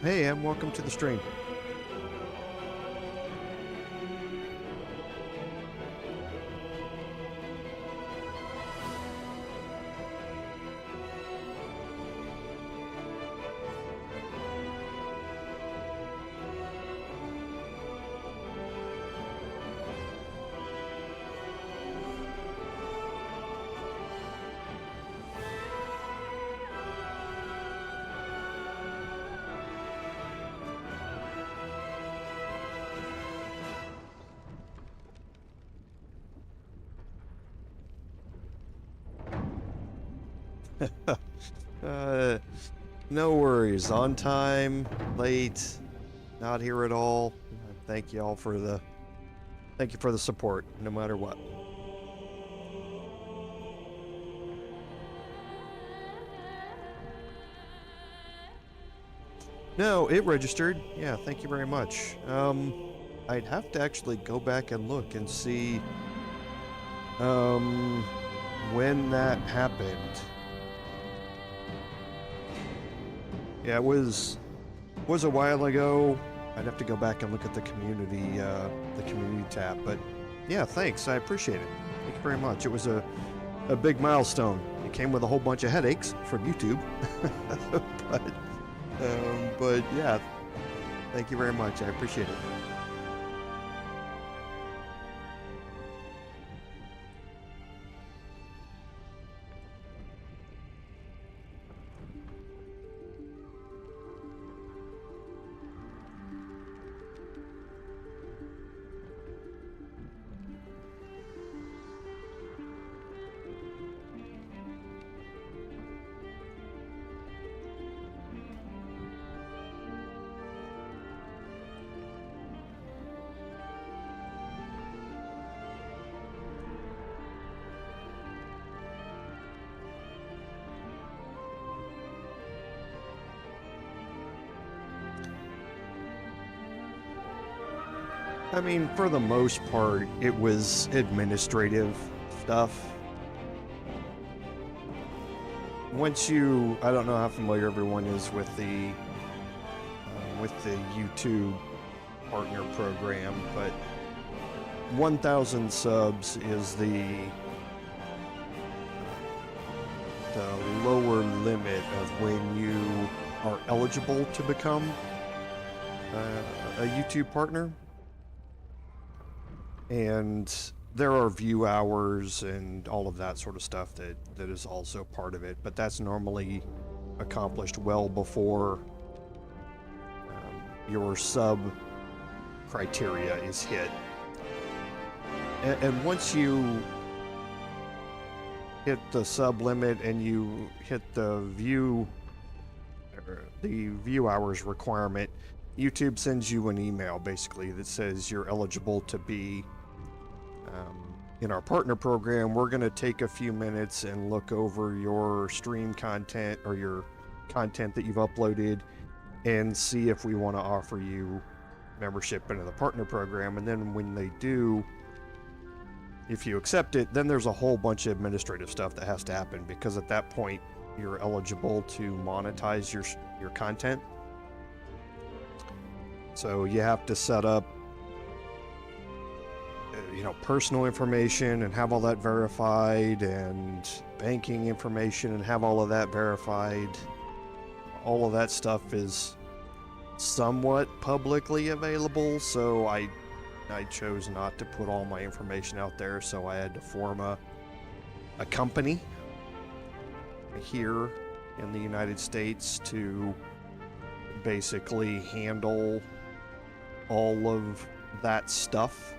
Hey, and welcome to the stream. No worries. On time, late, not here at all. Thank you all for the support, no matter what. No, it registered. Yeah, thank you very much. I'd have to actually go back and look and see when that happened. Yeah, it was a while ago. I'd have to go back and look at the community tab, but yeah, thanks. I appreciate it. Thank you very much. It was a big milestone. It came with a whole bunch of headaches from YouTube, but yeah, thank you very much. I appreciate it. I mean, for the most part, it was administrative stuff. Once you, I don't know how familiar everyone is with the YouTube partner program, but 1,000 subs is the lower limit of when you are eligible to become a YouTube partner. And there are view hours and all of that sort of stuff that is also part of it, but that's normally accomplished well before your sub criteria is hit. And once you hit the sub limit and you hit the view hours requirement, YouTube sends you an email basically that says you're eligible to be in our partner program. We're going to take a few minutes and look over your stream content or your content that you've uploaded and see if we want to offer you membership into the partner program. And then when they do, if you accept it, then there's a whole bunch of administrative stuff that has to happen, because at that point you're eligible to monetize your content. So you have to set up personal information and have all that verified, and banking information and have all of that verified. All of that stuff is somewhat publicly available, so I chose not to put all my information out there, so I had to form a company here in the United States to basically handle all of that stuff,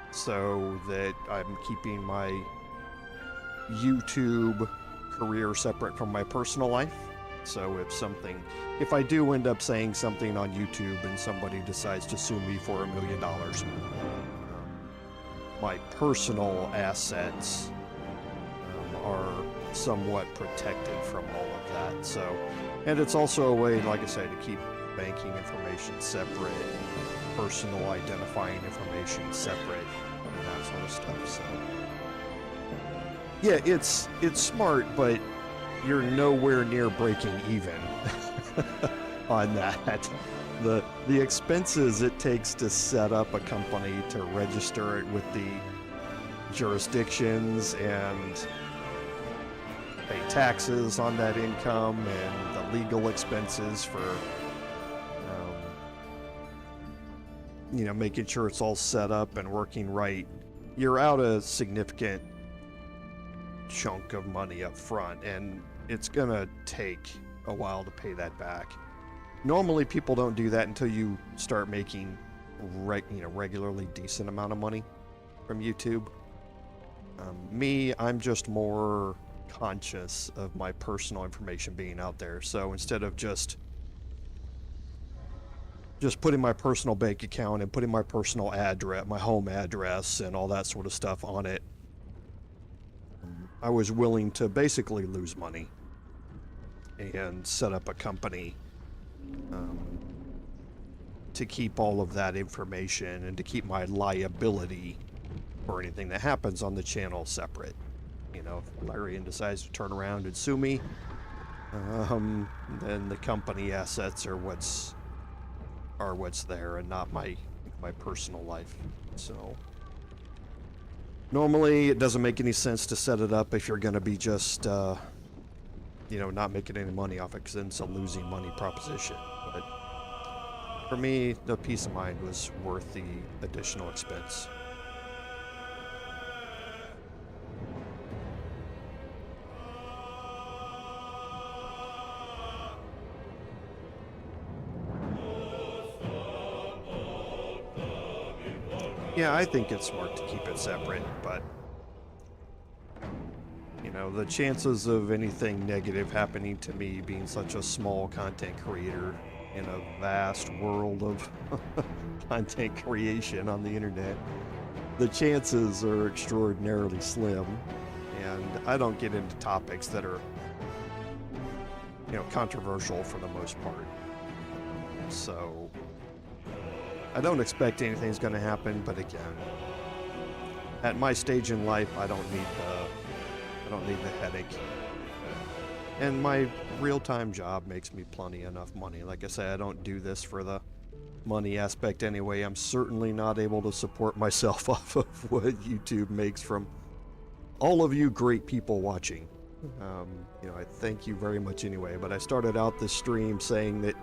so that I'm keeping my YouTube career separate from my personal life. So if I do end up saying something on YouTube and somebody decides to sue me for $1 million, my personal assets are somewhat protected from all of that. So, and it's also a way, like I said, to keep banking information separate, personal identifying information separate, and that sort of stuff. So yeah, it's smart, but you're nowhere near breaking even. on that. The expenses it takes to set up a company, to register it with the jurisdictions and pay taxes on that income, and the legal expenses for making sure it's all set up and working right. You're out a significant chunk of money up front, and it's gonna take a while to pay that back. Normally people don't do that until you start making regularly decent amount of money from YouTube. Me, I'm just more conscious of my personal information being out there, so instead of just putting my personal bank account and putting my personal address, my home address and all that sort of stuff on it, I was willing to basically lose money and set up a company to keep all of that information and to keep my liability for anything that happens on the channel separate. If Larian decides to turn around and sue me, then the company assets are what's there and not my personal life. So normally it doesn't make any sense to set it up if you're going to be just not making any money off it, because then it's a losing money proposition. But for me, the peace of mind was worth the additional expense. Yeah, I think it's smart to keep it separate, but the chances of anything negative happening to me being such a small content creator in a vast world of content creation on the internet, the chances are extraordinarily slim, and I don't get into topics that are controversial for the most part. So I don't expect anything's going to happen, but again, at my stage in life, I don't need the headache. And my real-time job makes me plenty enough money. Like I say, I don't do this for the money aspect anyway. I'm certainly not able to support myself off of what YouTube makes from all of you great people watching. I thank you very much anyway, but I started out this stream saying that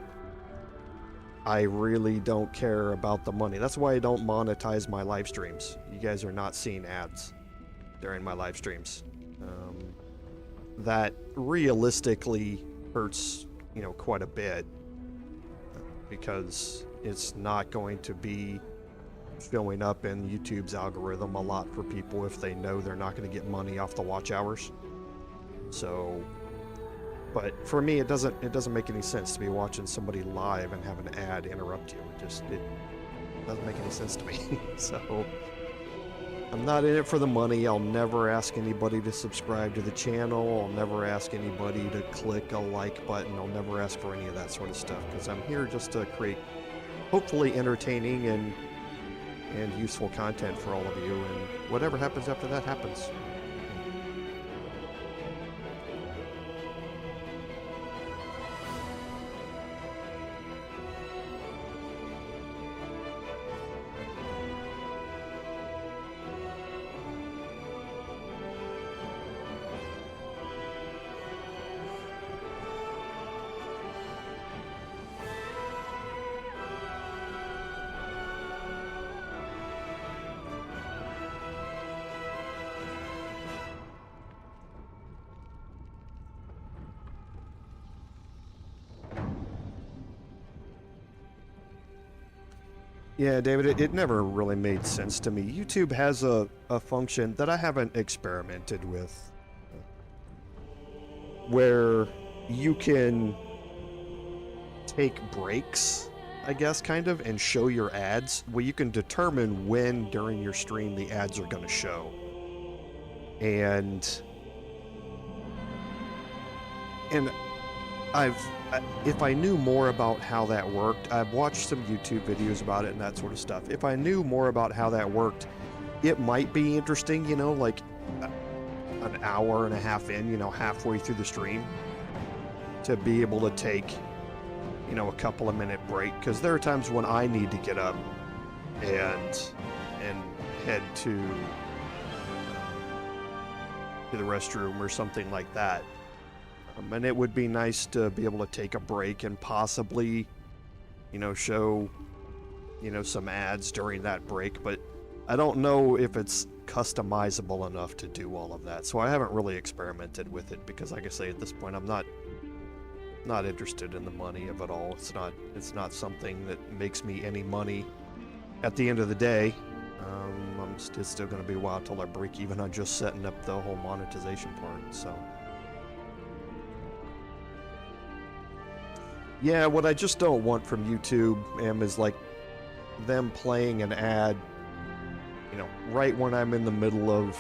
I really don't care about the money. That's why I don't monetize my live streams. You guys are not seeing ads during my live streams. That realistically hurts, quite a bit, because it's not going to be showing up in YouTube's algorithm a lot for people if they know they're not going to get money off the watch hours. So, but for me, it doesn't make any sense to be watching somebody live and have an ad interrupt you. It doesn't make any sense to me. So I'm not in it for the money. I'll never ask anybody to subscribe to the channel. I'll never ask anybody to click a like button. I'll never ask for any of that sort of stuff, because I'm here just to create hopefully entertaining and useful content for all of you, and whatever happens after that happens. Yeah, David, it never really made sense to me. YouTube has a function that I haven't experimented with, where you can take breaks, I guess, kind of, and show your ads, where you can determine when during your stream the ads are going to show. And if I knew more about how that worked, I've watched some YouTube videos about it and that sort of stuff. If I knew more about how that worked, it might be interesting, like an hour and a half in, halfway through the stream, to be able to take you know, a couple of minute break, because there are times when I need to get up and head to the restroom or something like that. And it would be nice to be able to take a break and possibly, you know, show, you know, some ads during that break, but I don't know if it's customizable enough to do all of that. So I haven't really experimented with it because, like I say, at this point I'm not interested in the money of it all. It's not something that makes me any money at the end of the day. It's still going to be a while till I break even on just setting up the whole monetization part. So yeah, what I just don't want from YouTube is like them playing an ad, you know, right when I'm in the middle of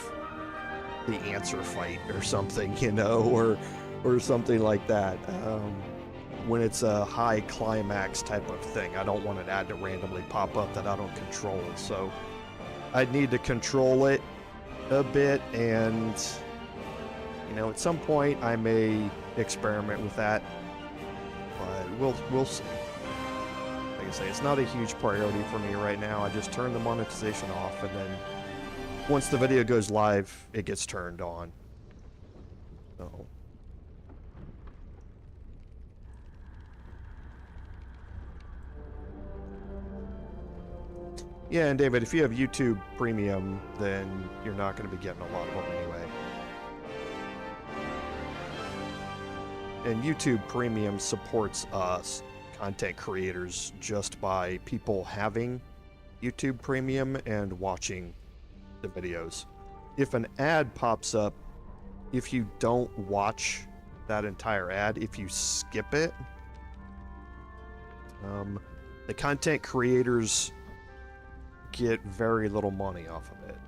the Ansur fight or something, you know, or something like that. When it's a high climax type of thing, I don't want an ad to randomly pop up that I don't control. So I'd need to control it a bit, and, you know, at some point I may experiment with that, but we'll see. Like I say, it's not a huge priority for me right now. I just turn the monetization off, and then once the video goes live, it gets turned on. So yeah, and David, if you have YouTube Premium, then you're not going to be getting a lot of them anyway. And YouTube Premium supports us, content creators, just by people having YouTube Premium and watching the videos. If an ad pops up, if you don't watch that entire ad, if you skip it, the content creators get very little money off of it.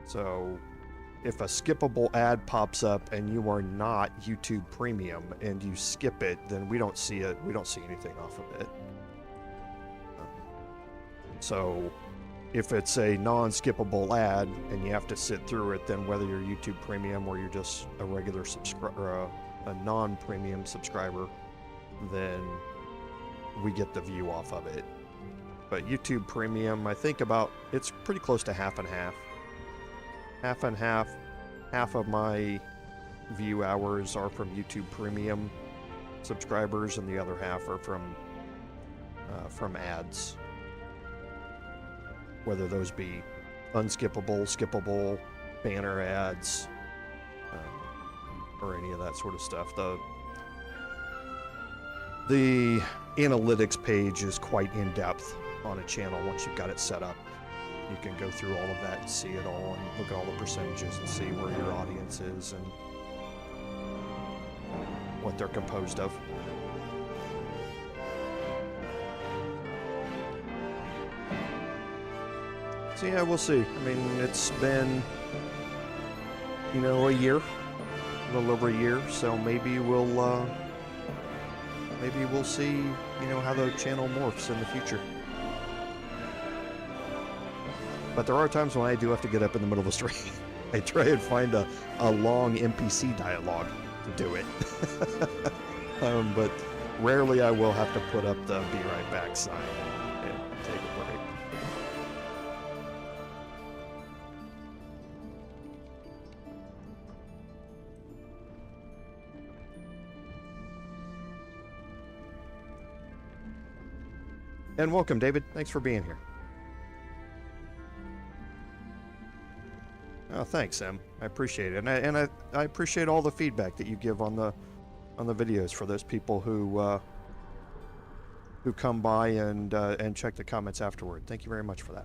So if a skippable ad pops up and you are not YouTube Premium and you skip it, then we don't see it. We don't see anything off of it. So if it's a non-skippable ad and you have to sit through it, then whether you're YouTube Premium or you're just a regular subscriber, a non-premium subscriber, then we get the view off of it. But YouTube Premium, I think it's pretty close to half and half. Half and half. Half of my view hours are from YouTube Premium subscribers, and the other half are from ads. Whether those be unskippable, skippable, banner ads, or any of that sort of stuff. The analytics page is quite in-depth on a channel once you've got it set up. You can go through all of that and see it all and look at all the percentages and see where your audience is and what they're composed of. So yeah, we'll see. I mean, it's been, you know, a year, a little over a year, so maybe we'll see, you know, how the channel morphs in the future. But there are times when I do have to get up in the middle of a stream. I try and find a long NPC dialogue to do it. But rarely I will have to put up the be right back sign and take a break. And welcome, David. Thanks for being here. Oh, thanks, Em. I appreciate it, and I appreciate all the feedback that you give on the videos for those people who come by and check the comments afterward. Thank you very much for that.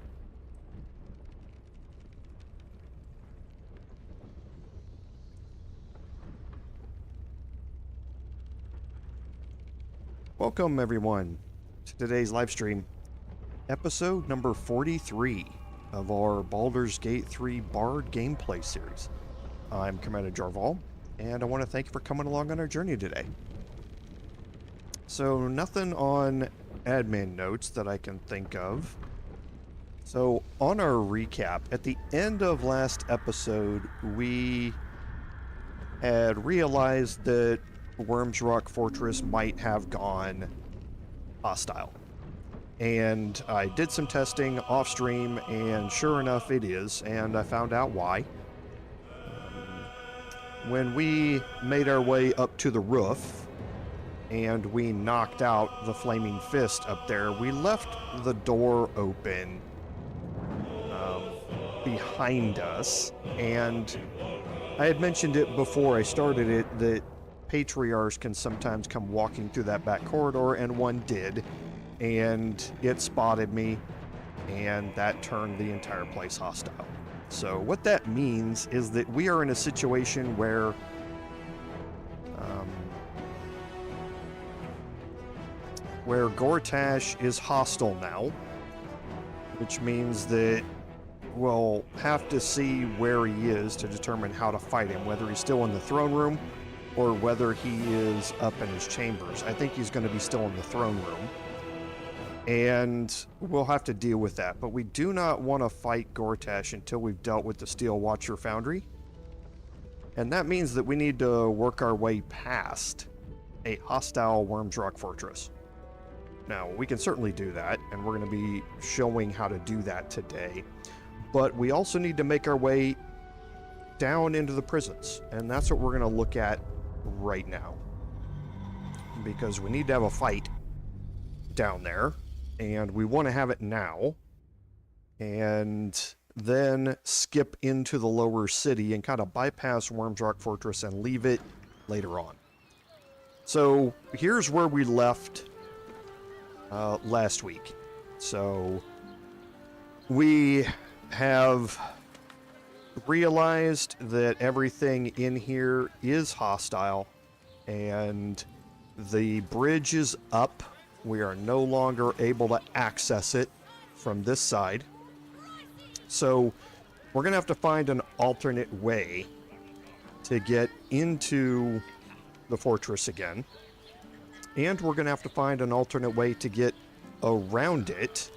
Welcome, everyone, to today's live stream, episode number 43 of our Baldur's Gate 3 Bard gameplay series. I'm Commander Jarval, and I want to thank you for coming along on our journey today. So, nothing on admin notes that I can think of. So, on our recap, at the end of last episode, we had realized that Wyrm's Rock Fortress might have gone hostile. And I did some testing off stream, and sure enough it is, and I found out why. When we made our way up to the roof and we knocked out the flaming fist up there, we left the door open behind us, and I had mentioned it before I started it that patriarchs can sometimes come walking through that back corridor, and one did, and it spotted me, and that turned the entire place hostile. So what that means is that we are in a situation where Gortash is hostile now, which means that we'll have to see where he is to determine how to fight him, whether he's still in the throne room or whether he is up in his chambers. I think he's going to be still in the throne room, and we'll have to deal with that. But we do not want to fight Gortash until we've dealt with the Steel Watcher Foundry, and that means that we need to work our way past a hostile Wyrm's Rock Fortress. Now, we can certainly do that, and we're going to be showing how to do that today. But we also need to make our way down into the prisons, and that's what we're going to look at right now. Because we need to have a fight down there, and we want to have it now, and then skip into the lower city and kind of bypass Wyrm's Rock Fortress and leave it later on. So here's where we left last week. So we have realized that everything in here is hostile, and the bridge is up. We are no longer able to access it from this side. So we're going to have to find an alternate way to get into the fortress again. And we're going to have to find an alternate way to get around it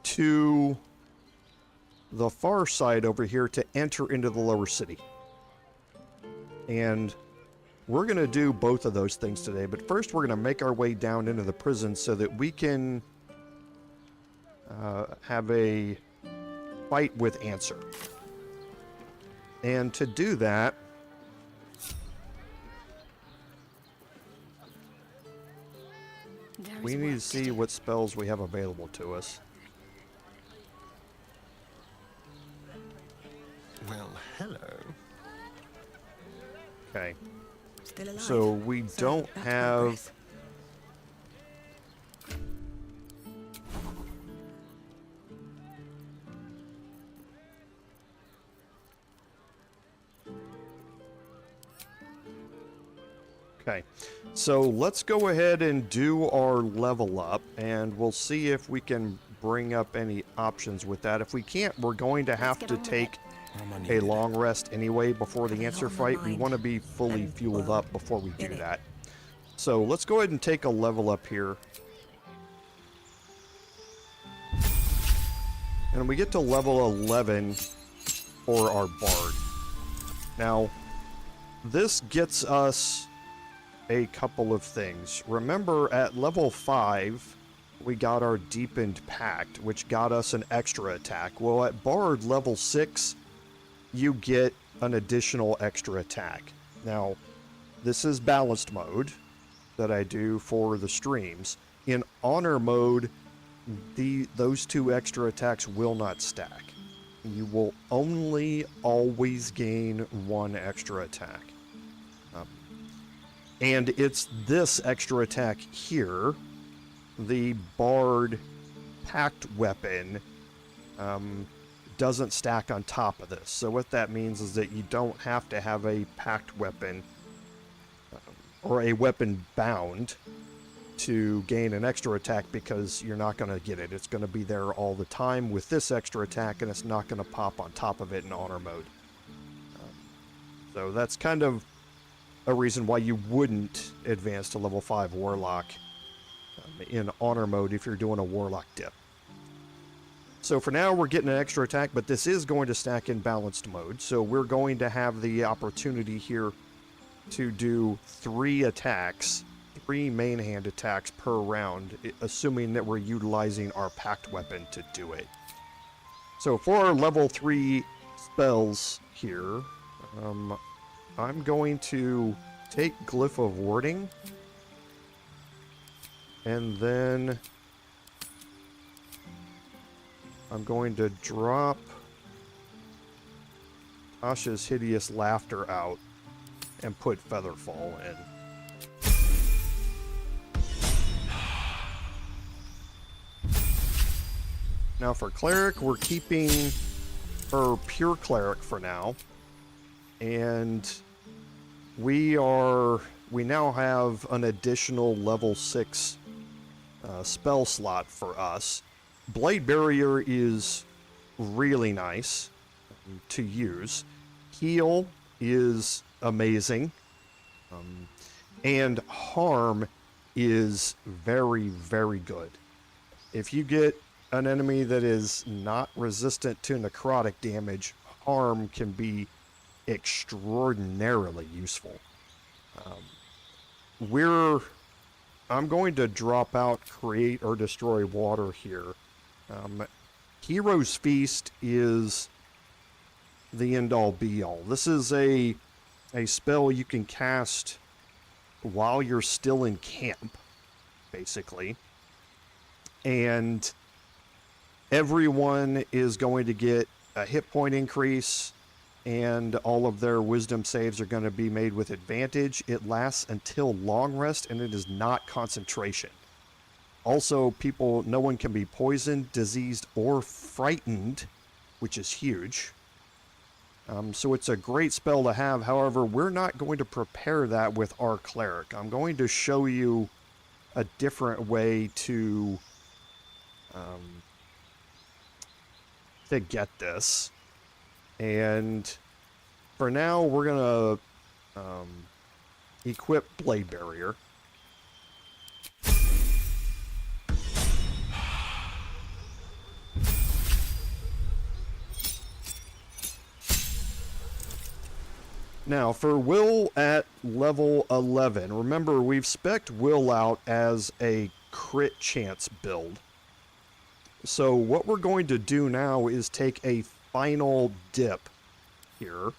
to the far side over here to enter into the lower city. And we're going to do both of those things today, but first we're going to make our way down into the prison so that we can have a fight with Ansur. And to do that, we need to see what spells we have available to us. Well, hello. Okay. Still alive. So we don't have... Okay, so let's go ahead and do our level up, and we'll see if we can bring up any options with that. If we can't, we're going to have to take a long rest anyway before the Ansur fight. We want to be fully fueled up before we do that. So let's go ahead and take a level up here. And we get to level 11 for our Bard. Now, this gets us a couple of things. Remember, at level 5, we got our Deepened Pact, which got us an extra attack. Well, at Bard level 6, you get an additional extra attack. Now, this is balanced mode that I do for the streams. In honor mode, those two extra attacks will not stack. You will only always gain one extra attack. And it's this extra attack here, the Bard Pact Weapon, doesn't stack on top of this. So what that means is that you don't have to have a Pact Weapon or a weapon bound to gain an extra attack, because you're not going to get it. It's going to be there all the time with this extra attack, and it's not going to pop on top of it in honor mode. So that's kind of a reason why you wouldn't advance to level 5 Warlock in honor mode if you're doing a Warlock dip. So for now, we're getting an extra attack, but this is going to stack in balanced mode, so we're going to have the opportunity here to do 3 attacks, 3 main hand attacks per round, assuming that we're utilizing our pact weapon to do it. So for our level 3 spells here, I'm going to take Glyph of Warding, and then I'm going to drop Tasha's Hideous Laughter out and put Featherfall in. Now for Cleric, we're keeping her Pure Cleric for now. And we now have an additional level 6 spell slot for us. Blade Barrier is really nice to use. Heal is amazing. And Harm is very, very good. If you get an enemy that is not resistant to necrotic damage, Harm can be extraordinarily useful. I'm going to drop out Create or Destroy Water here. Hero's Feast is the end-all be-all. This is a spell you can cast while you're still in camp, basically. And everyone is going to get a hit point increase, and all of their wisdom saves are going to be made with advantage. It lasts until long rest, and it is not concentration. Also, no one can be poisoned, diseased, or frightened, which is huge. So it's a great spell to have. However, we're not going to prepare that with our Cleric. I'm going to show you a different way to get this. And for now, we're going to equip Blade Barrier. Now, for Wyll at level 11, remember we've spec'd Wyll out as a crit chance build. So what we're going to do now is take a final dip here,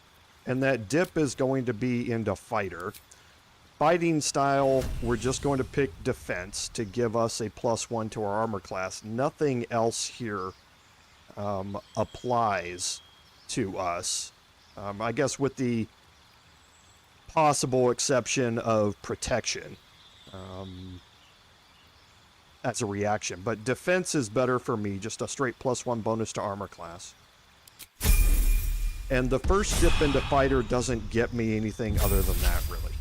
and that dip is going to be into Fighter. Fighting style, we're just going to pick Defense to give us a +1 to our armor class. Nothing else here applies to us. I guess with the possible exception of Protection as a reaction. But Defense is better for me, just a straight +1 bonus to armor class. And the first dip into Fighter doesn't get me anything other than that, really.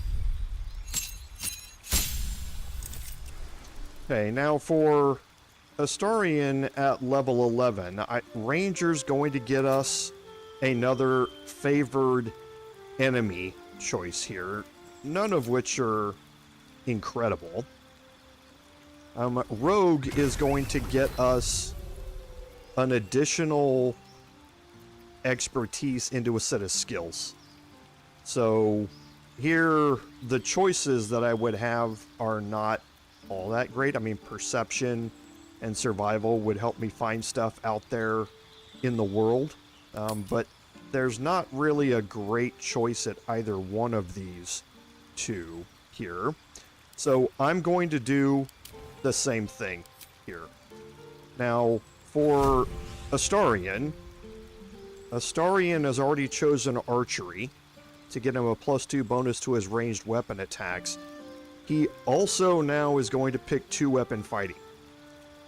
Okay, now for Astarion at level 11, Ranger's going to get us another favored enemy choice here, none of which are incredible. Rogue is going to get us an additional expertise into a set of skills. So here, the choices that I would have are not all that great. I mean, Perception and Survival would help me find stuff out there in the world, but there's not really a great choice at either one of these two here. So I'm going to do the same thing here. Now, for Astarion has already chosen Archery to get him a +2 bonus to his ranged weapon attacks. He also now is going to pick 2-weapon fighting,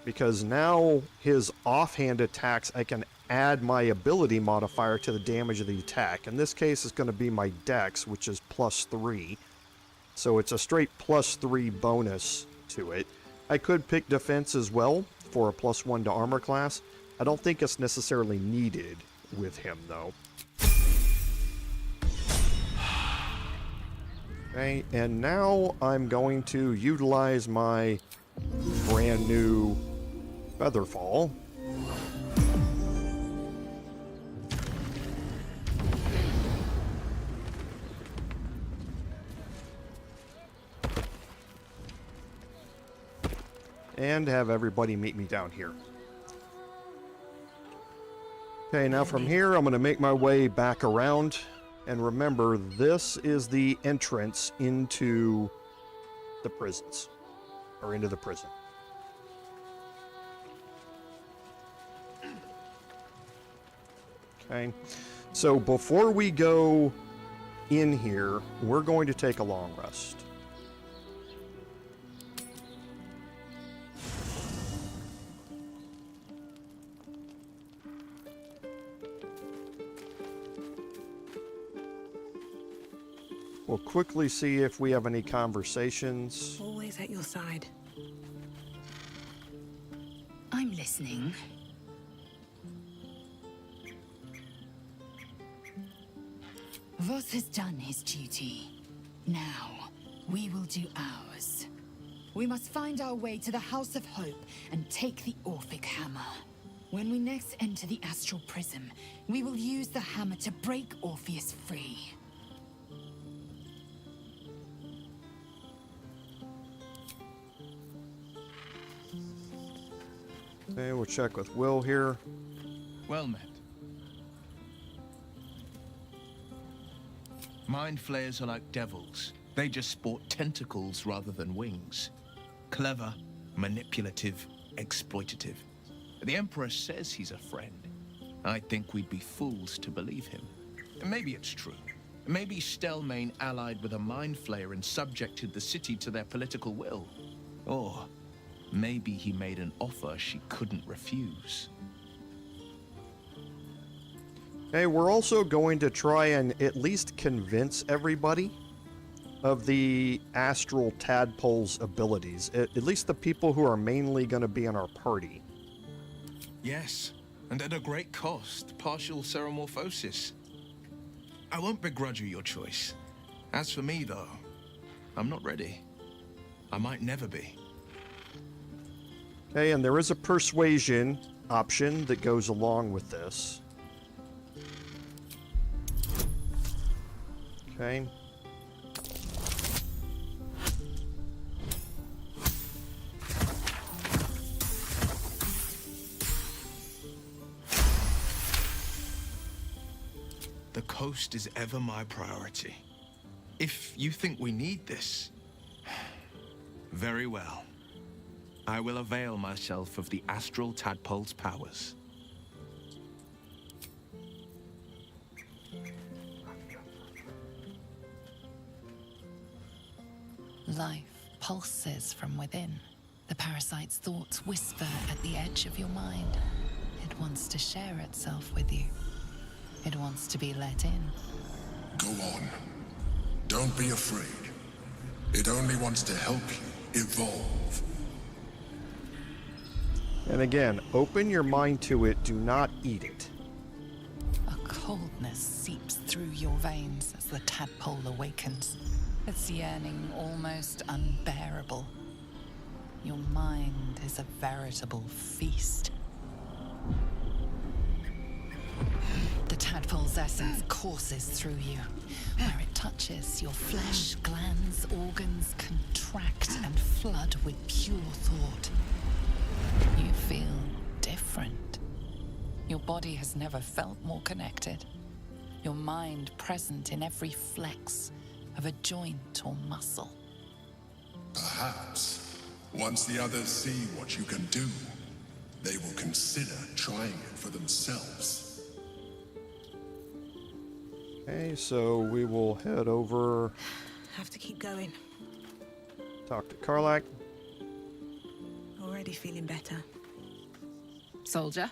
because now his offhand attacks, I can add my ability modifier to the damage of the attack. In this case, it's going to be my dex, which is +3. So it's a straight +3 bonus to it. I could pick defense as well for a +1 to armor class. I don't think it's necessarily needed with him, though. Okay, and now I'm going to utilize my brand new Featherfall. and have everybody meet me down here. Okay, now from here, I'm going to make my way back around. And remember, this is the entrance into the prisons, or into the prison. Okay, so before we go in here, we're going to take a long rest. We'll quickly see if we have any conversations. Always at your side. I'm listening. Voss has done his duty. Now, we will do ours. We must find our way to the House of Hope and take the Orphic Hammer. When we next enter the Astral Prism, we will use the hammer to break Orpheus free. Okay, we'll check with Wyll here. Well met. Mind flayers are like devils. They just sport tentacles rather than wings. Clever, manipulative, exploitative. The Emperor says he's a friend. I think we'd be fools to believe him. Maybe it's true. Maybe Stelmane allied with a mind flayer and subjected the city to their political will. Or maybe he made an offer she couldn't refuse. Okay, we're also going to try and at least convince everybody of the Astral Tadpole's abilities. At least the people who are mainly going to be in our party. Yes, and at a great cost, partial ceremorphosis. I won't begrudge you your choice. As for me, though, I'm not ready. I might never be. Okay, and there is a persuasion option that goes along with this. Okay. The coast is ever my priority. If you think we need this, very well. I will avail myself of the Astral Tadpole's powers. Life pulses from within. The parasite's thoughts whisper at the edge of your mind. It wants to share itself with you. It wants to be let in. Go on. Don't be afraid. It only wants to help you evolve. And again, open your mind to it, do not eat it. A coldness seeps through your veins as the tadpole awakens. Its yearning almost unbearable. Your mind is a veritable feast. The tadpole's essence courses through you. Where it touches, your flesh, glands, organs contract and flood with pure thought. You feel different. Your body has never felt more connected. Your mind present in every flex of a joint or muscle. Perhaps, once the others see what you can do, they will consider trying it for themselves. Okay, so we will head over, Have to keep going. talk to Karlach. Already feeling better. Soldier?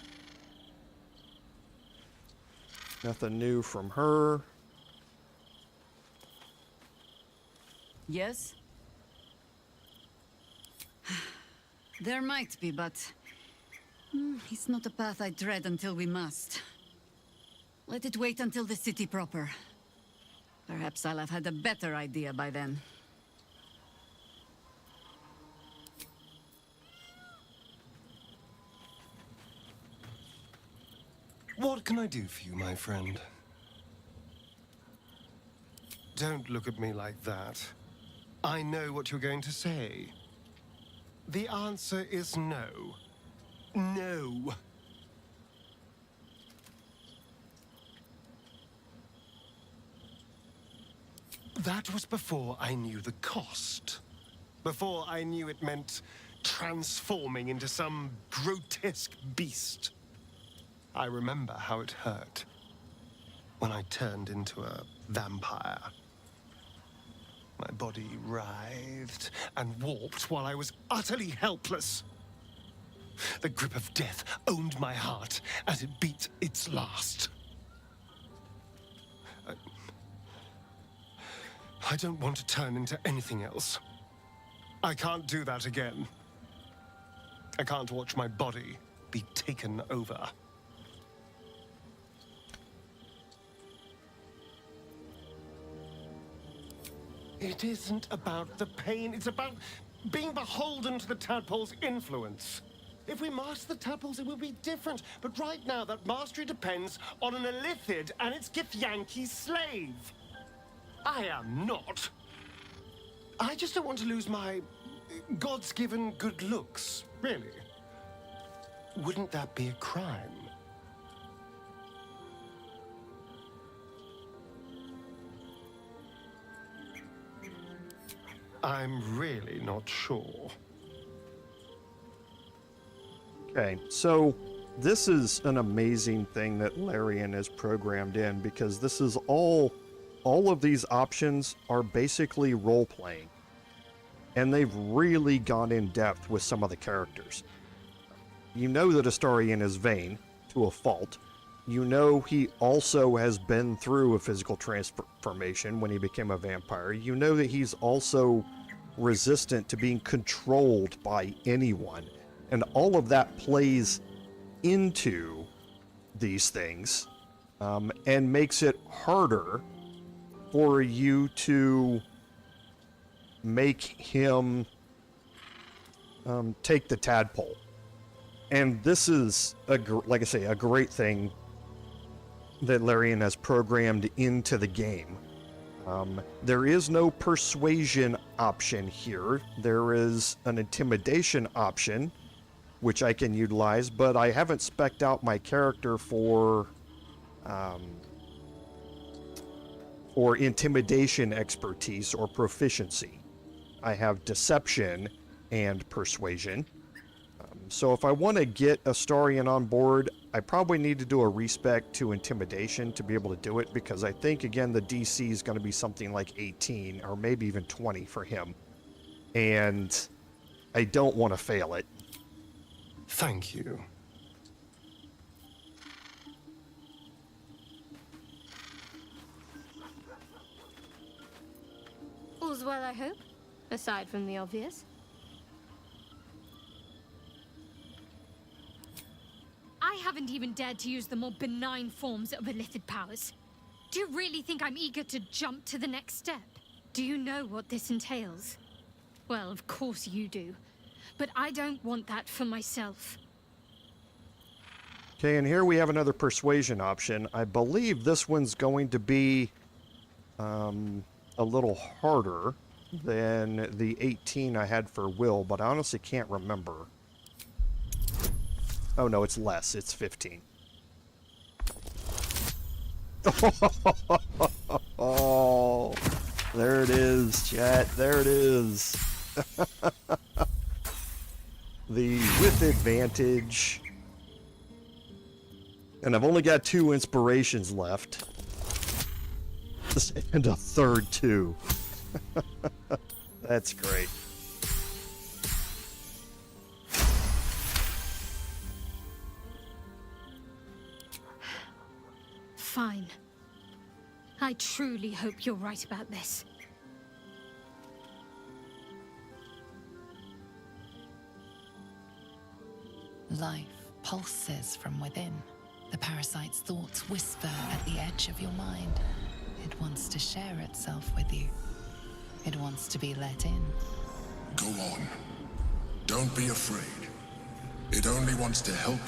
Nothing new from her. Yes? There might be, but it's not a path I tread until we must. Let it wait until the city proper. Perhaps I'll have had a better idea by then. What can I do for you, my friend? Don't look at me like that. I know what you're going to say. The answer is no. No. That was before I knew the cost. Before I knew it meant transforming into some grotesque beast. I remember how it hurt when I turned into a vampire. My body writhed and warped while I was utterly helpless. The grip of death owned my heart as it beat its last. I don't want to turn into anything else. I can't do that again. I can't watch my body be taken over. It isn't about the pain, it's about being beholden to the tadpole's influence. If we master the tadpoles, it will be different. But right now, that mastery depends on an illithid and its Githyanki's slave. I am not. I just don't want to lose my God's given good looks, really. Wouldn't that be a crime? I'm really not sure. Okay, so this is an amazing thing that Larian has programmed in, because this is all of these options are basically role-playing. And they've really gone in depth with some of the characters. You know that Astarion is vain, to a fault. You know he also has been through a physical transformation when he became a vampire. You know that he's also resistant to being controlled by anyone. And all of that plays into these things, and makes it harder for you to make him take the tadpole. And this is, like I say, a great thing that Larian has programmed into the game. There is no persuasion option here. There is an intimidation option, which I can utilize, but I haven't spec'd out my character for intimidation expertise or proficiency. I have deception and persuasion. So if I want to get Astarion on board, I probably need to do a respec to intimidation to be able to do it, because I think, again, the DC is going to be something like 18 or maybe even 20 for him. And I don't want to fail it. Thank you. All's well, I hope, aside from the obvious. I haven't even dared to use the more benign forms of illithid powers. Do you really think I'm eager to jump to the next step? Do you know what this entails? Well, of course you do. But I don't want that for myself. Okay, and here we have another persuasion option. I believe this one's going to be a little harder than the 18 I had for Wyll, but I honestly can't remember. Oh no, it's less. It's 15. Oh, there it is, chat. There it is. The with advantage. And I've only got 2 inspirations left. And a third 2. That's great. Fine. I truly hope you're right about this. Life pulses from within. The parasite's thoughts whisper at the edge of your mind. It wants to share itself with you. It wants to be let in. Go on. Don't be afraid. It only wants to help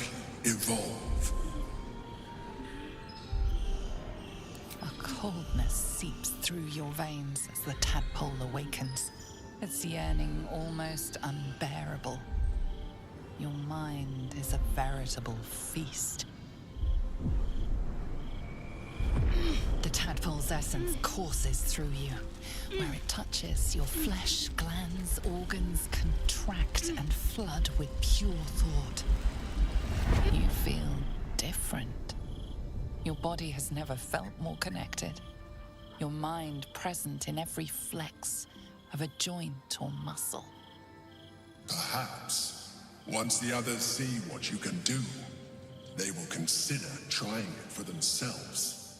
you evolve. A coldness seeps through your veins as the tadpole awakens. its yearning almost unbearable. Your mind is a veritable feast. The tadpole's essence courses through you. Where it touches, your flesh, glands, organs contract and flood with pure thought. You feel different. Your body has never felt more connected. Your mind present in every flex of a joint or muscle. Perhaps, once the others see what you can do, they will consider trying it for themselves.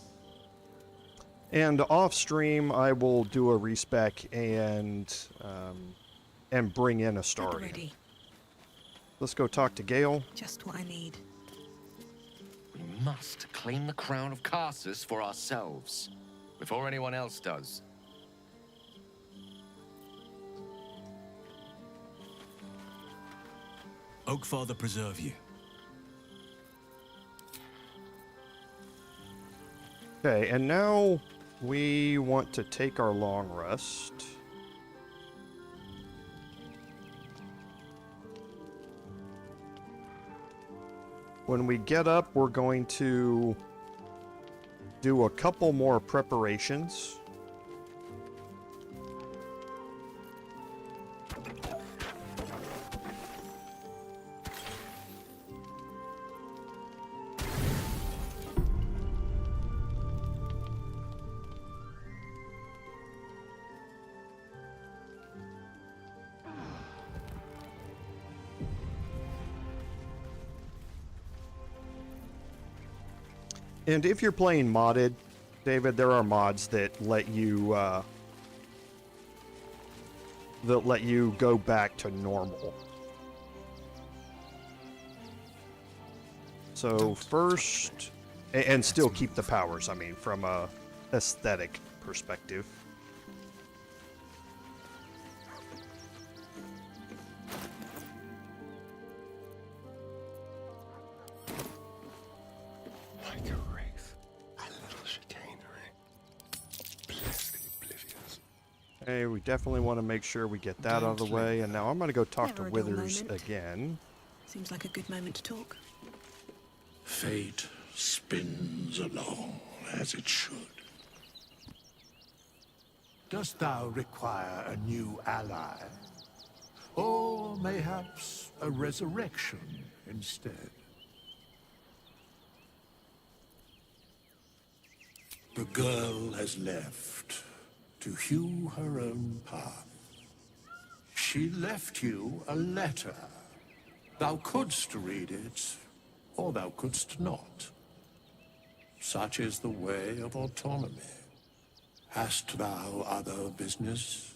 And off stream, I will do a respec and bring in Astarion. Ready. Let's go talk to Gale. Just what I need. We must claim the crown of Karsus for ourselves, before anyone else does. Oakfather preserve you. Okay, and now we want to take our long rest. When we get up, we're going to do a couple more preparations. And if you're playing modded, David, there are mods that let you go back to normal. So first, and still keep the powers, I mean, from a aesthetic perspective. Okay, we definitely want to make sure we get that out of the way. And now I'm going to go talk to Never a dull Withers moment. again. Seems like a good moment to talk. Fate spins along as it should. Dost thou require a new ally? Or mayhaps a resurrection instead? The girl has left to hew her own path. She left you a letter. Thou couldst read it, or thou couldst not. Such is the way of autonomy. Hast thou other business?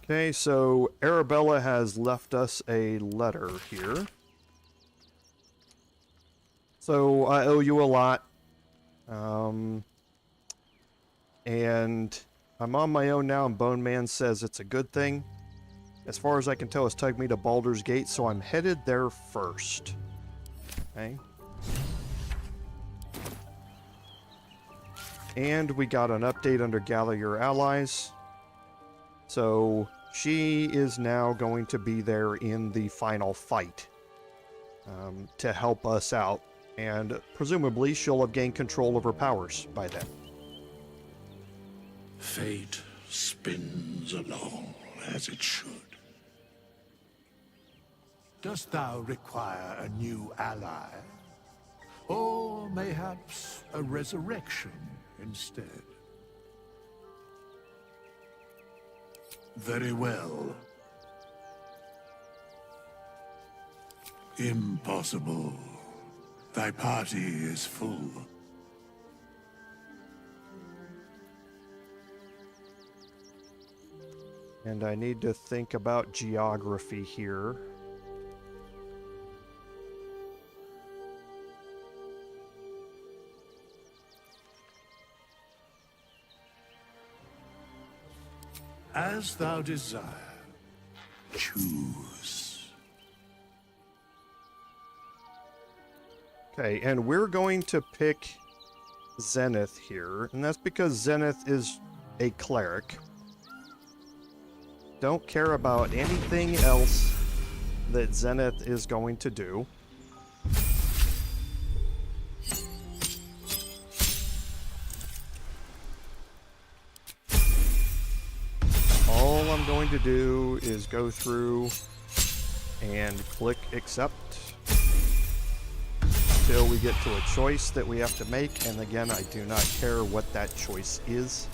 Okay, so Arabella has left us a letter here. So I owe you a lot. And I'm on my own now, and Bone Man says it's a good thing. As far as I can tell, it's tugged me to Baldur's Gate, so I'm headed there first. Okay. And we got an update under Gather Your Allies. So she is now going to be there in the final fight to help us out. And presumably she'll have gained control of her powers by then. Fate spins along as it should. Dost thou require a new ally? Or mayhaps a resurrection instead? Very well. Impossible. Thy party is full. And I need to think about geography here. As thou desire, choose. Okay, and we're going to pick Zenith here, and that's because Zenith is a cleric. Don't care about anything else that Zenith is going to do. All I'm going to do is go through and click accept till we get to a choice that we have to make, and again, I do not care what that choice is.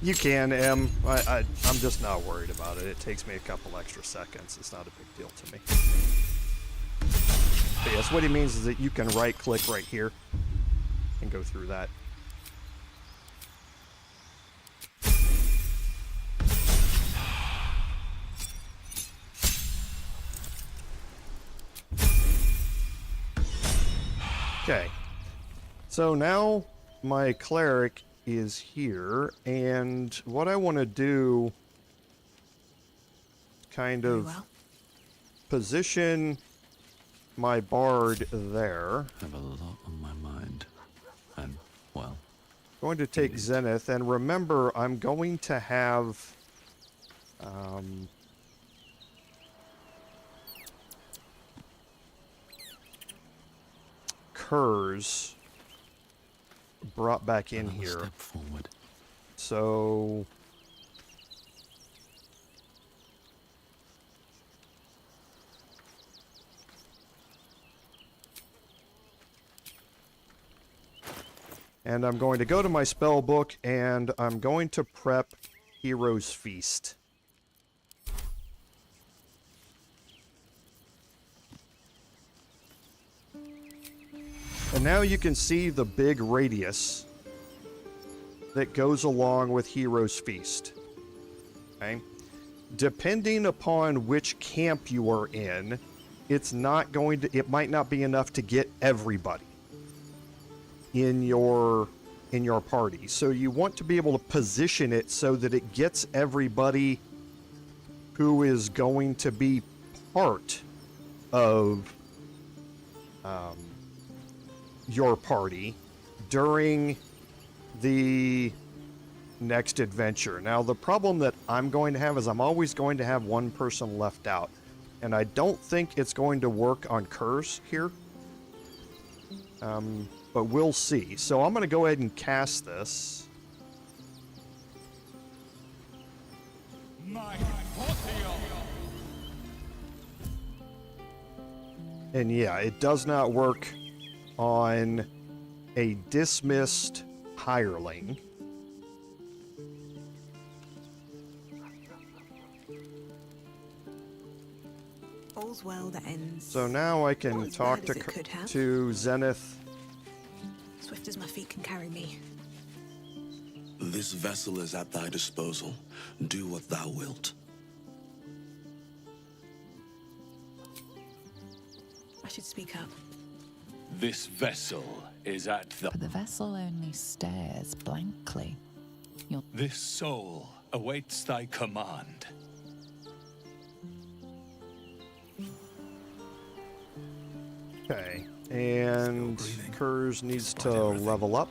You can, I'm just not worried about it. It takes me a couple extra seconds. It's not a big deal to me. But yes, what he means is that you can right-click right here and go through that. Okay. So now my cleric is here, and what I want to do, kind of position my bard there. I have a lot on my mind, and well, going to take Zenith, and remember, I'm going to have Kurz brought back in here. Step forward. So and I'm going to go to my spell book, and I'm going to prep Hero's Feast. And now you can see the big radius that goes along with Hero's Feast. Okay? Depending upon which camp you are in, it might not be enough to get everybody in your party. So you want to be able to position it so that it gets everybody who is going to be part of your party during the next adventure. Now, the problem that I'm going to have is I'm always going to have one person left out, and I don't think it's going to work on Kurz here, but we'll see. So I'm going to go ahead and cast this. And yeah, it does not work on a dismissed hireling. All's well that ends. So now I can talk to Zenith. Swift as my feet can carry me. This vessel is at thy disposal. Do what thou wilt. I should speak up. This vessel is at the... But the vessel only stares blankly. This soul awaits thy command. Okay, and Kurz needs to level up.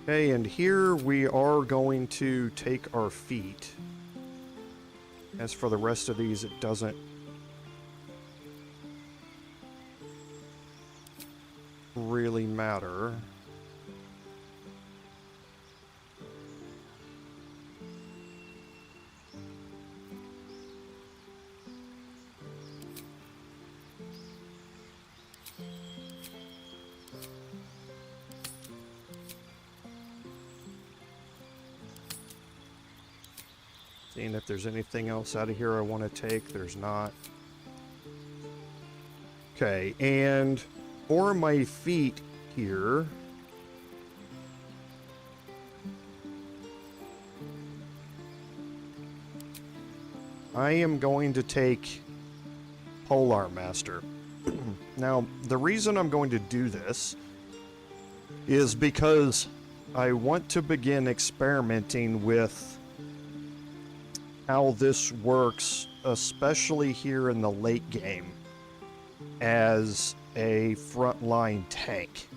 Okay, and here we are going to take our feet. As for the rest of these, it doesn't really matter. Seeing if there's anything else out of here I want to take. There's not. Okay, and for my feet here, I am going to take Polar Master. Now, the reason I'm going to do this is because I want to begin experimenting with how this works, especially here in the late game, as a frontline tank.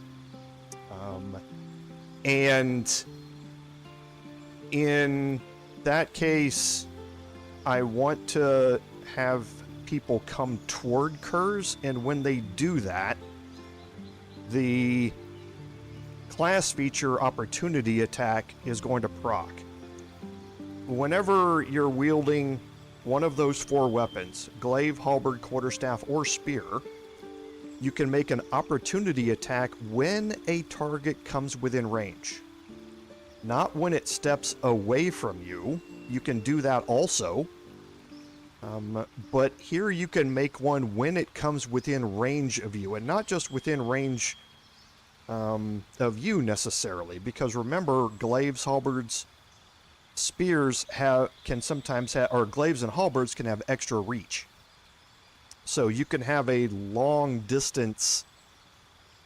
And in that case, I want to have people come toward Kurz, and when they do that, the class feature opportunity attack is going to proc. Whenever you're wielding one of those 4 weapons, glaive, halberd, quarterstaff, or spear, you can make an opportunity attack when a target comes within range. Not when it steps away from you. You can do that also. But here you can make one when it comes within range of you, and not just within range of you necessarily, because remember, glaives, halberds, spears can sometimes have, or glaives and halberds can have extra reach. So you can have a long distance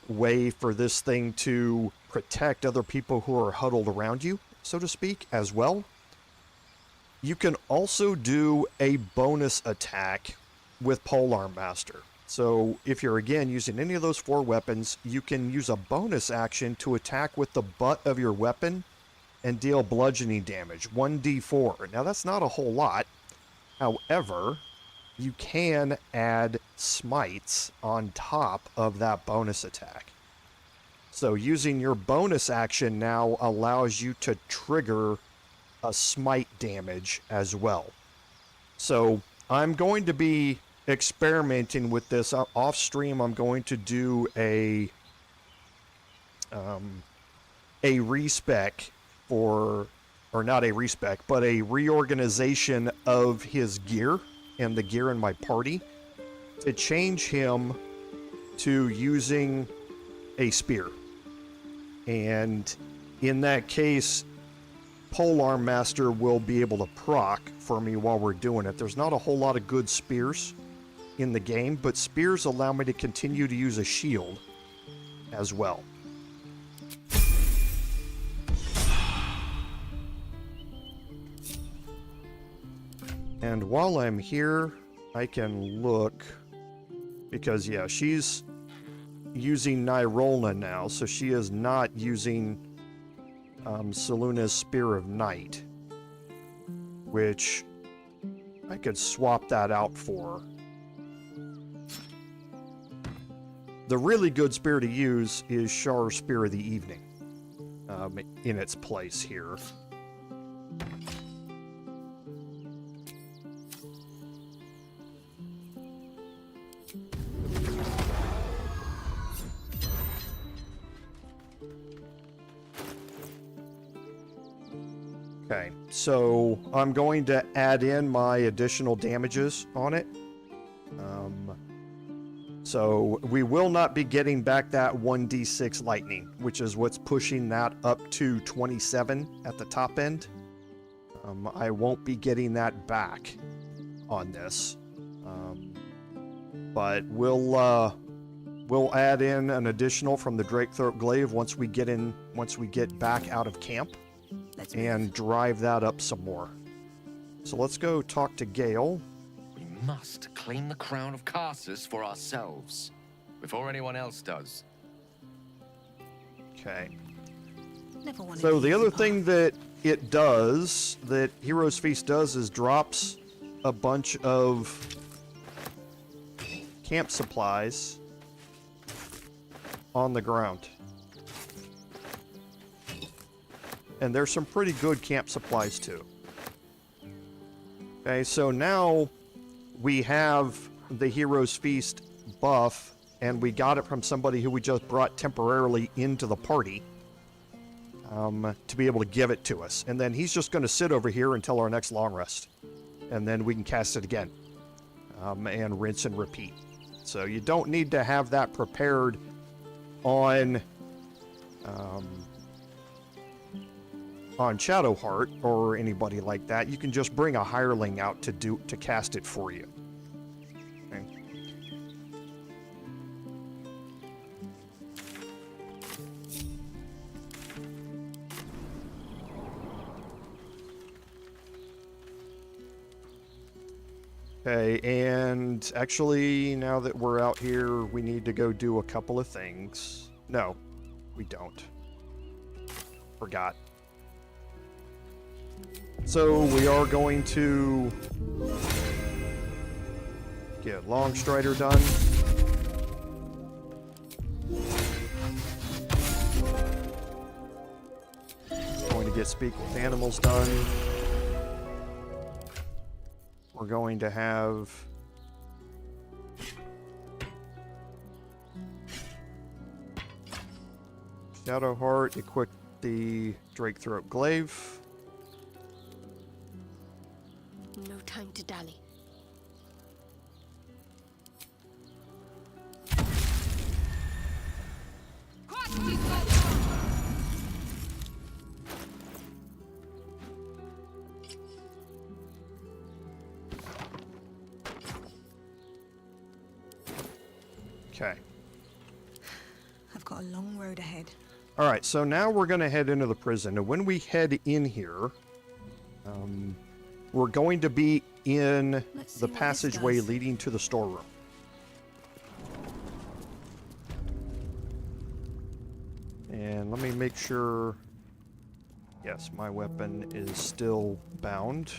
way for this thing to protect other people who are huddled around you, so to speak, as well. You can also do a bonus attack with Polearm Master. So if you're again using any of those 4 weapons, you can use a bonus action to attack with the butt of your weapon and deal bludgeoning damage, 1d4. Now that's not a whole lot. However, you can add smites on top of that bonus attack. So using your bonus action now allows you to trigger a smite damage as well. So I'm going to be experimenting with this off stream. I'm going to do a respec for, or not a respec, but a reorganization of his gear and the gear in my party to change him to using a spear. And in that case, Polearm Master will be able to proc for me while we're doing it. There's not a whole lot of good spears in the game, but spears allow me to continue to use a shield as well. And while I'm here, I can look, because yeah, she's using Nyrolna now, so she is not using Seluna's Spear of Night, which I could swap that out for. The really good spear to use is Shar's Spear of the Evening in its place here. Okay, so I'm going to add in my additional damages on it. So we will not be getting back that 1d6 lightning, which is what's pushing that up to 27 at the top end. I won't be getting that back on this. But we'll add in an additional from the Drakethroat Glaive once we get back out of camp. And drive that up some more. So let's go talk to Gale. We must claim the crown of Karsus for ourselves, before anyone else does. Okay. Never wanted So to the use other the thing that it does, that Hero's Feast does, is drops a bunch of camp supplies on the ground. And there's some pretty good camp supplies too. Okay, so now we have the Hero's Feast buff, and we got it from somebody who we just brought temporarily into the party. to be able to give it to us. And then he's just going to sit over here until our next long rest. And then we can cast it again. And rinse and repeat. So you don't need to have that prepared on Shadowheart or anybody like that. You can just bring a hireling out to cast it for you. Okay. Okay, and actually, now that we're out here, we need to go do a couple of things. No, we don't. Forgot. So we are going to get Longstrider done. Going to get Speak with Animals done. We're going to have Shadowheart equip the Drakethroat Glaive. No time to dally. Okay. I've got a long road ahead. All right, so now we're going to head into the prison. And when we head in here, we're going to be in the passageway leading to the storeroom. And let me make sure... Yes, my weapon is still bound.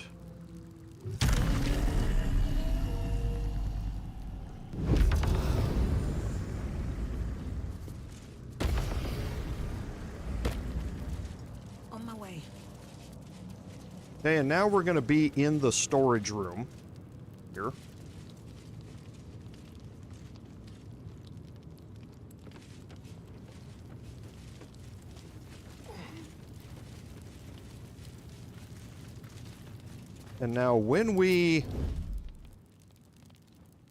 On my way. Okay, and now we're going to be in the storage room here. And now when we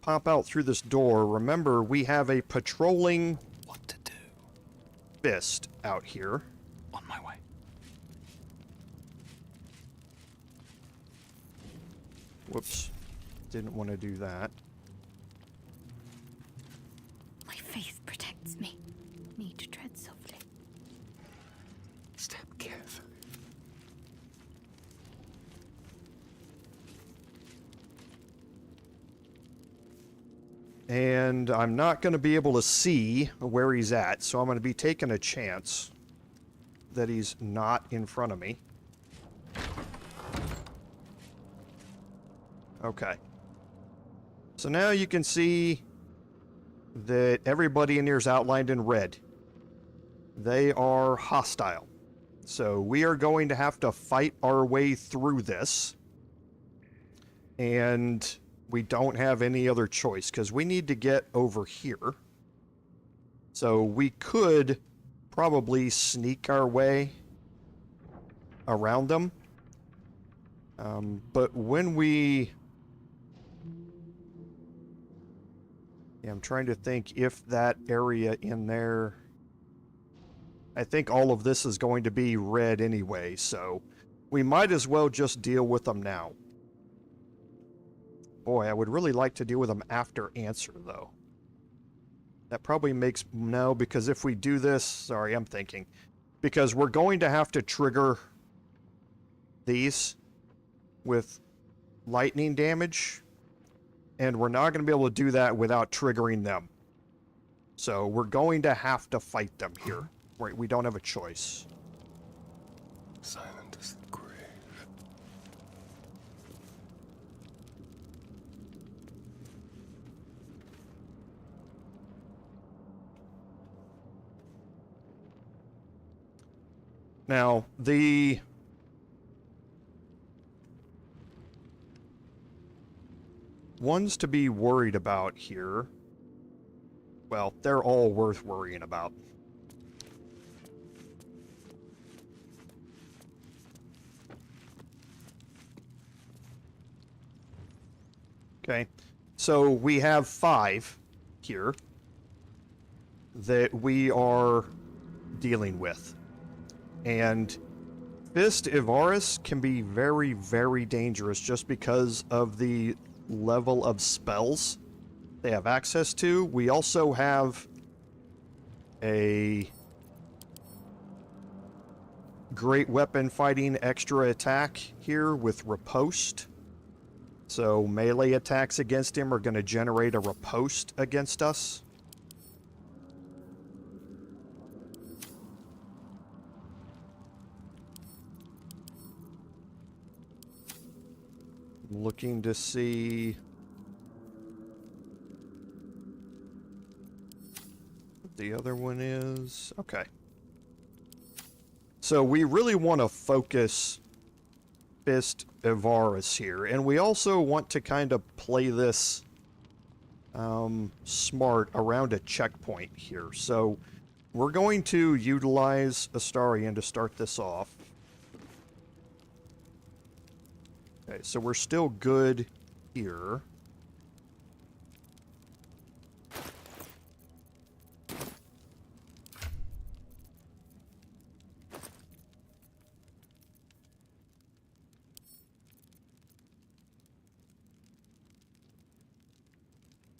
pop out through this door, remember we have a patrolling What to do? fist out here. On my way. Whoops. Didn't want to do that. My faith protects me. Need to tread softly. Step carefully. And I'm not going to be able to see where he's at, so I'm going to be taking a chance that he's not in front of me. Okay. So now you can see that everybody in here is outlined in red. They are hostile. So we are going to have to fight our way through this. And we don't have any other choice because we need to get over here. So we could probably sneak our way around them. But when we... Yeah, I'm trying to think if that area in there... I think all of this is going to be red anyway, so we might as well just deal with them now. Boy, I would really like to deal with them after Ansur, though. That probably makes... No, because if we do this... Sorry, I'm thinking. Because we're going to have to trigger these with lightning damage. And we're not going to be able to do that without triggering them. So we're going to have to fight them here. We don't have a choice. Silent as the grave. Now, the ones to be worried about here, well, they're all worth worrying about. Okay, so we have 5 here that we are dealing with. And Fist Ivaris can be very, very dangerous just because of the level of spells they have access to. We also have a great weapon fighting extra attack here with Riposte. So melee attacks against him are going to generate a riposte against us. I'm looking to see what the other one is. Okay. So we really want to focus Fist Ivaris here, and we also want to kind of play this smart around a checkpoint here. So we're going to utilize Astarion to start this off. Okay, so we're still good here.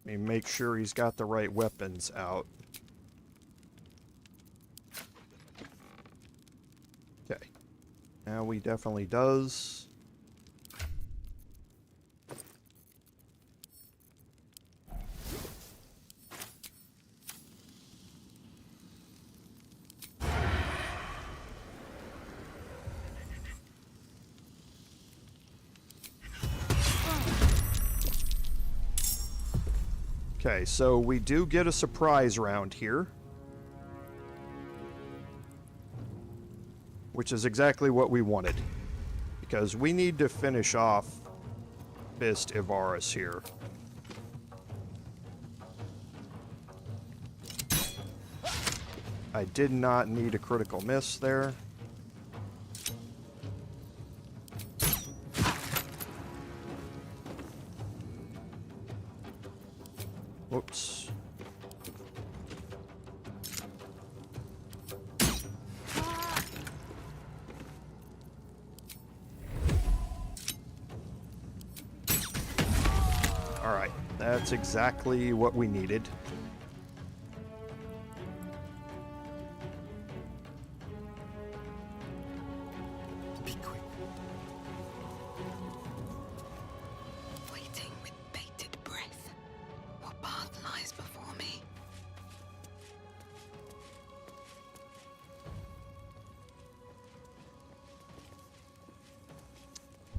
Let me make sure he's got the right weapons out. Okay. Now he definitely does. Okay, so we do get a surprise round here, which is exactly what we wanted, because we need to finish off Fist Ivaris here. I did not need a critical miss there. Whoops. All right, that's exactly what we needed. Be quick. Waiting with bated breath. What path lies before me?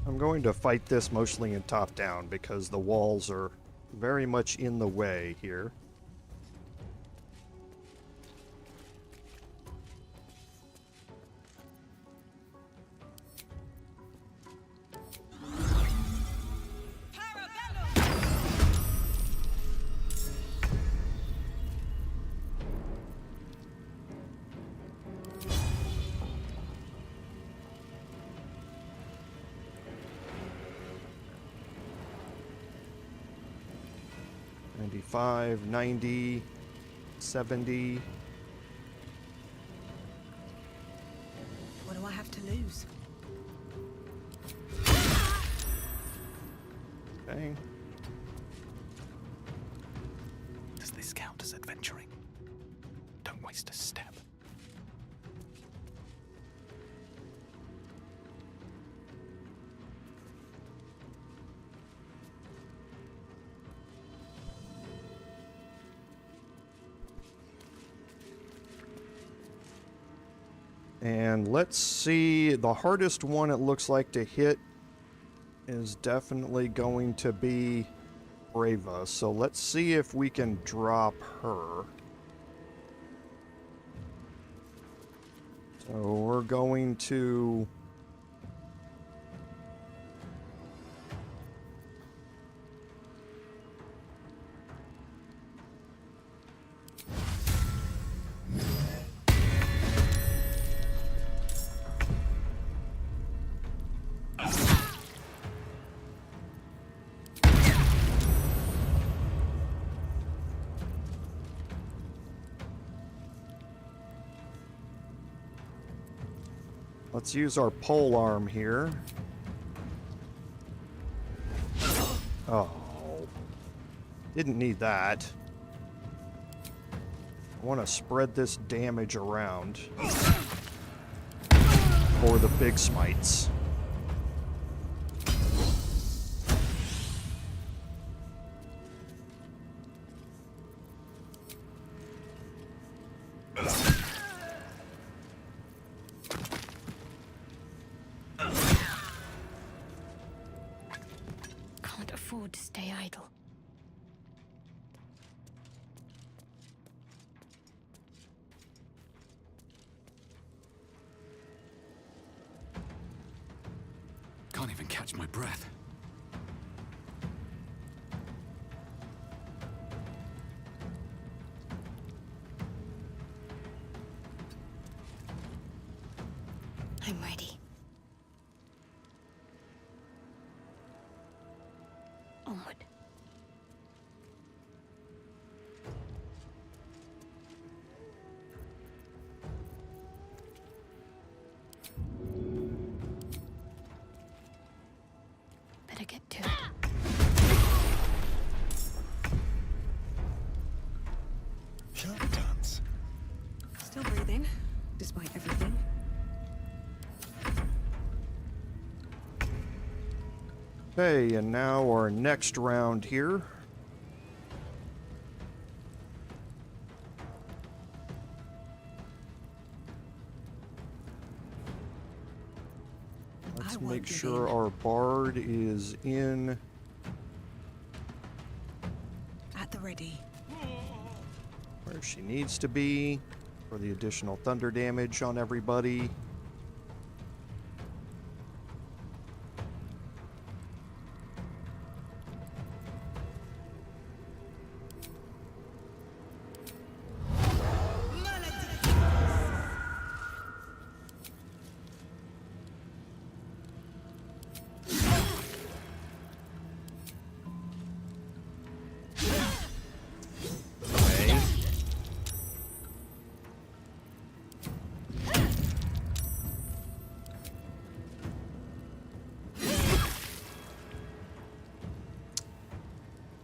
I'm going to fight this mostly in top down because the walls are very much in the way here. $95, $90, $70. What do I have to lose? Bang. Does this count as adventuring? Don't waste a step. And let's see, the hardest one it looks like to hit is definitely going to be Brava. So let's see if we can drop her. So we're going to... Let's use our pole arm here. Oh. Didn't need that. I want to spread this damage around for the big smites. Can't afford to stay idle. Can't even catch my breath. I'm ready. Onward. Better get to it. Sharp dance. Still breathing, despite everything. Okay, and now our next round here. Let's make sure our bard is in. At the ready. Where she needs to be for the additional thunder damage on everybody.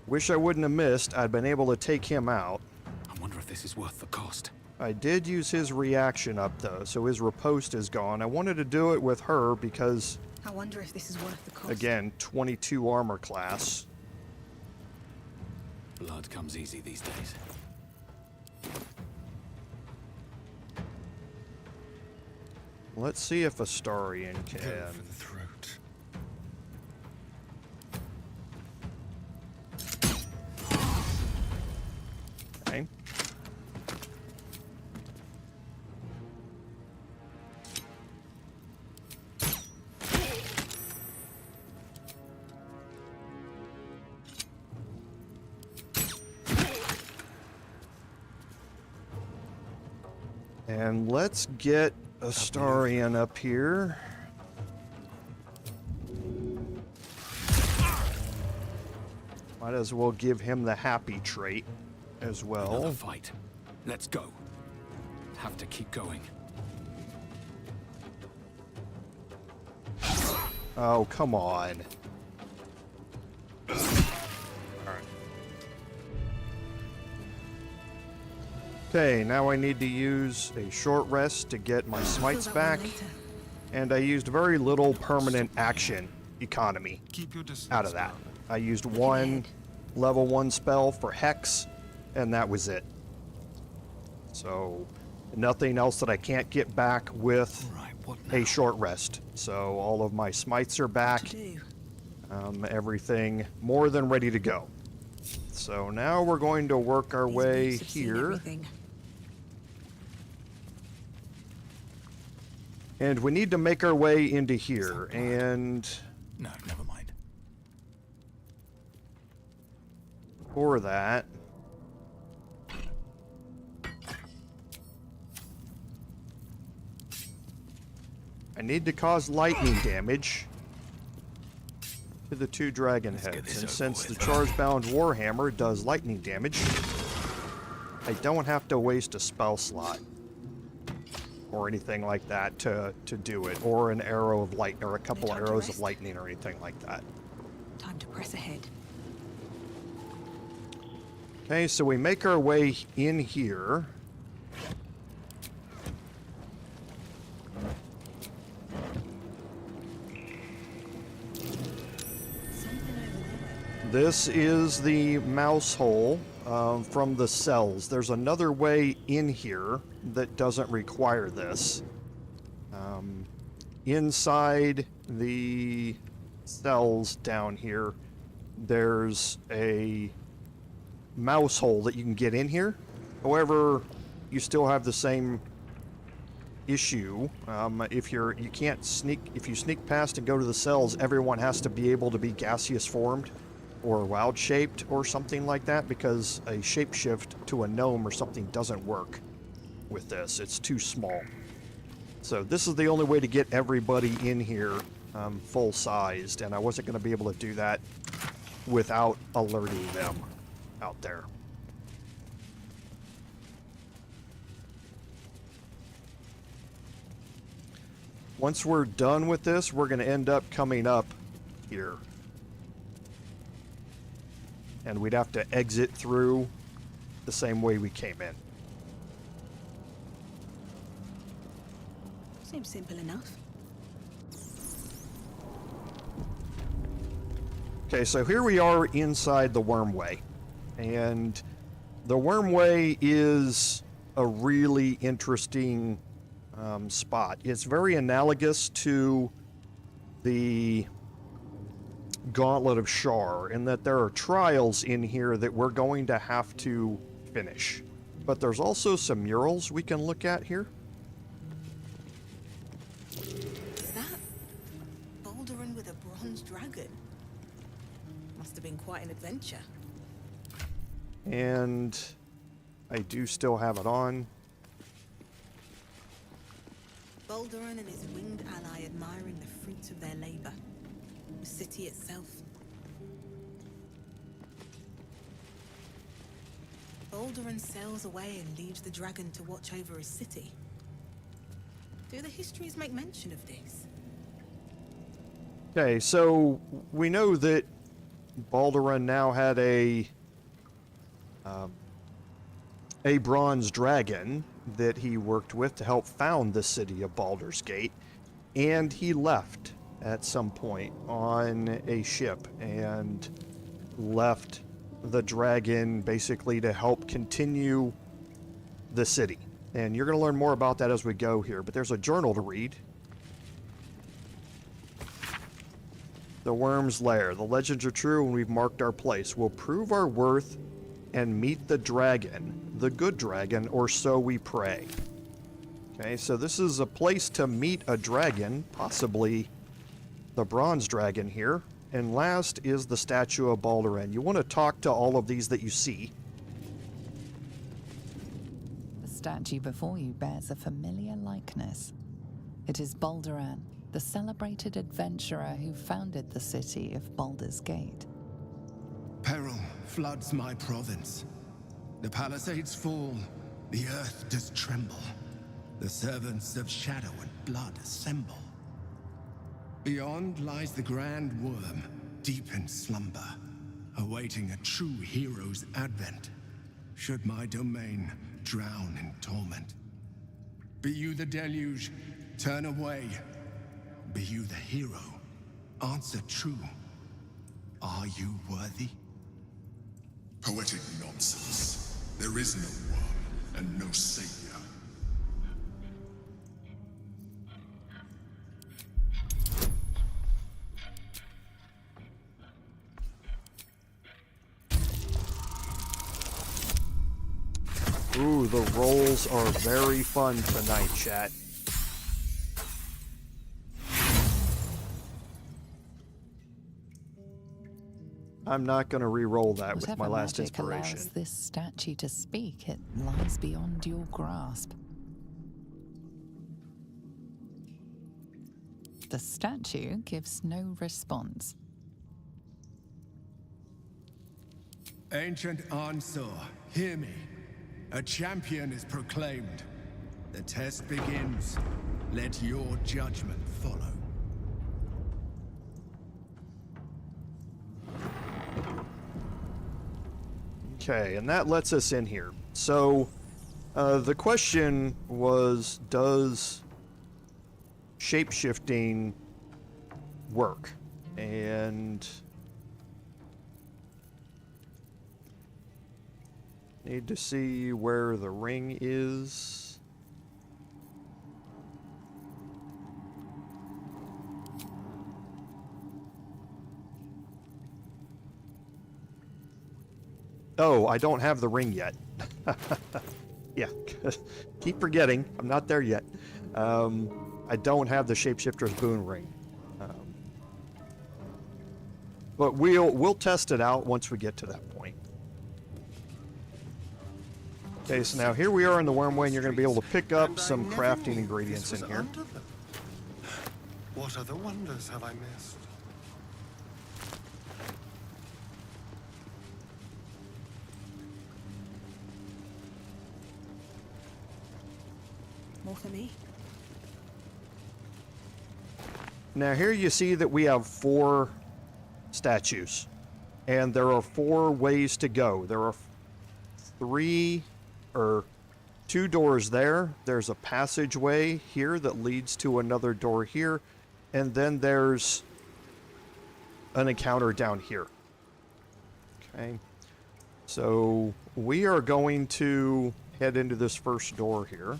Wish I wouldn't have missed. I'd been able to take him out. I wonder if this is worth the cost. I did use his reaction up though, so his riposte is gone. I wanted to do it with her because, I wonder if this is worth the cost. again, 22 armor class. Blood comes easy these days. Let's see if Astarion can. Go for the throat. Okay. And let's get Astarion up here. Might as well give him the happy trait as well. Another fight. Let's go. Have to keep going. Oh, come on. Okay, now I need to use a short rest to get my smites back. And I used very little permanent action economy out of that. I used one level 1 spell for Hex, and that was it. So, nothing else that I can't get back with a short rest. So, all of my smites are back. Everything more than ready to go. So, now we're going to work our way here. And we need to make our way into here, and... No, never mind. For that... I need to cause lightning damage to the 2 dragon heads, and since the charge-bound Warhammer does lightning damage, I don't have to waste a spell slot. or anything like that to do it, or an arrow of light, or a couple time to arrows of rest. lightning or anything like that. Time to press ahead. Okay, so we make our way in here. This is the mouse hole from the cells. There's another way in here that doesn't require this. Inside the cells down here, there's a mouse hole that you can get in here. However, you still have the same issue. If you sneak past and go to the cells, everyone has to be able to be gaseous formed or wild shaped or something like that, because a shapeshift to a gnome or something doesn't work with this. It's too small. So this is the only way to get everybody in here full sized, and I wasn't going to be able to do that without alerting them out there. Once we're done with this, we're going to end up coming up here. And we'd have to exit through the same way we came in. Seems simple enough. Okay, so here we are inside the Wormway. And the Wormway is a really interesting spot. It's very analogous to the Gauntlet of Shar, in that there are trials in here that we're going to have to finish. But there's also some murals we can look at here. Is that Baldur with a bronze dragon? Must have been quite an adventure. And I do still have it on. Baldur and his winged ally admiring the fruits of their labor. The city itself. Baldur sails away and leaves the dragon to watch over his city. Do the histories make mention of this? Okay, so we know that Baldur now had a bronze dragon that he worked with to help found the city of Baldur's Gate, and he left at some point on a ship and left the dragon basically to help continue the city. And you're going to learn more about that as we go here, but there's a journal to read. The Wyrm's Lair. The legends are true and we've marked our place. We'll prove our worth and meet the dragon, the good dragon, or so we pray. Okay, so this is a place to meet a dragon, possibly the bronze dragon here. And last is the statue of Baldur. You want to talk to all of these that you see. The statue before you bears a familiar likeness. It is Baldur, the celebrated adventurer who founded the city of Baldur's Gate. Peril floods my province. The palisades fall, the earth does tremble. The servants of shadow and blood assemble. Beyond lies the grand Wyrm, deep in slumber, awaiting a true hero's advent, should my domain drown in torment. Be you the deluge, turn away. Be you the hero, answer true. Are you worthy? Poetic nonsense. There is no Wyrm and no savior. Ooh, the rolls are very fun tonight, chat. I'm not going to re-roll that with my last magic inspiration. allows this statue to speak, it lies beyond your grasp. The statue gives no response. Ancient Ansur, hear me. A champion is proclaimed. The test begins. Let your judgment follow. Okay, and that lets us in here. So, the question was, does shape-shifting work? And need to see where the ring is. Oh, I don't have the ring yet. Yeah, keep forgetting. I'm not there yet. I don't have the Shapeshifter's Boon ring. But we'll test it out once we get to that point. Okay, so now here we are in the Wyrmway, and you're going to be able to pick up some crafting ingredients in here. What other wonders have I missed? More for me. Now here you see that we have 4 statues, and there are 4 ways to go. There are 2 doors there. There's a passageway here that leads to another door here, and then there's an encounter down here. Okay, so we are going to head into this first door here.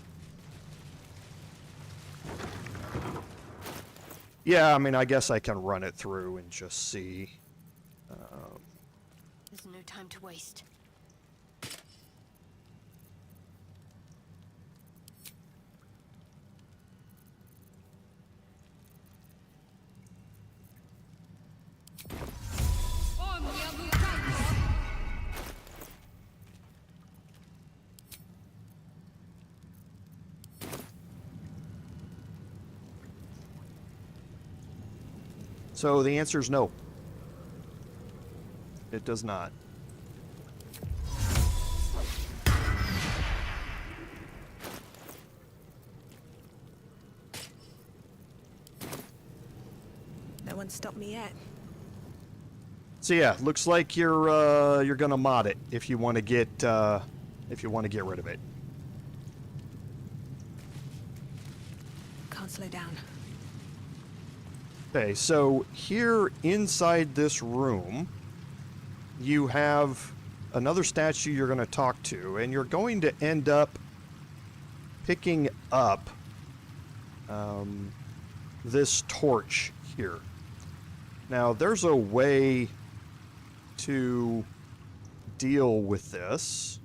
Yeah, I mean, I guess I can run it through and just see. There's no time to waste. So the answer is no. It does not. No one stopped me yet. So yeah, looks like you're gonna mod it if you want to get rid of it. Can't slow down. Okay, so here inside this room, you have another statue you're going to talk to, and you're going to end up picking up this torch here. Now, there's a way to deal with this.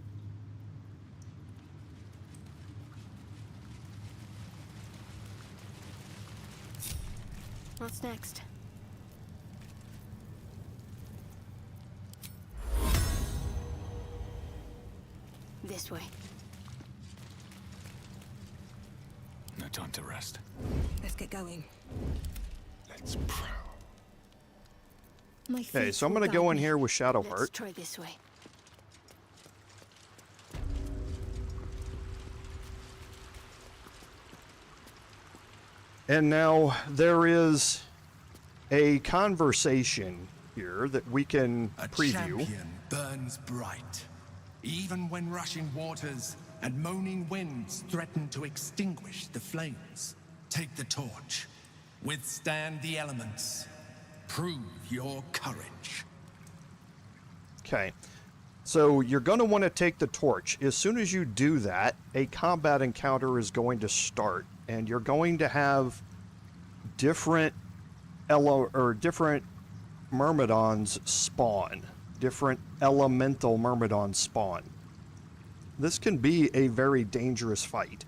What's next? This way. No time to rest. Let's get going. Let's prowl. Okay, so I'm going to go in here with Shadowheart. Let's try this way. And now there is a conversation here that we can preview. A champion burns bright, even when rushing waters and moaning winds threaten to extinguish the flames. Take the torch, withstand the elements, prove your courage. Okay, so you're going to want to take the torch. As soon as you do that, a combat encounter is going to start, and you're going to have different myrmidons spawn, different elemental myrmidons spawn. This can be a very dangerous fight,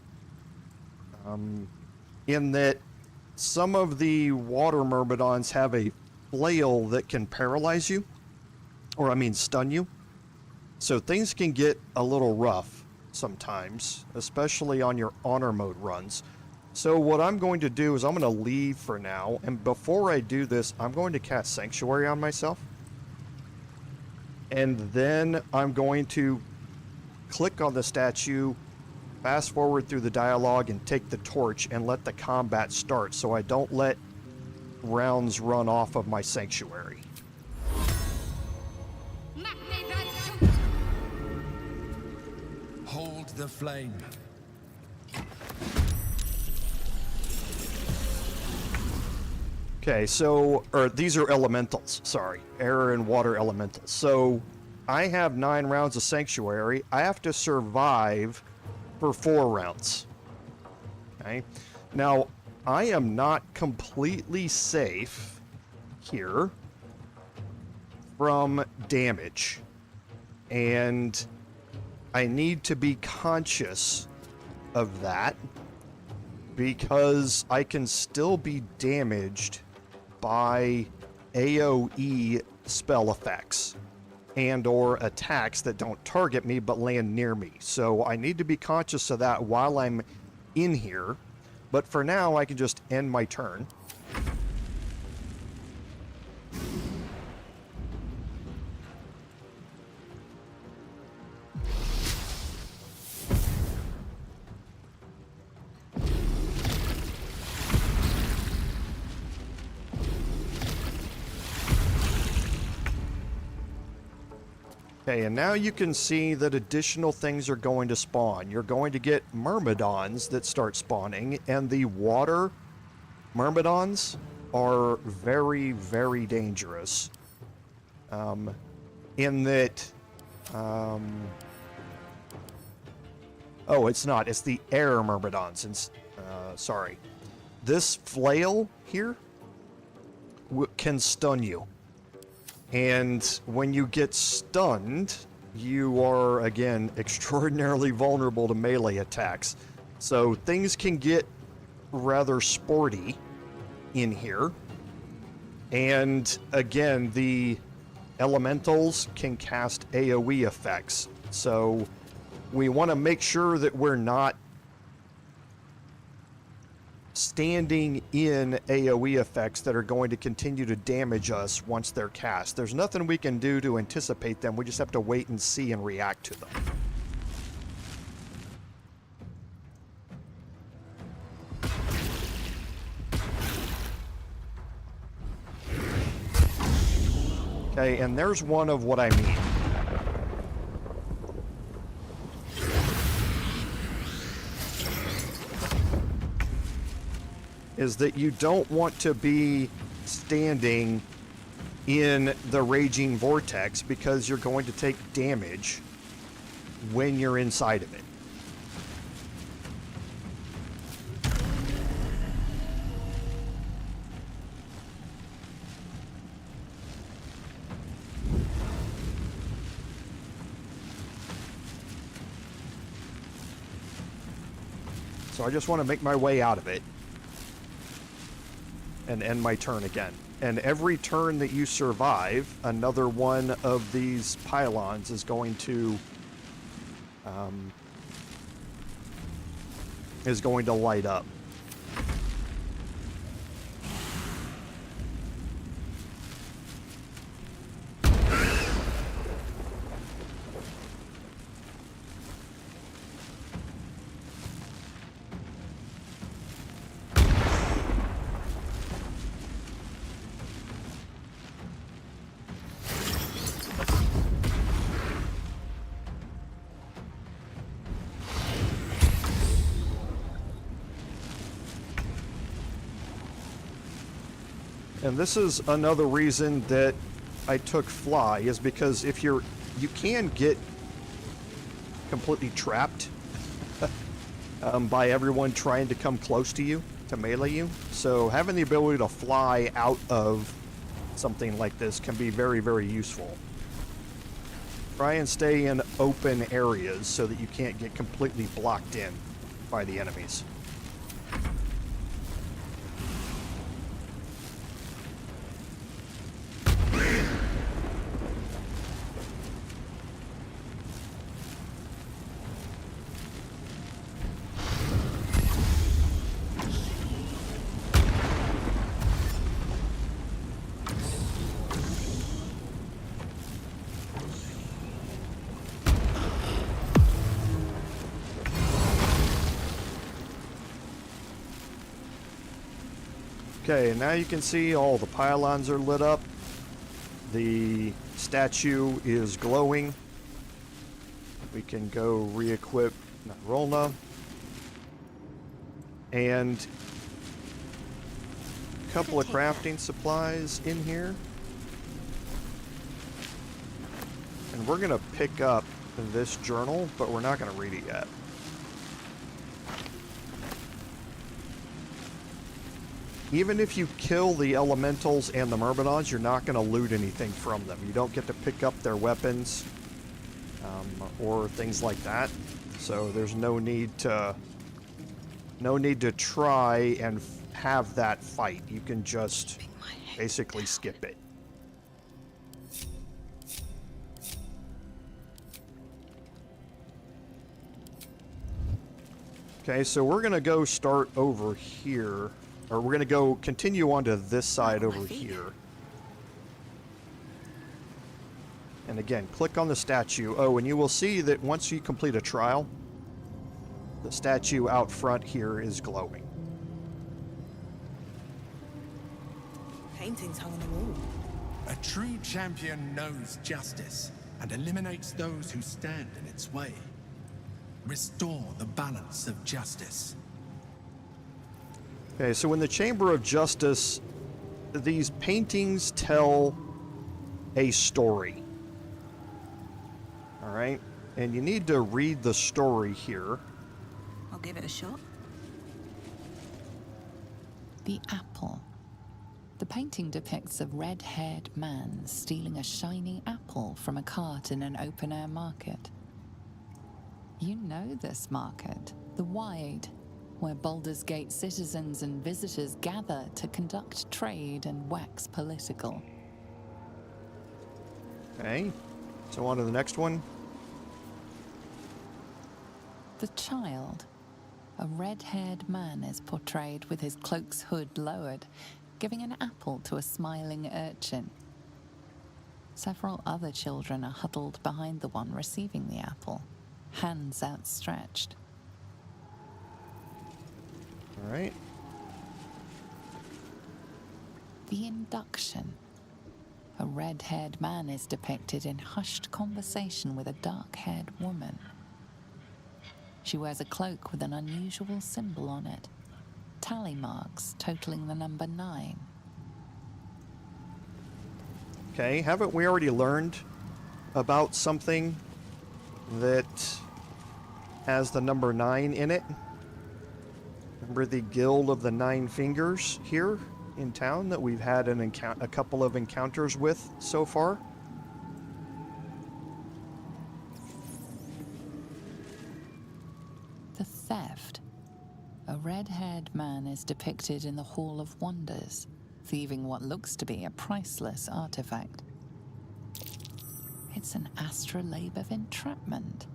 in that some of the water myrmidons have a flail that can paralyze you, or I mean stun you. So things can get a little rough sometimes, especially on your honor mode runs. So what I'm going to do is I'm going to leave for now, and before I do this, I'm going to cast Sanctuary on myself. And then I'm going to click on the statue fast forward through the dialogue and take the torch and let the combat start so I don't let rounds run off of my sanctuary. Hold the flame. Okay, so, or these are elementals, sorry, air and water elementals. So I have 9 rounds of sanctuary. I have to survive for 4 rounds. Okay, now I am not completely safe here from damage, and I need to be conscious of that because I can still be damaged by AoE spell effects and or attacks that don't target me but land near me. So I need to be conscious of that while I'm in here. But for now, I can just end my turn. Okay, and now you can see that additional things are going to spawn. You're going to get myrmidons that start spawning, and the water myrmidons are very, very dangerous. In that... oh, it's not. It's the air myrmidons. And, sorry. This flail here can stun you. And when you get stunned, you are, again, extraordinarily vulnerable to melee attacks. So things can get rather sporty in here. And again, the elementals can cast AoE effects. So we want to make sure that we're not standing in AoE effects that are going to continue to damage us once they're cast. There's nothing we can do to anticipate them. We just have to wait and see and react to them. Okay, and there's one of what I mean. Is that you don't want to be standing in the raging vortex because you're going to take damage when you're inside of it. So I just want to make my way out of it and end my turn again. And every turn that you survive, another one of these pylons is going to light up. And this is another reason that I took fly, is because if you can get completely trapped by everyone trying to come close to you, to melee you. So having the ability to fly out of something like this can be very, very useful. Try and stay in open areas so that you can't get completely blocked in by the enemies. Okay, and now you can see all the pylons are lit up. The statue is glowing. We can go re-equip Rolna. And a couple of crafting supplies in here. And we're going to pick up this journal, but we're not going to read it yet. Even if you kill the elementals and the myrmidons, you're not going to loot anything from them. You don't get to pick up their weapons or things like that. So there's no need to try and have that fight. You can just basically skip it. Okay, so we're going to go start over here. Or we're going to go continue on to this side over here. And again, click on the statue. Oh, and you will see that once you complete a trial, the statue out front here is glowing. Paintings hung on the wall. A true champion knows justice and eliminates those who stand in its way. Restore the balance of justice. Okay, so in the Chamber of Justice, these paintings tell a story. All right, and you need to read the story here. I'll give it a shot. The apple. The painting depicts a red-haired man stealing a shiny apple from a cart in an open-air market. You know this market, the Wide, where Baldur's Gate citizens and visitors gather to conduct trade and wax political. Okay, so on to the next one. The Child. A red-haired man is portrayed with his cloak's hood lowered, giving an apple to a smiling urchin. Several other children are huddled behind the one receiving the apple, hands outstretched. All right. The Induction. A red-haired man is depicted in hushed conversation with a dark-haired woman. She wears a cloak with an unusual symbol on it. Tally marks totaling the number 9. Okay, haven't we already learned about something that has the number 9 in it? Remember the Guild of the Nine Fingers here in town that we've had a couple of encounters with so far? The Theft. A red-haired man is depicted in the Hall of Wonders, thieving what looks to be a priceless artifact. It's an astrolabe of entrapment.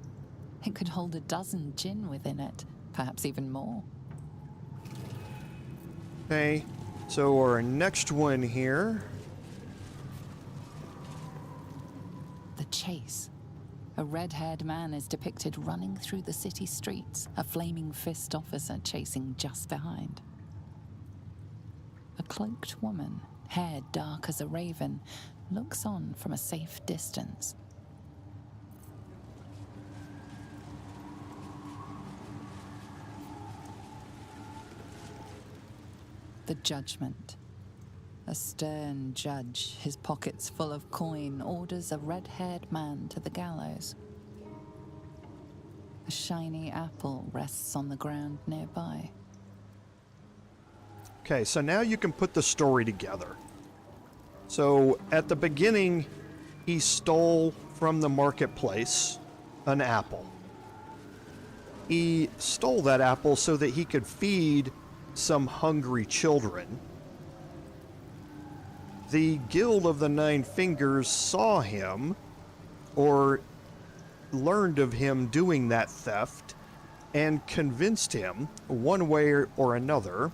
It could hold a dozen djinn within it, perhaps even more. Okay, so our next one here. The Chase. A red-haired man is depicted running through the city streets, a flaming fist officer chasing just behind. A cloaked woman, hair dark as a raven, looks on from a safe distance. The Judgment. A stern judge, his pockets full of coin, orders a red-haired man to the gallows. A shiny apple rests on the ground nearby. Okay, so now you can put the story together. So at the beginning, he stole from the marketplace an apple. He stole that apple so that he could feed some hungry children. The Guild of the Nine Fingers saw him, or learned of him doing that theft, and convinced him, one way or another,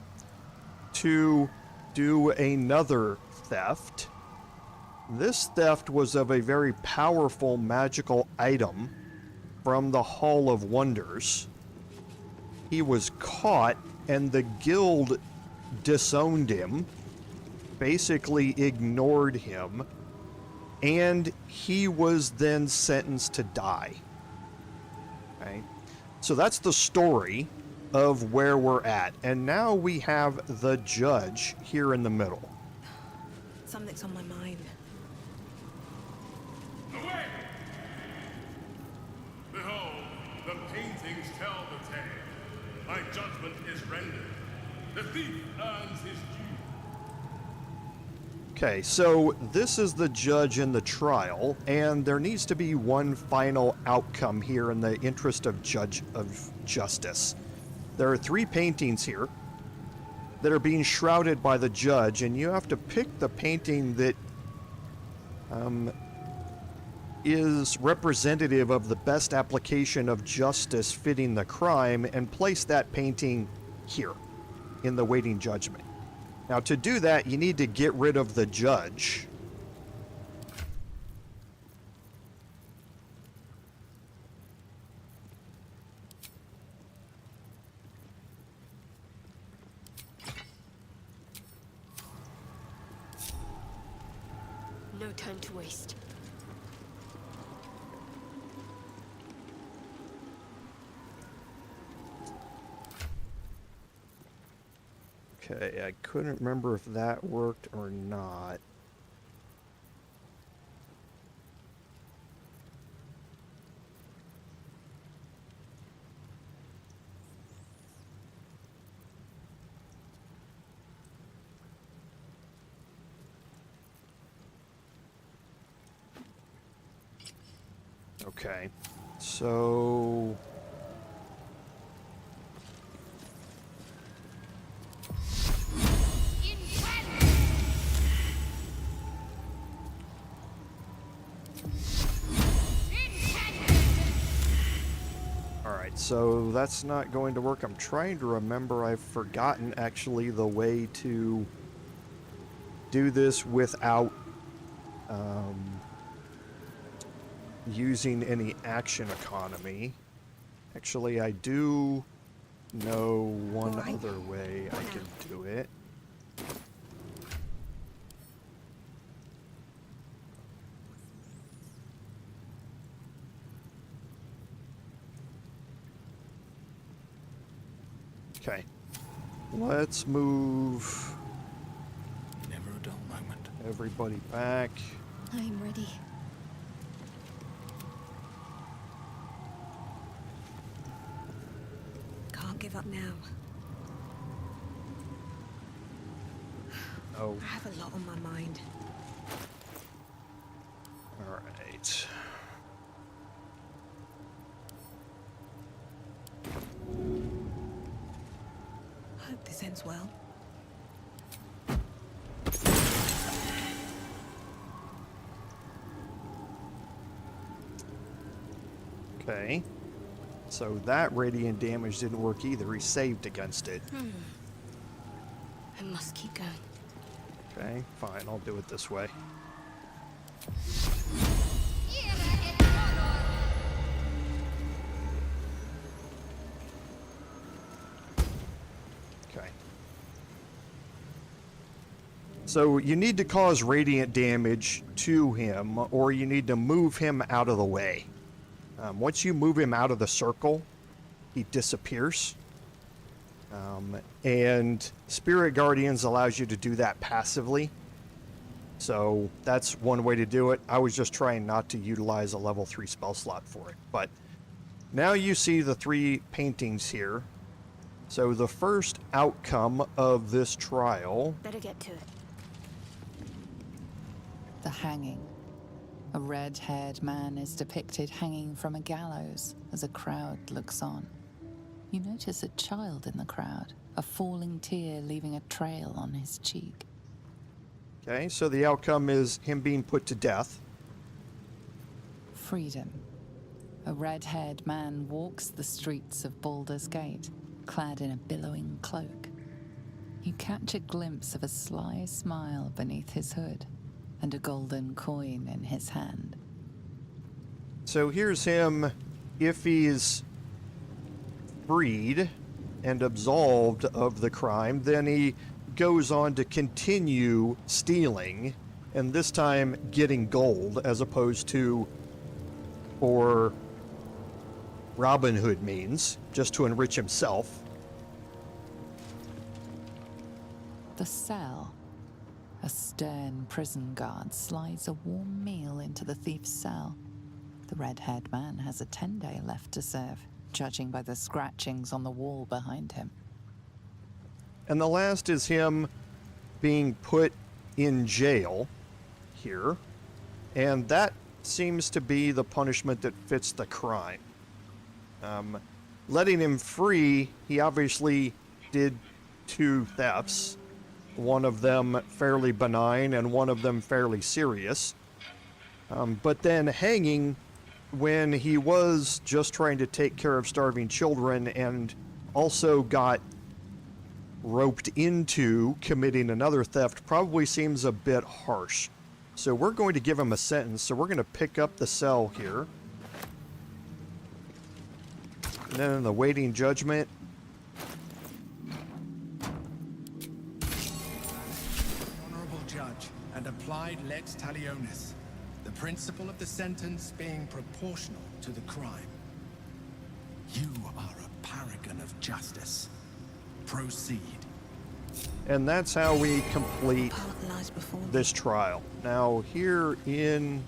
to do another theft. This theft was of a very powerful magical item from the Hall of Wonders. He was caught, and the guild disowned him, basically ignored him, and he was then sentenced to die. Okay? So that's the story of where we're at. And now we have the judge here in the middle. Something's on my mind. Away! Behold, the paintings tell the tale. My judgment is rendered. The thief earns his due. Okay, so this is the judge in the trial, and there needs to be one final outcome here in the interest of justice. There are 3 paintings here that are being shrouded by the judge, and you have to pick the painting that is representative of the best application of justice fitting the crime and place that painting here in the waiting judgment. Now, to do that, you need to get rid of the judge. No time to waste. Okay, I couldn't remember if that worked or not. Okay, so... So that's not going to work. I'm trying to remember. I've forgotten actually the way to do this without using any action economy. Actually, I do know one other way I can do it. Okay, let's move Never a dull moment. Everybody back. I'm ready. Can't give up now. Oh. I have a lot on my mind. All right. Hope this ends well. Okay. So that radiant damage didn't work either. He saved against it. I must keep going. Okay, fine. I'll do it this way. Okay. So you need to cause radiant damage to him, or you need to move him out of the way. Once you move him out of the circle, he disappears. And Spirit Guardians allows you to do that passively. So that's one way to do it. I was just trying not to utilize a level 3 spell slot for it. But now you see the 3 paintings here. So the first outcome of this trial... Better get to it. The hanging. A red-haired man is depicted hanging from a gallows as a crowd looks on. You notice a child in the crowd, a falling tear leaving a trail on his cheek. Okay, so the outcome is him being put to death. Freedom. A red-haired man walks the streets of Baldur's Gate, clad in a billowing cloak. You catch a glimpse of a sly smile beneath his hood, and a golden coin in his hand. So here's him, if he's freed and absolved of the crime, then he goes on to continue stealing, and this time getting gold as opposed to for Robin Hood means, just to enrich himself. The cell. A stern prison guard slides a warm meal into the thief's cell. The red-haired man has a 10-day left to serve, judging by the scratchings on the wall behind him. And the last is him being put in jail here, and that seems to be the punishment that fits the crime. Letting him free, he obviously did 2 thefts, one of them fairly benign and one of them fairly serious. But then hanging when he was just trying to take care of starving children and also got roped into committing another theft probably seems a bit harsh. So we're going to give him a sentence. So we're going to pick up the cell here. And then in the waiting judgment, Honorable Judge and applied lex talionis, the principle of the sentence being proportional to the crime. You are a paragon of justice. Proceed. and that's how we complete this trial. Now here in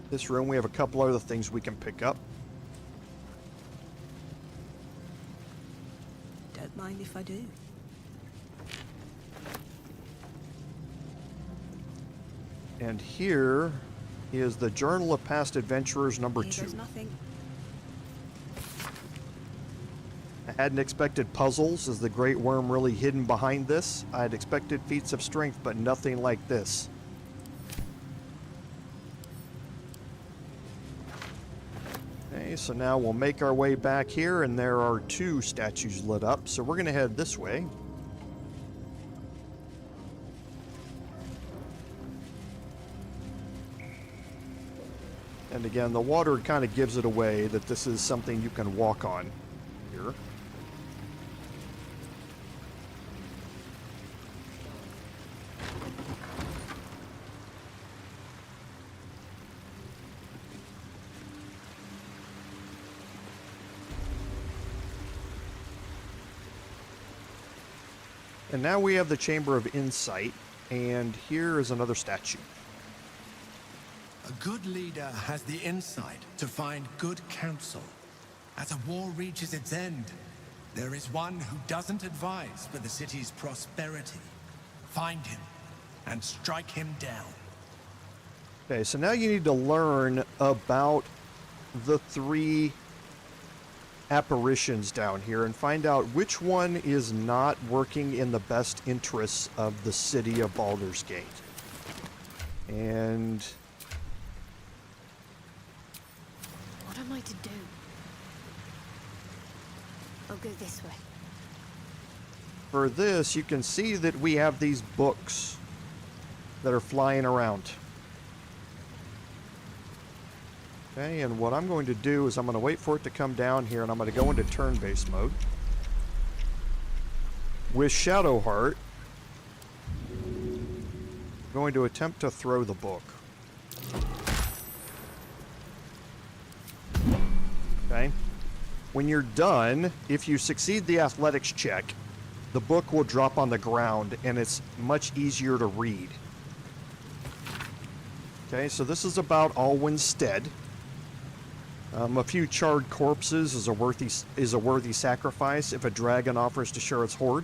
this room we have a couple other things we can pick up. Don't mind if I do. And here is the Journal of Past Adventurers number 2. There's nothing. I hadn't expected puzzles. Is the Great Wyrm really hidden behind this? I had expected feats of strength, but nothing like this. Okay, so now we'll make our way back here, and there are 2 statues lit up, so we're going to head this way. And again, the water kind of gives it away that this is something you can walk on here. And now we have the Chamber of Insight, and here is another statue. A good leader has the insight to find good counsel. As a war reaches its end, there is one who doesn't advise for the city's prosperity. Find him and strike him down. Okay, so now you need to learn about the 3 apparitions down here and find out which one is not working in the best interests of the city of Baldur's Gate. And what am I to do? I'll go this way. for this, you can see that we have these books that are flying around. Okay, and what I'm going to do is I'm going to wait for it to come down here, and I'm going to go into turn-based mode. With Shadowheart, I'm going to attempt to throw the book. Okay. When you're done, if you succeed the athletics check, the book will drop on the ground, and it's much easier to read. Okay, so this is about Alwyn's stead. A few charred corpses is a worthy sacrifice if a dragon offers to share its hoard.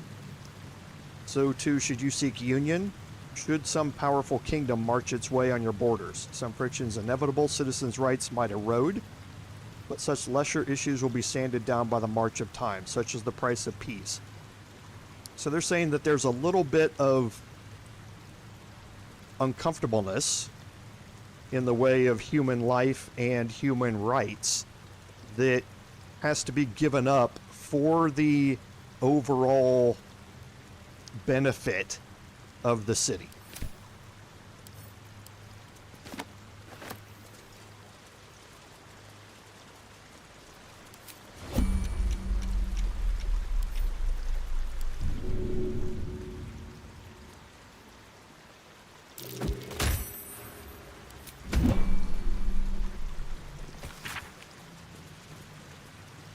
So too should you seek union, should some powerful kingdom march its way on your borders. Some frictions inevitable, citizens' rights might erode, but such lesser issues will be sanded down by the march of time, such as the price of peace. So they're saying that there's a little bit of uncomfortableness in the way of human life and human rights that has to be given up for the overall benefit of the city.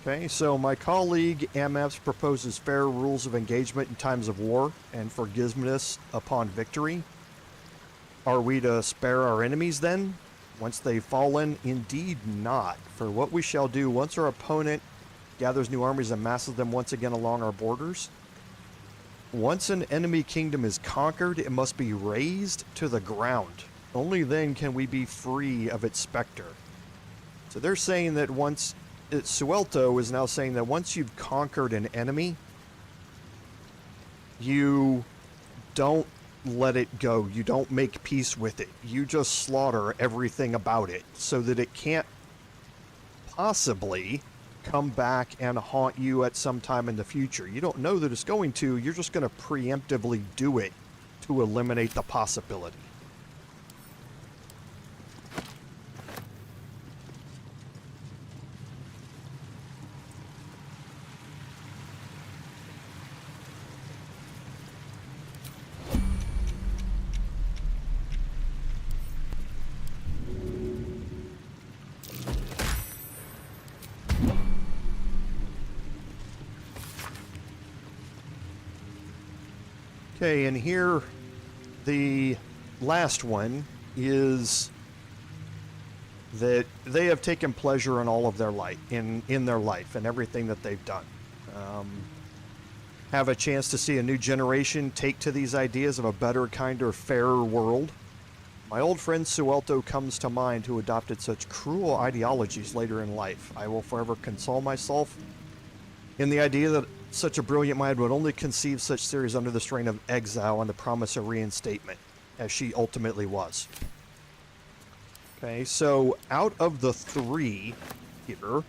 Okay, so my colleague Ameps proposes fair rules of engagement in times of war and forgiveness upon victory. Are we to spare our enemies then? Once they've fallen? Indeed not. For what we shall do once our opponent gathers new armies and masses them once again along our borders. Once an enemy kingdom is conquered, it must be razed to the ground. Only then can we be free of its specter. So they're saying that once... Suelto is now saying that once you've conquered an enemy, you don't let it go. You don't make peace with it. You just slaughter everything about it so that it can't possibly come back and haunt you at some time in the future. You don't know that it's going to. You're just going to preemptively do it to eliminate the possibility. Okay, and here the last one is that they have taken pleasure in all of their life, in their life and everything that they've done. Have a chance to see a new generation take to these ideas of a better, kinder, fairer world. My old friend Suelto comes to mind, who adopted such cruel ideologies later in life. I will forever console myself in the idea that such a brilliant mind would only conceive such theories under the strain of exile and the promise of reinstatement, as she ultimately was. Okay, so out of the three here,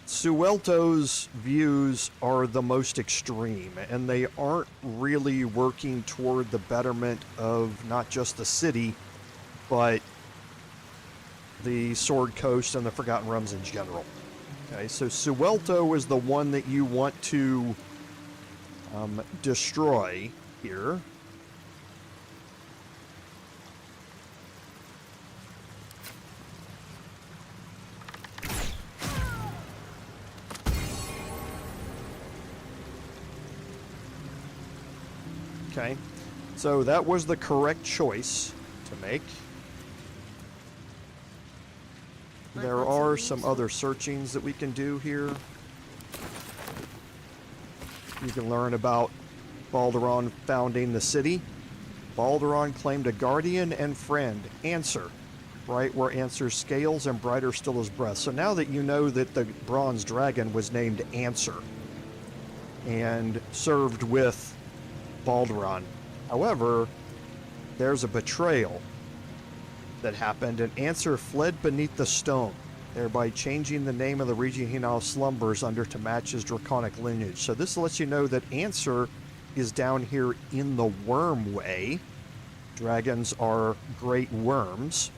Suelto's views are the most extreme, and they aren't really working toward the betterment of not just the city, but the Sword Coast and the Forgotten Realms in general. Okay, so Suelto is the one that you want to destroy here. Okay, so that was the correct choice to make. There are some other searchings that we can do here. You can learn about Baldur founding the city. Baldur claimed a guardian and friend, Ansur. Bright were Ansur's scales and brighter still his breath. So now that you know that the bronze dragon was named Ansur and served with Baldur. However, there's a betrayal that happened, and Ansur fled beneath the stone, thereby changing the name of the region he now slumbers under to match his draconic lineage. So this lets you know that Ansur is down here in the Wyrm way. Dragons are great worms,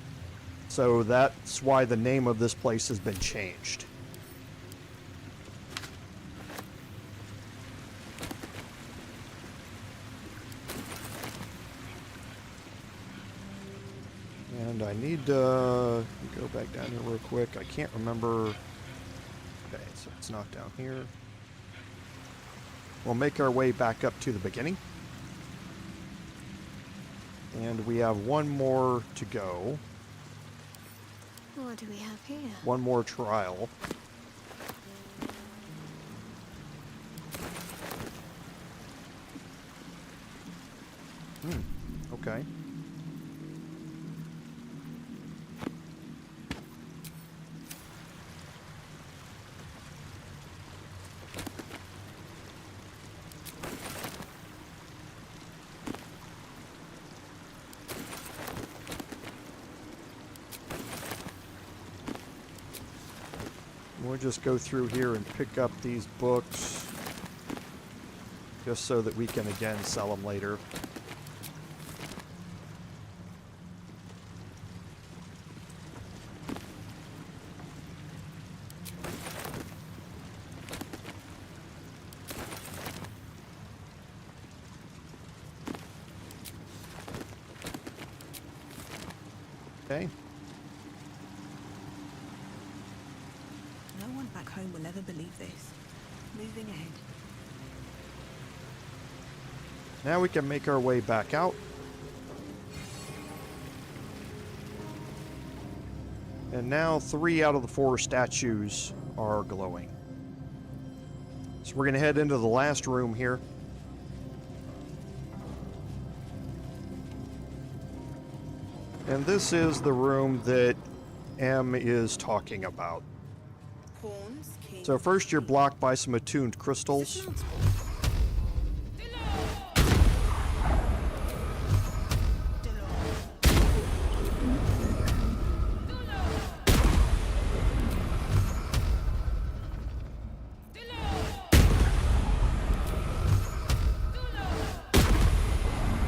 so that's why the name of this place has been changed. And I need to go back down here real quick. I can't remember. Okay, so it's not down here. We'll make our way back up to the beginning. And we have one more to go. What do we have here? One more trial. Okay. We'll just go through here and pick up these books just so that we can again sell them later. Okay. will never believe this. Moving ahead. Now we can make our way back out. And now 3 out of the 4 statues are glowing. So we're going to head into the last room here. And this is the room that M is talking about. So first you're blocked by some attuned crystals.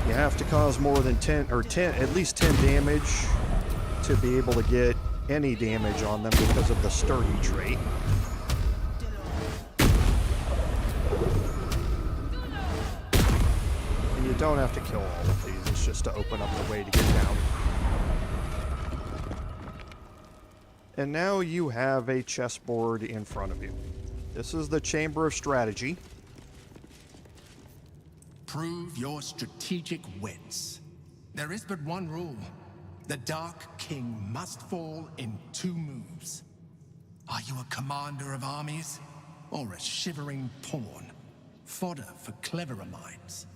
You have to cause more than 10 or at least 10 damage to be able to get any damage on them because of the sturdy trait. And you don't have to kill all of these, it's just to open up the way to get down. And now you have a chessboard in front of you. This is the Chamber of Strategy. Prove your strategic wits. There is but one rule. The Dark King must fall in 2 moves. Are you a commander of armies? Or a shivering pawn? Fodder for cleverer minds.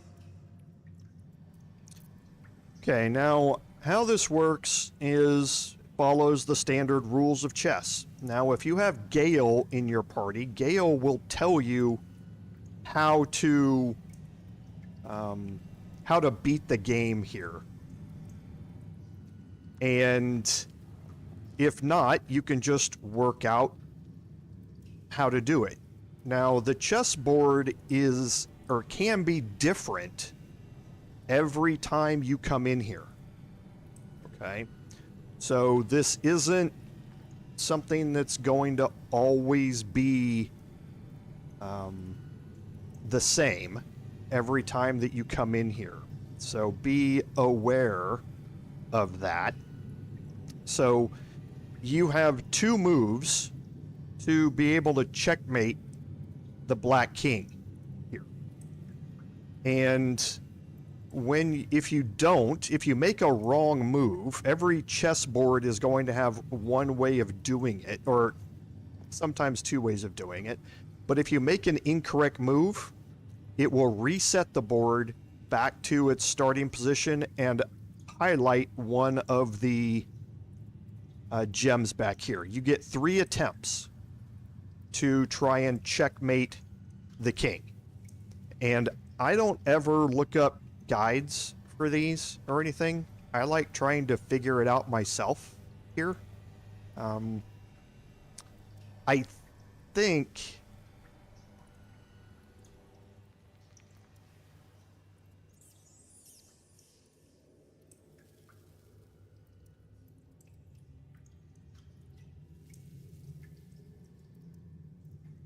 Okay, now how this works is follows the standard rules of chess. Now if you have Gale in your party, Gale will tell you how to beat the game here. And if not, you can just work out how to do it. Now, the chessboard is, or can be different every time you come in here. Okay? So this isn't something that's going to always be the same every time that you come in here. So be aware of that. So you have 2 moves to be able to checkmate the Black King here. And if you make a wrong move, every chessboard is going to have one way of doing it, or sometimes 2 ways of doing it. But if you make an incorrect move, it will reset the board back to its starting position and highlight one of the gems back here. You get 3 attempts to try and checkmate the king. And I don't ever look up guides for these or anything. I like trying to figure it out myself here. I think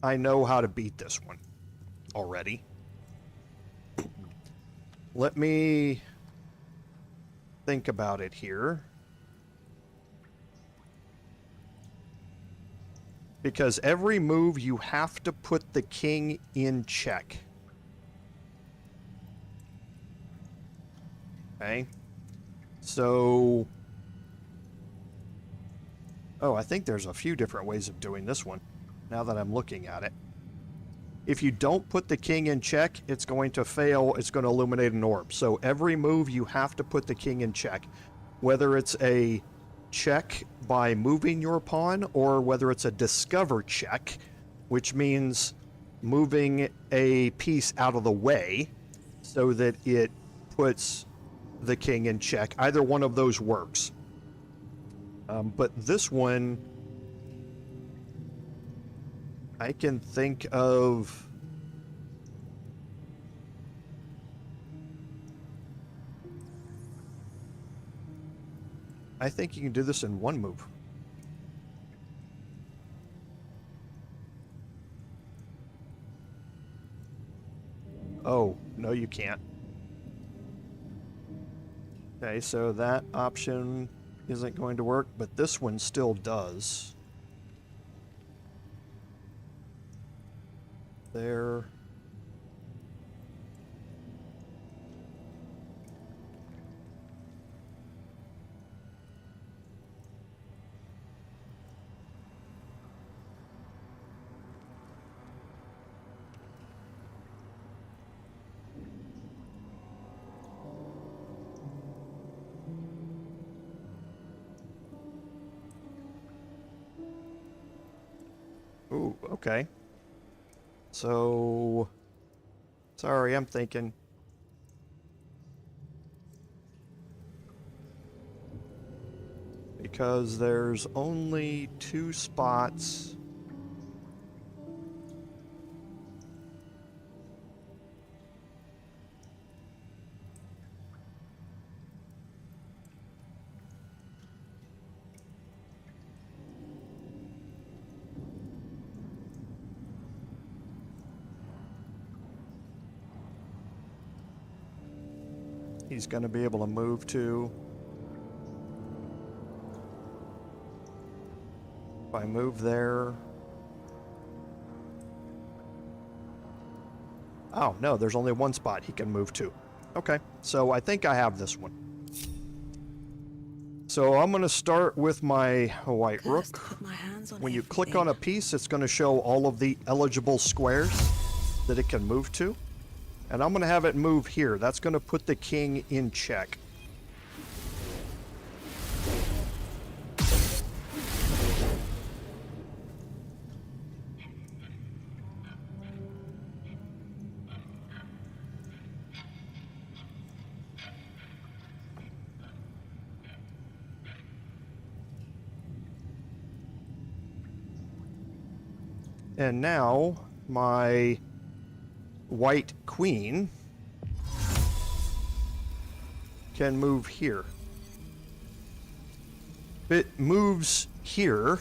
I know how to beat this one already. Let me think about it here. Because every move you have to put the king in check. Okay. So... oh, I think there's a few different ways of doing this one, now that I'm looking at it. If you don't put the king in check, it's going to fail. It's going to illuminate an orb. So every move you have to put the king in check. Whether it's a check by moving your pawn, or whether it's a discover check, which means moving a piece out of the way so that it puts the king in check. Either one of those works. But this one, I can think of... I think you can do this in 1 move. Oh, no you can't. Okay, so that option isn't going to work, but this one still does. there. Ooh, okay. So, sorry, I'm thinking. Because there's only 2 spots. He's going to be able to move to. If I move there. Oh, no, there's only 1 spot he can move to. Okay, so I think I have this one. So I'm going to start with my white rook. When you click on a piece, it's going to show all of the eligible squares that it can move to. And I'm going to have it move here. That's going to put the king in check. And now my white queen can move here. If it moves here,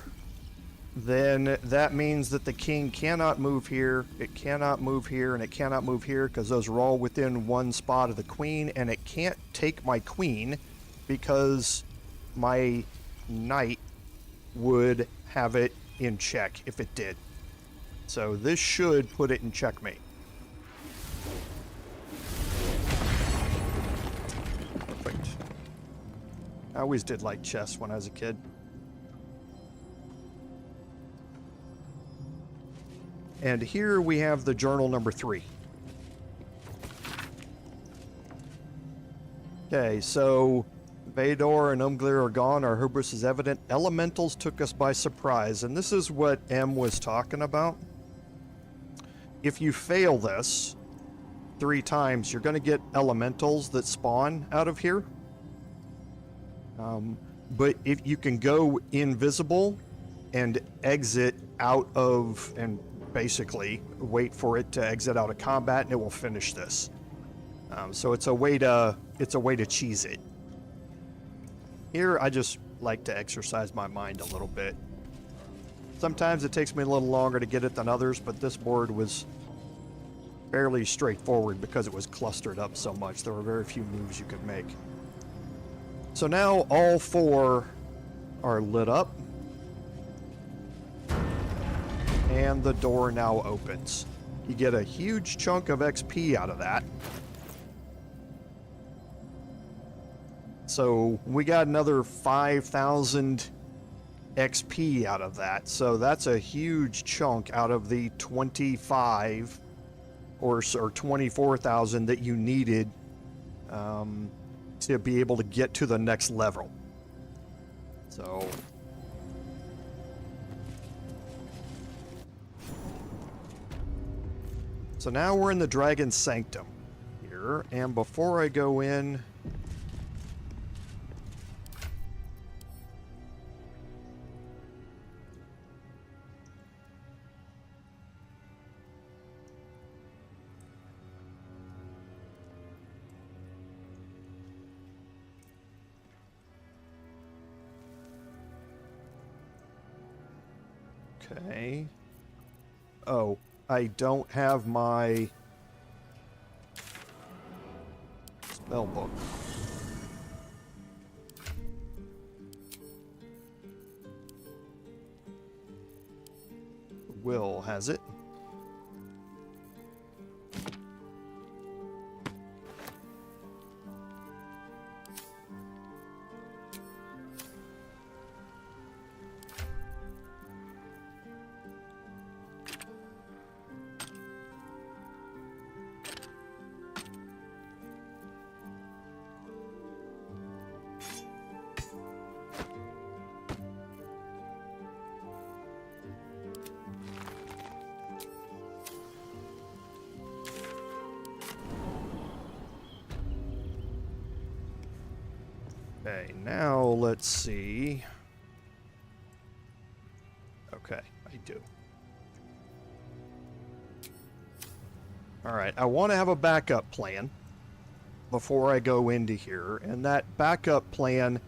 then that means that the king cannot move here, it cannot move here, and it cannot move here because those are all within 1 spot of the queen, and it can't take my queen because my knight would have it in check if it did. So this should put it in checkmate. Perfect. I always did like chess when I was a kid. And here we have the journal number 3. Okay, so Baldur and Umglir are gone. Our hubris is evident. Elementals took us by surprise. And this is what M was talking about. If you fail this 3 times, you're going to get elementals that spawn out of here. But if you can go invisible and exit out of, and basically wait for it to exit out of combat, and it will finish this. So it's a way to cheese it. Here, I just like to exercise my mind a little bit. Sometimes it takes me a little longer to get it than others, but this board was fairly straightforward because it was clustered up so much. There were very few moves you could make. So now all 4 are lit up. And the door now opens. You get a huge chunk of XP out of that. So we got another 5,000 XP out of that. So that's a huge chunk out of the 25 or 24,000 that you needed to be able to get to the next level. So now we're in the Dragon Sanctum here, and before I go in, okay. Oh, I don't have my spell book. Wyll has it. Okay, now let's see. Okay, I do. Alright, I want to have a backup plan before I go into here, and that backup plan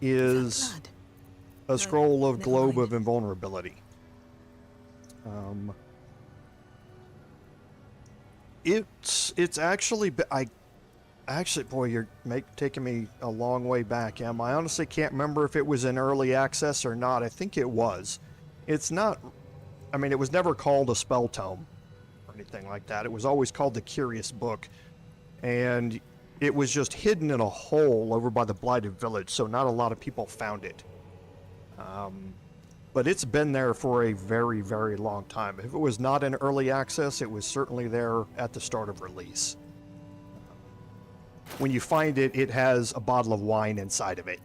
is a scroll of Globe of Invulnerability. It's actually, boy, you're taking me a long way back, Em. I honestly can't remember if it was in early access or not. I think it was. It's not, I mean, it was never called a spell tome or anything like that. It was always called the Curious Book, and it was just hidden in a hole over by the Blighted Village, so not a lot of people found it. But it's been there for a very, very long time. If it was not in early access, it was certainly there at the start of release. When you find it, it has a bottle of wine inside of it.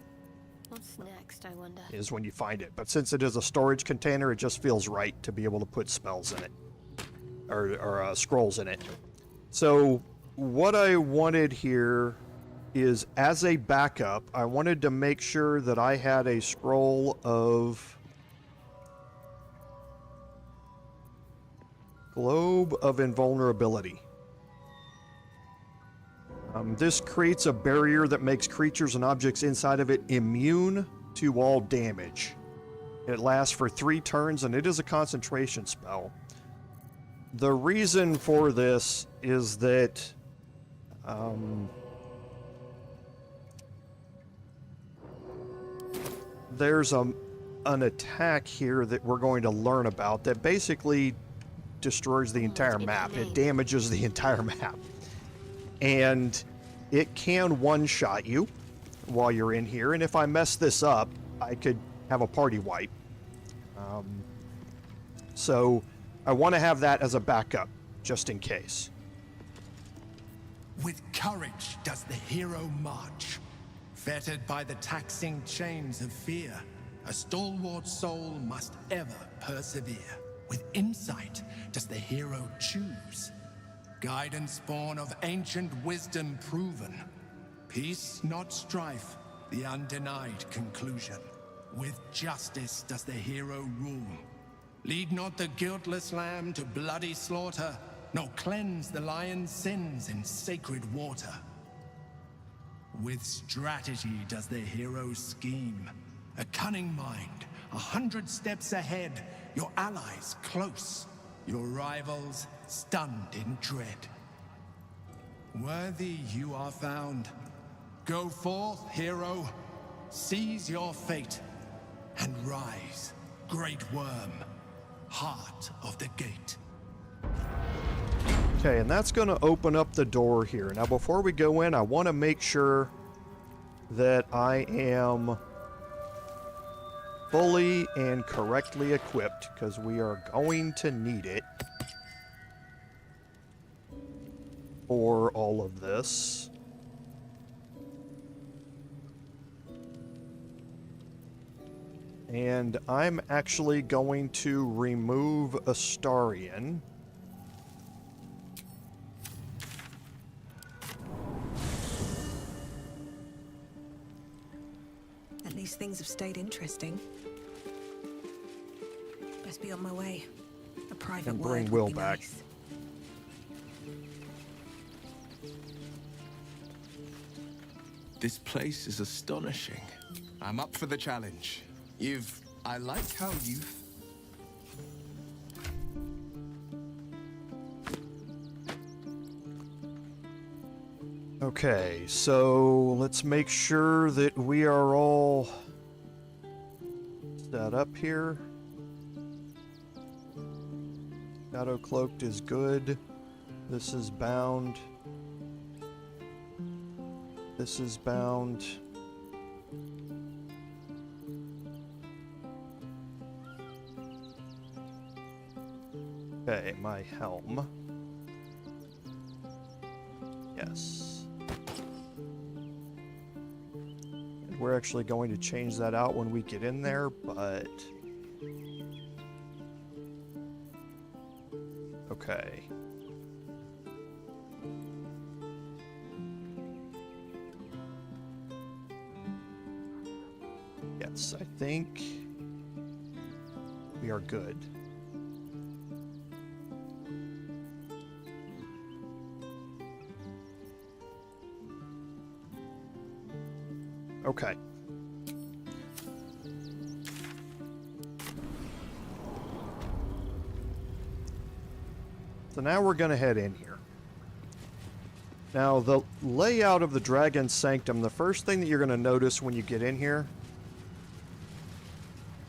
What's next, I wonder? Is when you find it. But since it is a storage container, it just feels right to be able to put spells in it. Or scrolls in it. So what I wanted here is, as a backup, I wanted to make sure that I had a scroll of Globe of Invulnerability. This creates a barrier that makes creatures and objects inside of it immune to all damage. It lasts for 3 turns, and it is a concentration spell. The reason for this is that there's an attack here that we're going to learn about that basically destroys the entire map. It damages the entire map. And it can one-shot you while you're in here, and if I mess this up, I could have a party wipe. So I want to have that as a backup, just in case. With courage does the hero march, fettered by the taxing chains of fear. A stalwart soul must ever persevere. With insight does the hero choose, guidance born of ancient wisdom proven. Peace, not strife, the undenied conclusion. With justice does the hero rule. Lead not the guiltless lamb to bloody slaughter, nor cleanse the lion's sins in sacred water. With strategy does the hero scheme. A cunning mind, 100 steps ahead, your allies close, your rivals stunned in dread. Worthy you are found. Go forth, hero, seize your fate, and rise, great Wyrm, heart of the gate. Okay, and that's going to open up the door here. Now, before we go in, I want to make sure that I am fully and correctly equipped, because we are going to need it for all of this. And I'm actually going to remove Astarion. At least things have stayed interesting. Best be on my way. A private And word bring would Wyll be back. nice. This place is astonishing. I'm up for the challenge. I like how you've... Okay, so let's make sure that we are all set up here. Shadow Cloaked is good. This is bound. This is bound. Okay, my helm. Yes. And we're actually going to change that out when we get in there, but... Okay. think we are good. Okay. So now we're going to head in here. Now, the layout of the Dragon's Sanctum, the first thing that you're going to notice when you get in here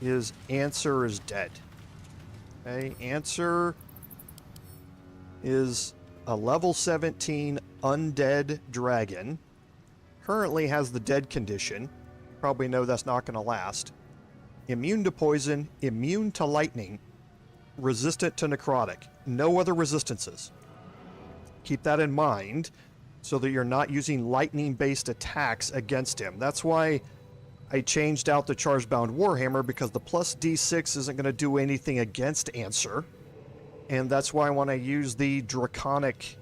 is Ansur is dead. Okay, Ansur is a level 17 undead dragon. Currently has the dead condition. You probably know that's not going to last. Immune to poison, immune to lightning, resistant to necrotic. No other resistances. Keep that in mind so that you're not using lightning-based attacks against him. That's why I changed out the Chargebound Warhammer, because the plus D6 isn't going to do anything against Ansur. And that's why when I use the Draconic,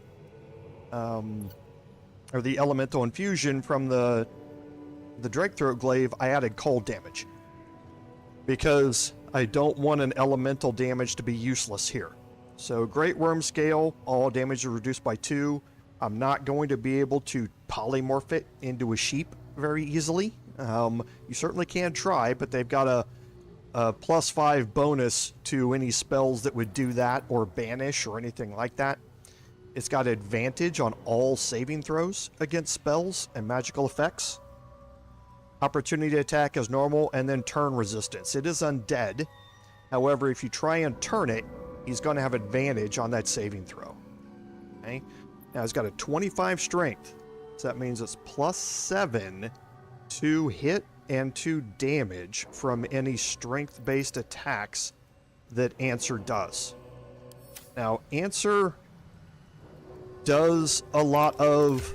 or the Elemental Infusion from the Drakethroat Glaive, I added cold damage. Because I don't want an elemental damage to be useless here. So Great Wyrm Scale, all damage is reduced by 2. I'm not going to be able to polymorph it into a sheep very easily. You certainly can try, but they've got a +5 bonus to any spells that would do that, or banish, or anything like that. It's got advantage on all saving throws against spells and magical effects. Opportunity attack as normal, and then turn resistance. It is undead. However, if you try and turn it, he's going to have advantage on that saving throw. Okay? Now, he's got a 25 strength. So that means it's +7 to hit and to damage from any strength-based attacks that Ansur does. Now, Ansur does a lot of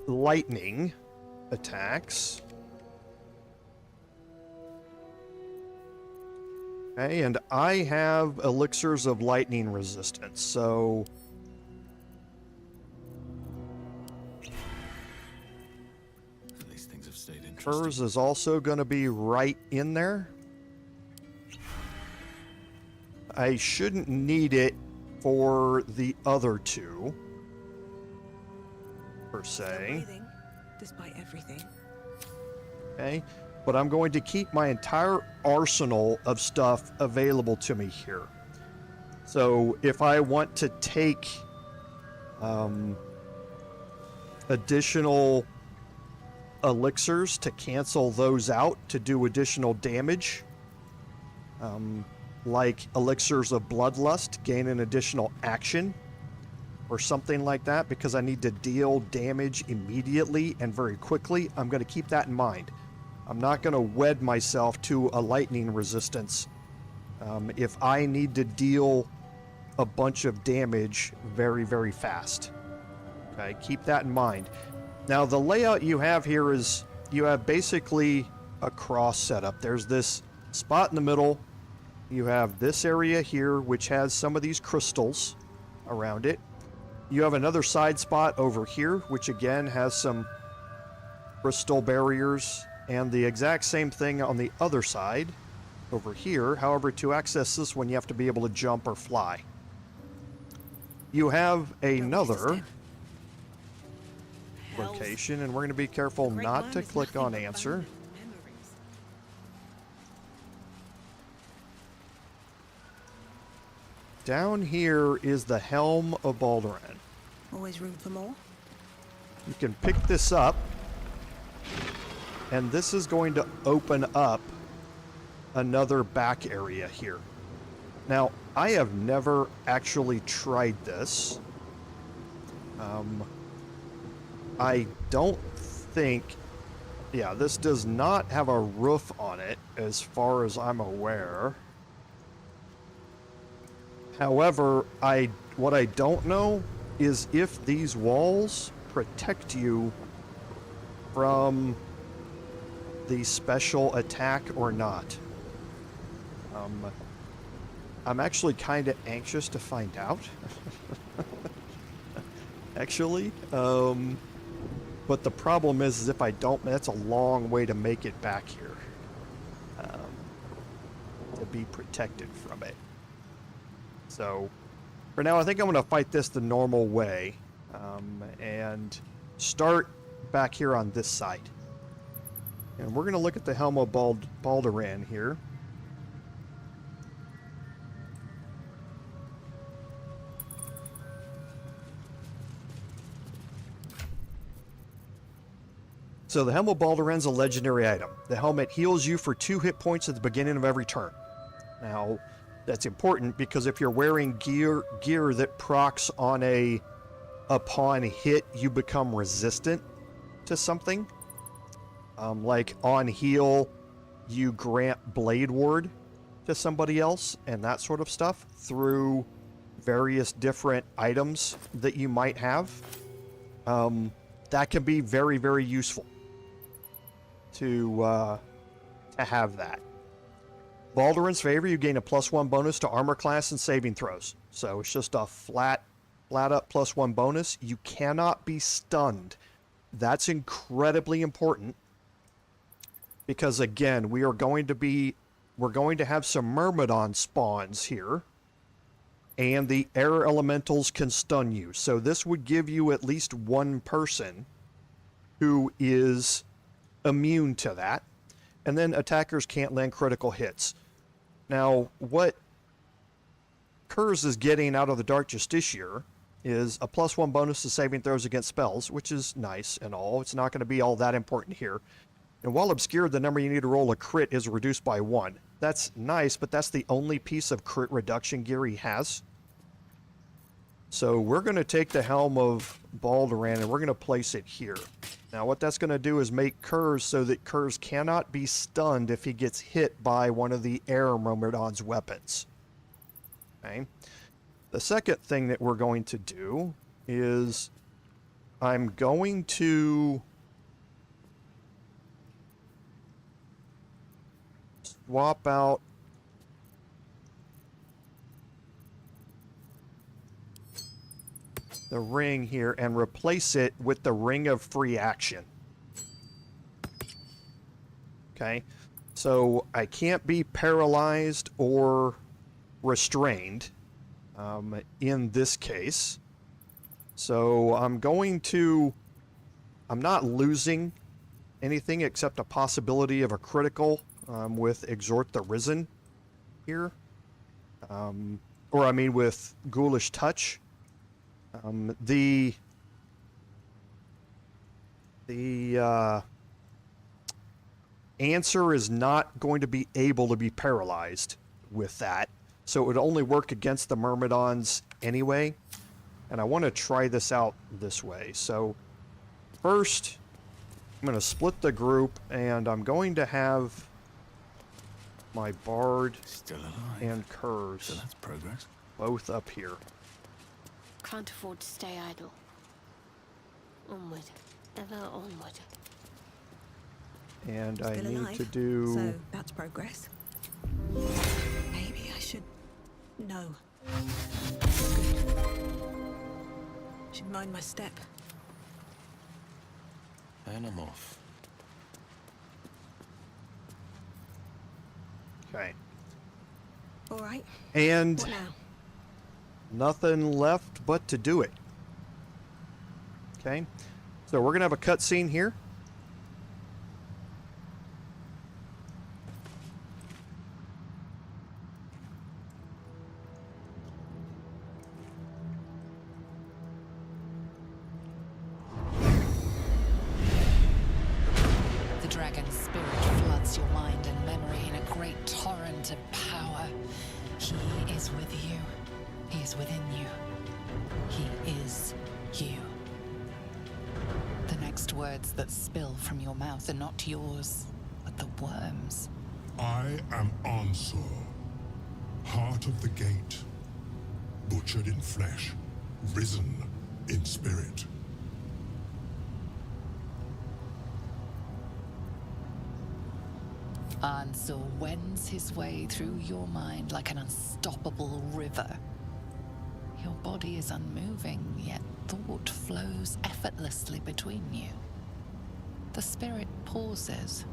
lightning attacks. Okay, and I have elixirs of lightning resistance, so these things have stayed interesting. hers is also going to be right in there. I shouldn't need it for the other two, per se. Breathing, despite everything. Okay, but I'm going to keep my entire arsenal of stuff available to me here. So if I want to take additional elixirs to cancel those out to do additional damage, like elixirs of bloodlust, gain an additional action or something like that, because I need to deal damage immediately and very quickly, I'm going to keep that in mind. I'm not going to wed myself to a lightning resistance if I need to deal a bunch of damage very, very fast. Okay, keep that in mind. Now, the layout you have here is, you have basically a cross setup. There's this spot in the middle. You have this area here, which has some of these crystals around it. You have another side spot over here, which again has some crystal barriers, and the exact same thing on the other side over here. However, to access this one, you have to be able to jump or fly. You have another location, and we're going to be careful not to click on Ansur. Down here is the Helm of Baldur. Always room for more. You can pick this up, and this is going to open up another back area here. Now, I have never actually tried this. I don't think... Yeah, this does not have a roof on it, as far as I'm aware. However, what I don't know is if these walls protect you from the special attack or not. I'm actually kind of anxious to find out. Actually. But the problem is if I don't, that's a long way to make it back here. be protected from it. So, for now, I think I'm going to fight this the normal way, and start back here on this side. And we're going to look at the Helm of Balduran here. So the Helm of Balduran's a legendary item. The helmet heals you for 2 hit points at the beginning of every turn. Now, that's important because if you're wearing gear that procs on upon hit, you become resistant to something. Like on heal, you grant Blade Ward to somebody else and that sort of stuff through various different items that you might have. That can be very, very useful to have that. Balduran's favor, you gain a +1 bonus to armor class and saving throws. So it's just a flat up +1 bonus. You cannot be stunned. That's incredibly important because again, we're going to have some Myrmidon spawns here, and the air elementals can stun you. So this would give you at least one person who is immune to that. And then attackers can't land critical hits. Now, what Kurz is getting out of the Dark Justiciar is a +1 bonus to saving throws against spells, which is nice and all. It's not going to be all that important here. And while obscured, the number you need to roll a crit is reduced by 1. That's nice, but that's the only piece of crit reduction gear he has. So we're going to take the Helm of Balduran and we're going to place it here. Now what that's going to do is make Kurz so that Kurz cannot be stunned if he gets hit by one of the Air Myrmidon's weapons. Okay. The second thing that we're going to do is I'm going to swap out the ring here and replace it with the Ring of Free Action. Okay, so I can't be paralyzed or restrained in this case. So I'm not losing anything except a possibility of a critical with Exhort the Risen here. With Ghoulish Touch. The Ansur is not going to be able to be paralyzed with that, so it would only work against the Myrmidons anyway, and I want to try this out this way. So first I'm going to split the group and I'm going to have my Bard still alive and Kurz, so that's progress, both up here. Can't afford to stay idle. Onward. Ever onward. And Still I need alive, to do... So that's progress. Maybe I should... No. Good. Should mind my step. and I'm off. Okay. All right. And What now? nothing left but to do it. Okay. So we're going to have a cutscene here. The dragon's spirit floods your mind and memory in a great torrent of power. He is with you. He is within you. He is you. The next words that spill from your mouth are not yours, but the worm's. I am Ansur, heart of the gate, butchered in flesh, risen in spirit. Ansur wends his way through your mind like an unstoppable river. Your body is unmoving, yet thought flows effortlessly between you. The spirit pauses,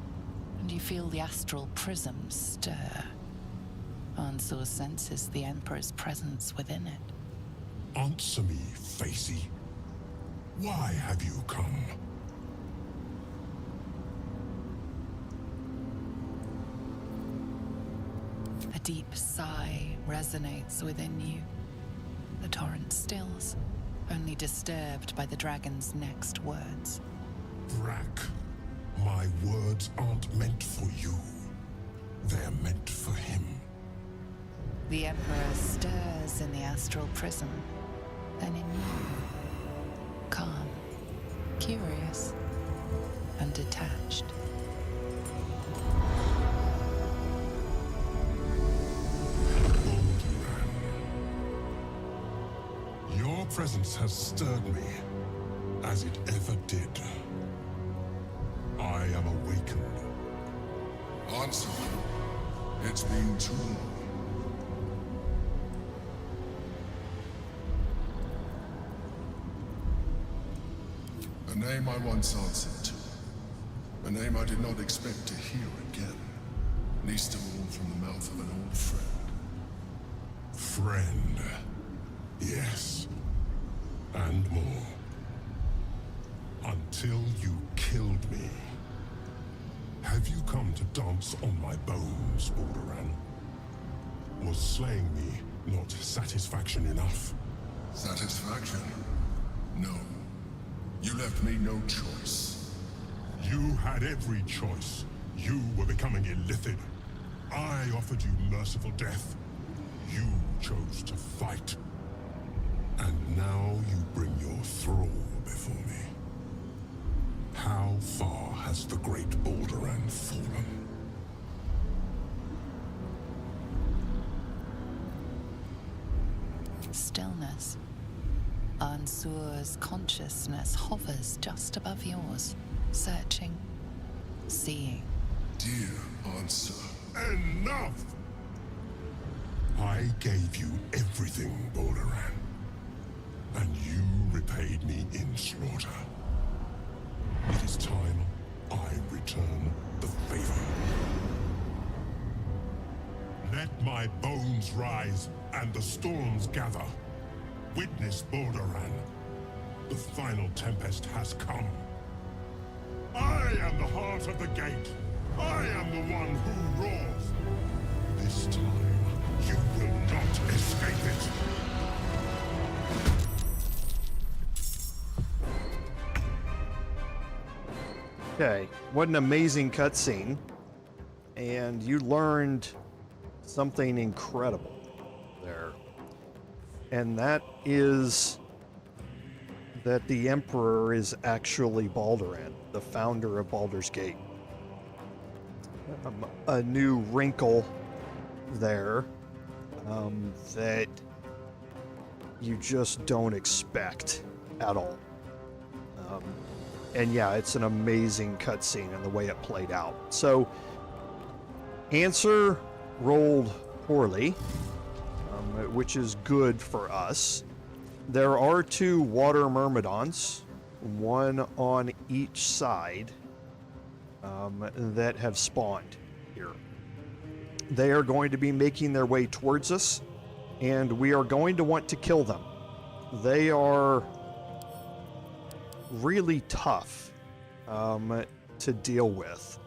and you feel the astral prism stir. Ansur senses the Emperor's presence within it. Answer me, Facey. Why have you come? A deep sigh resonates within you. The torrent stills, only disturbed by the dragon's next words. Brack, my words aren't meant for you. They're meant for him. The Emperor stirs in the astral prison, then in you. Calm, curious, and detached. Your presence has stirred me, as it ever did. I am awakened. Ansur, it's been too long. A name I once answered to. A name I did not expect to hear again. Least of all from the mouth of an old friend. Friend. Yes. And more. Until you killed me. Have you come to dance on my bones, Balduran? Was slaying me not satisfaction enough? Satisfaction? No. You left me no choice. You had every choice. You were becoming illithid. I offered you merciful death. You chose to fight. And now you bring your thrall before me. How far has the great Balduran fallen? Stillness. Ansur's consciousness hovers just above yours, searching, seeing. Dear Ansur. Enough! I gave you everything, Balduran. And you repaid me in slaughter. It is time I return the favor. Let my bones rise and the storms gather. Witness, Balduran. The final tempest has come. I am the heart of the gate. I am the one who roars. This time, you will not escape it. Okay, what an amazing cutscene. And you learned something incredible there. And that is that the Emperor is actually Balduran, the founder of Baldur's Gate. A new wrinkle there that you just don't expect at all. And yeah, it's an amazing cutscene and the way it played out. So, Ansur rolled poorly, which is good for us. There are 2 water myrmidons, one on each side, that have spawned here. They are going to be making their way towards us, and we are going to want to kill them. They are really tough to deal with.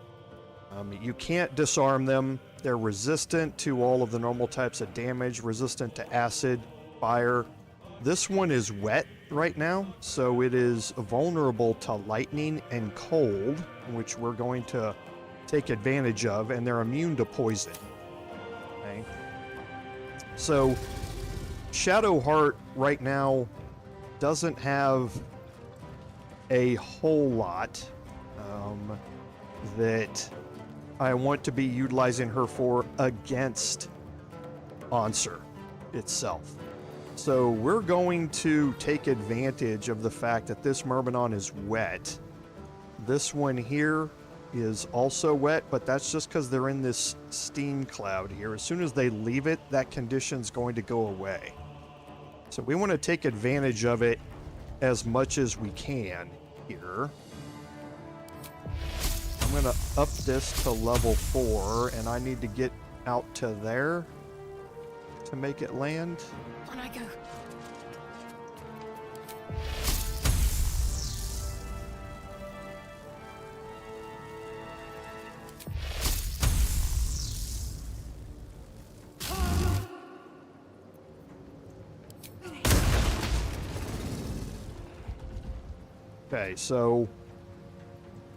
You can't disarm them. They're resistant to all of the normal types of damage, resistant to acid, fire. This one is wet right now, so it is vulnerable to lightning and cold, which we're going to take advantage of, and they're immune to poison. Okay? So, Shadowheart right now doesn't have a whole lot that I want to be utilizing her for against Ansur itself. So we're going to take advantage of the fact that this Myrmidon is wet. This one here is also wet, but that's just because they're in this steam cloud here. As soon as they leave it, that condition's going to go away. So we want to take advantage of it as much as we can here. I'm going to up this to level 4, and I need to get out to there. to make it land. On I go. Okay, so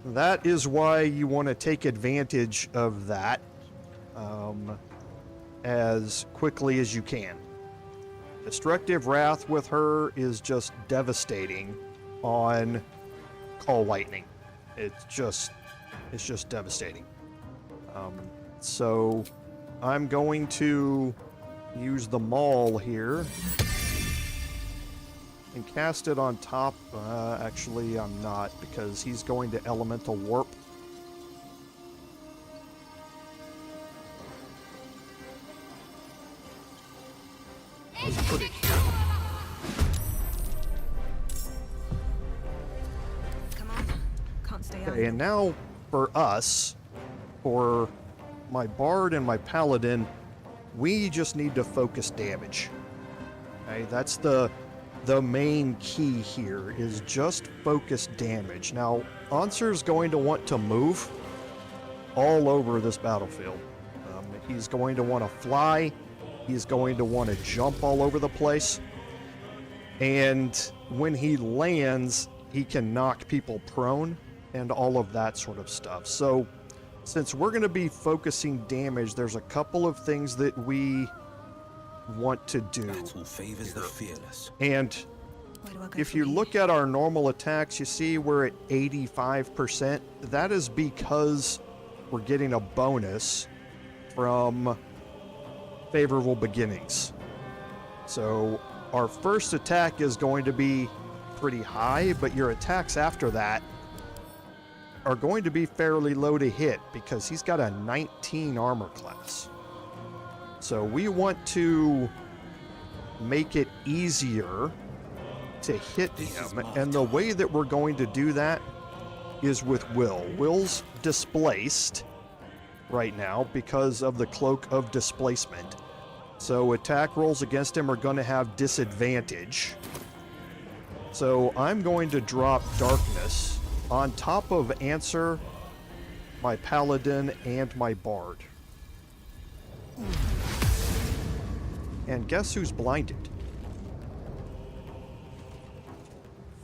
that is why you want to take advantage of that as quickly as you can. Destructive Wrath with her is just devastating on Call Lightning. It's just devastating. So I'm going to use the Maul here and cast it on top. Actually, I'm not, because he's going to Elemental Warp. Let's put it here. Come on. Can't stay Okay, and now for us, for my Bard and my Paladin, we just need to focus damage. Okay, that's the main key here, is just focus damage. Now, Ansur's going to want to move all over this battlefield. He's going to want to fly. He's going to want to jump all over the place. And when he lands, he can knock people prone and all of that sort of stuff. So, since we're going to be focusing damage, there's a couple of things that we want to do. Battle favors the fearless. And if you look at our normal attacks, you see we're at 85%. That is because we're getting a bonus from favorable beginnings. So our first attack is going to be pretty high, but your attacks after that are going to be fairly low to hit because he's got a 19 armor class. So we want to make it easier to hit him, and the way that we're going to do that is with Wyll. Wyll's displaced right now because of the Cloak of Displacement. So attack rolls against him are going to have disadvantage. So I'm going to drop Darkness on top of Ansur, my Paladin, and my Bard. And guess who's blinded?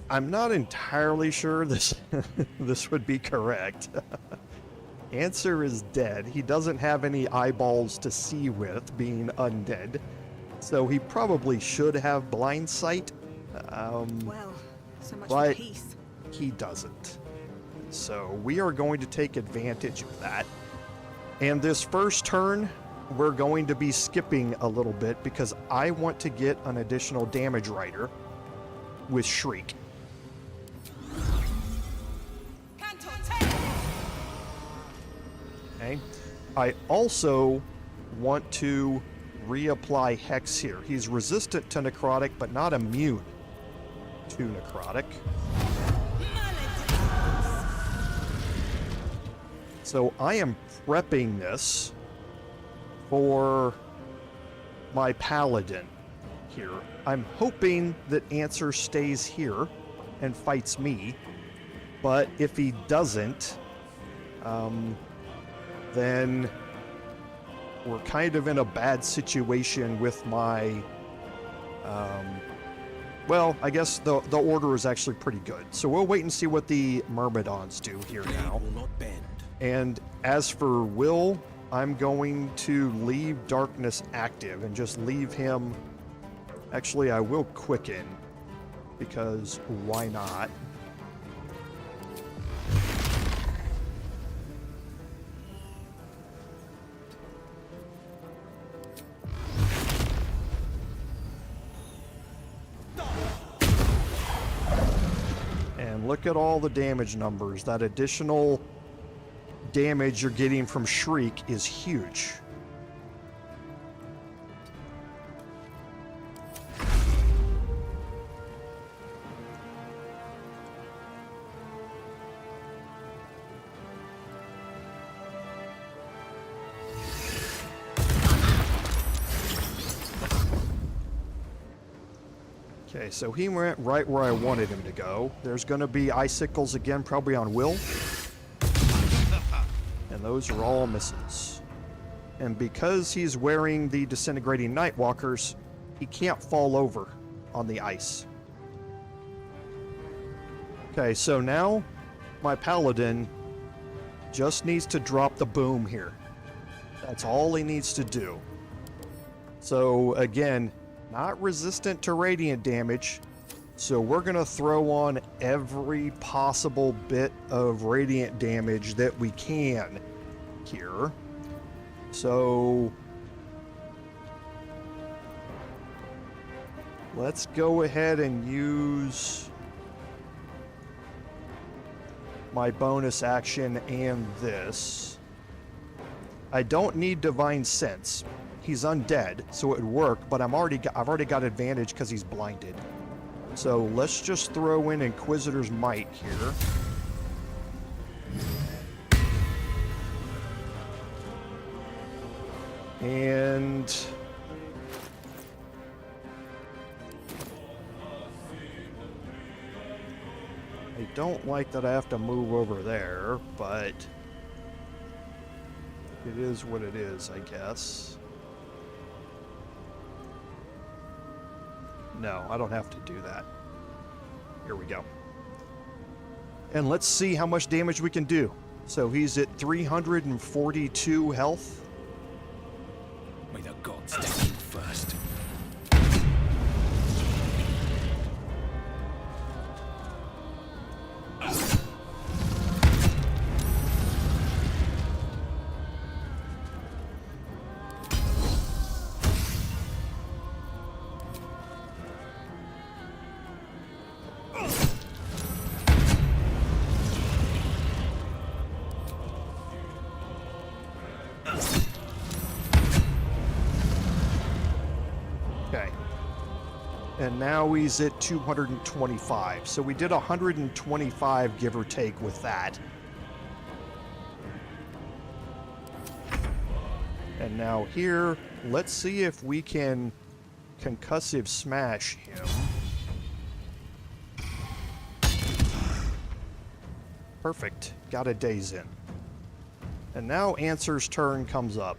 I'm not entirely sure this this would be correct. Ansur is dead. He doesn't have any eyeballs to see with, being undead. So he probably should have blind sight. Well, so much for but peace. he doesn't. So we are going to take advantage of that. And this first turn, we're going to be skipping a little bit because I want to get an additional damage rider with Shriek. Okay. I also want to reapply Hex here. He's resistant to necrotic, but not immune to necrotic. So I am prepping this for my Paladin here. I'm hoping that Ansur stays here and fights me, but if he doesn't, then we're kind of in a bad situation with my, well, I guess the order is actually pretty good. So we'll wait and see what the Myrmidons do here now. And as for Wyll, I'm going to leave Darkness active and just leave him. Actually, I will Quicken, because why not? And look at all the damage numbers. That additional damage you're getting from Shriek is huge. Okay, so he went right where I wanted him to go. There's going to be icicles again, probably on Wyll. And those are all misses. And because he's wearing the disintegrating Nightwalkers, he can't fall over on the ice. Okay, so now my Paladin just needs to drop the boom here. That's all he needs to do. So again, not resistant to radiant damage, so we're gonna throw on every possible bit of radiant damage that we can here. So let's go ahead and use my bonus action and this. I don't need Divine Sense. He's undead, so it would work, but I've already got advantage because he's blinded. So let's just throw in Inquisitor's Might here. And I don't like that I have to move over there, but it is what it is, I guess. No, I don't have to do that. Here we go. And let's see how much damage we can do. So he's at 342 health. May the gods take you first. And now he's at 225. So we did 125, give or take, with that. And now here, let's see if we can concussive smash him. Perfect. Got a daze in. And now Ansur's turn comes up.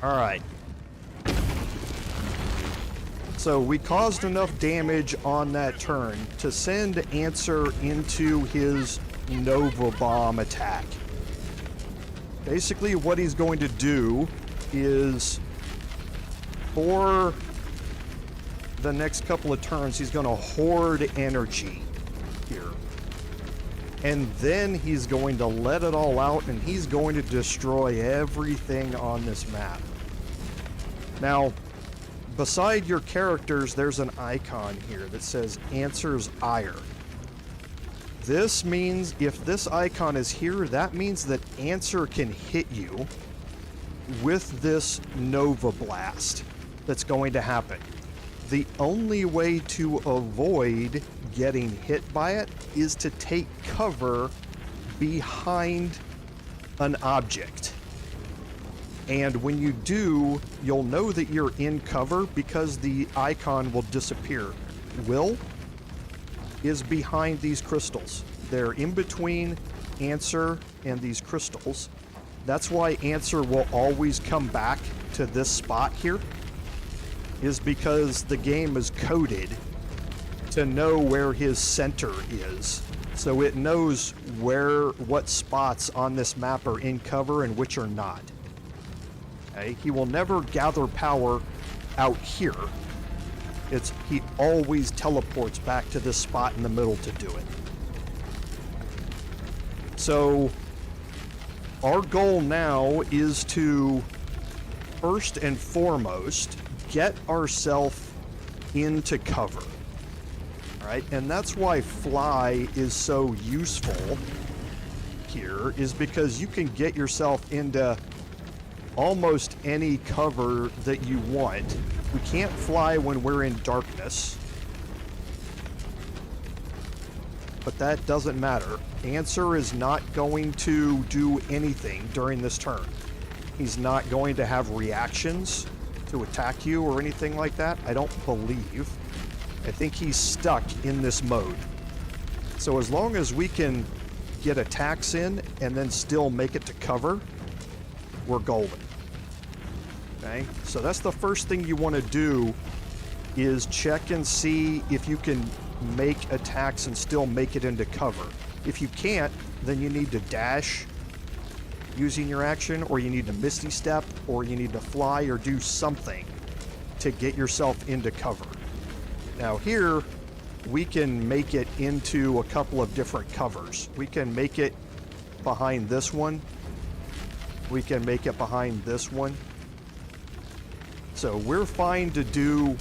All right. So we caused enough damage on that turn to send Ansur into his Nova Bomb attack. Basically what he's going to do is, for the next couple of turns, he's going to hoard energy here. And then he's going to let it all out, and he's going to destroy everything on this map. Now, beside your characters, there's an icon here that says Ansur's Ire. This means if this icon is here, that means that Ansur can hit you with this Nova Blast that's going to happen. The only way to avoid getting hit by it is to take cover behind an object. And when you do, you'll know that you're in cover because the icon will disappear. Wyll is behind these crystals. They're in between Ansur and these crystals. That's why Ansur will always come back to this spot here, is because the game is coded to know where his center is. So it knows what spots on this map are in cover and which are not. Okay? He will never gather power out here. He always teleports back to this spot in the middle to do it. So our goal now is to, first and foremost, get ourselves into cover. All right, and that's why fly is so useful here, is because you can get yourself into almost any cover that you want. We can't fly when we're in darkness. but that doesn't matter. Ansur is not going to do anything during this turn. He's not going to have reactions to attack you or anything like that, I don't believe. I think he's stuck in this mode. So as long as we can get attacks in and then still make it to cover, we're golden. Okay, so that's the first thing you want to do, is check and see if you can make attacks and still make it into cover. If you can't, then you need to dash using your action, or you need to Misty Step, or you need to fly or do something to get yourself into cover. Now here, we can make it into a couple of different covers. We can make it behind this one. We can make it behind this one. So we're fine to do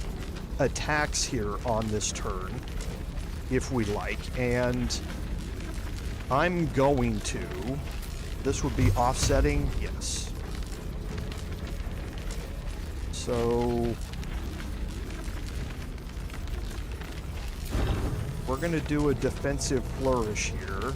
attacks here on this turn, if we like, and I'm going to... This would be offsetting, yes. So... we're going to do a defensive flourish here.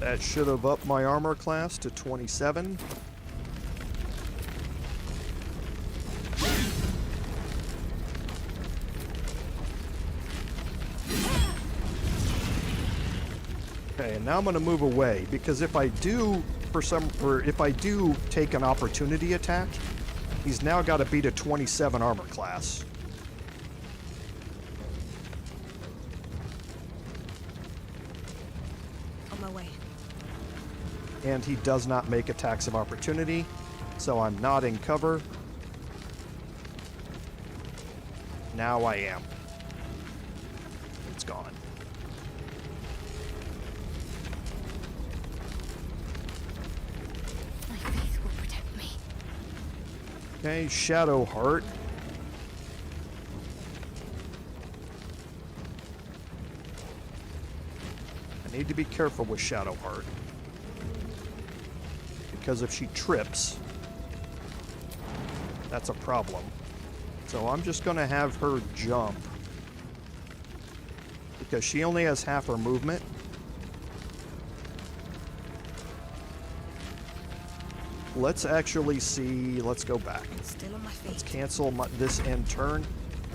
That should have upped my armor class to 27. Okay, and now I'm going to move away, because if I do, if I do take an opportunity attack, he's now got to beat a 27 armor class. On my way. And he does not make attacks of opportunity, so I'm not in cover. Now I am. It's gone. My faith will protect me. Okay, Shadowheart. I need to be careful with Shadowheart, because if she trips, that's a problem. So I'm just going to have her jump, because she only has half her movement. Let's actually see, let's go back. Still on my feet. Let's cancel this end turn.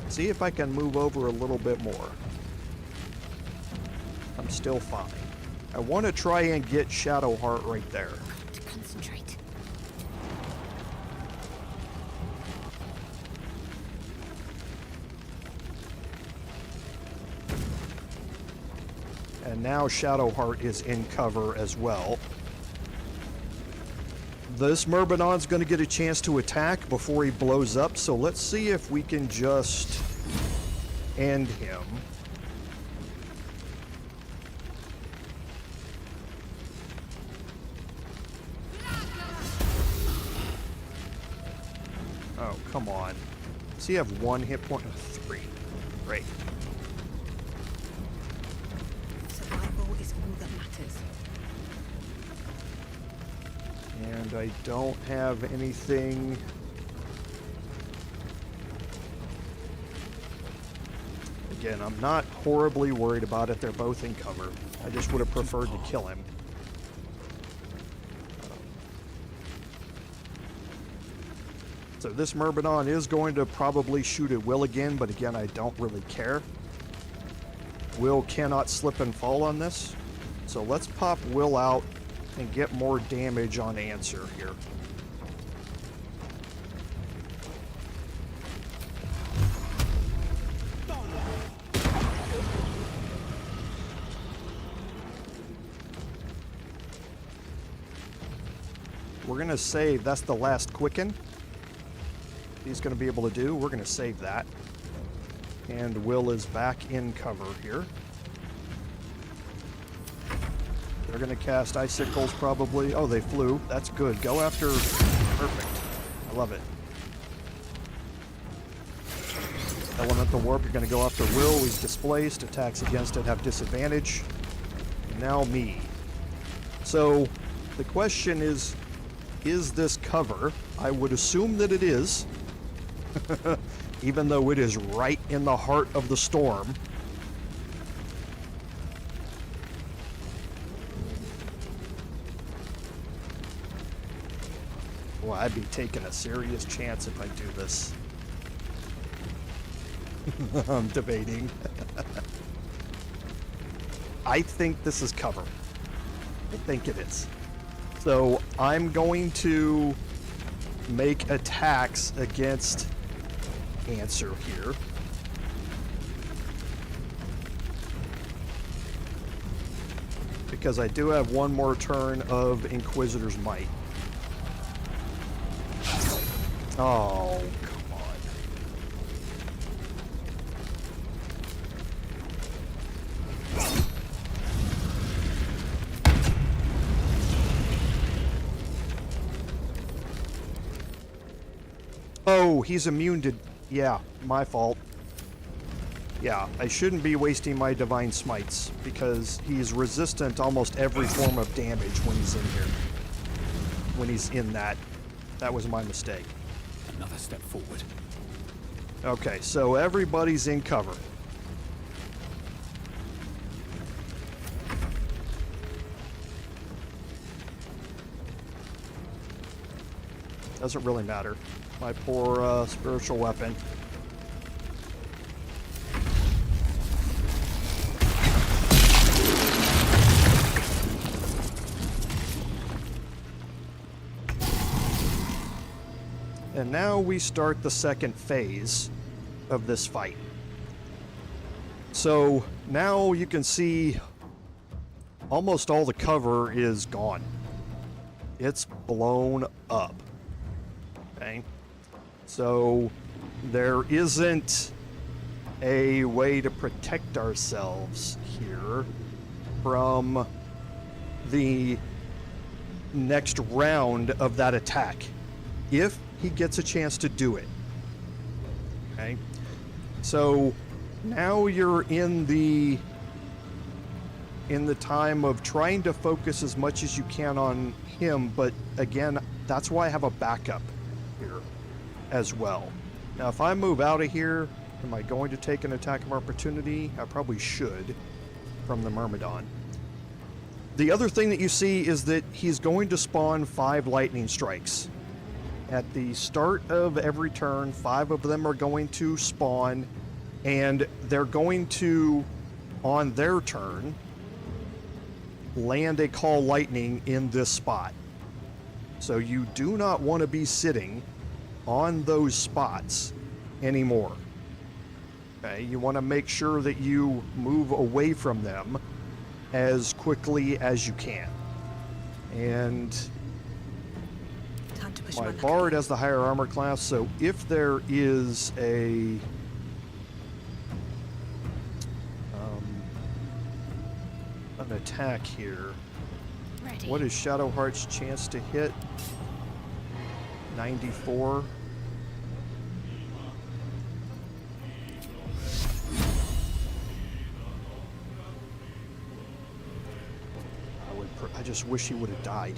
See if I can move over a little bit more. I'm still fine. I want to try and get Shadowheart right there. To concentrate. And now Shadowheart is in cover as well. This Myrmidon's going to get a chance to attack before he blows up, so let's see if we can just end him. Oh, come on. Does he have 1 hit point? 3. Great. Survival is all that matters. And I don't have anything... Again, I'm not horribly worried about it. They're both in cover. I just would have preferred to kill him. So this Myrmidon is going to probably shoot at Wyll again, but again, I don't really care. Wyll cannot slip and fall on this. So let's pop Wyll out and get more damage on Ansur here. We're going to save, that's the last quicken he's going to be able to do. We're going to save that. And Wyll is back in cover here. They're going to cast Icicles probably. Oh, they flew. That's good. Go after... Perfect. I love it. Elemental Warp, you're going to go after Wyll. He's displaced. Attacks against it have disadvantage. And now me. So the question is this cover? I would assume that it is. Even though it is right in the heart of the storm. Well, I'd be taking a serious chance if I do this. I'm debating. I think this is cover. I think it is. So I'm going to make attacks against Ansur here. Because I do have one more turn of Inquisitor's Might. Oh, come on. Oh, he's immune to... Yeah, my fault. Yeah, I shouldn't be wasting my Divine Smites, because he's resistant to almost every form of damage when he's in here. When he's in that. That was my mistake. Another step forward. Okay, so everybody's in cover. Doesn't really matter. My poor spiritual weapon. And now we start the second phase of this fight. So now you can see almost all the cover is gone. It's blown up. Okay? So there isn't a way to protect ourselves here from the next round of that attack. If he gets a chance to do it. Okay? So now you're in the time of trying to focus as much as you can on him, but again, that's why I have a backup here as well. Now, if I move out of here, am I going to take an attack of opportunity? I probably should from the Myrmidon. The other thing that you see is that he's going to spawn 5 lightning strikes. At the start of every turn, 5 of them are going to spawn, and they're going to, on their turn, land a call lightning in this spot. So you do not want to be sitting on those spots anymore. Okay, you want to make sure that you move away from them as quickly as you can. And my Bard has the higher armor class, so if there is an attack here, Ready. What is Shadowheart's chance to hit? 94. I just wish he would have died.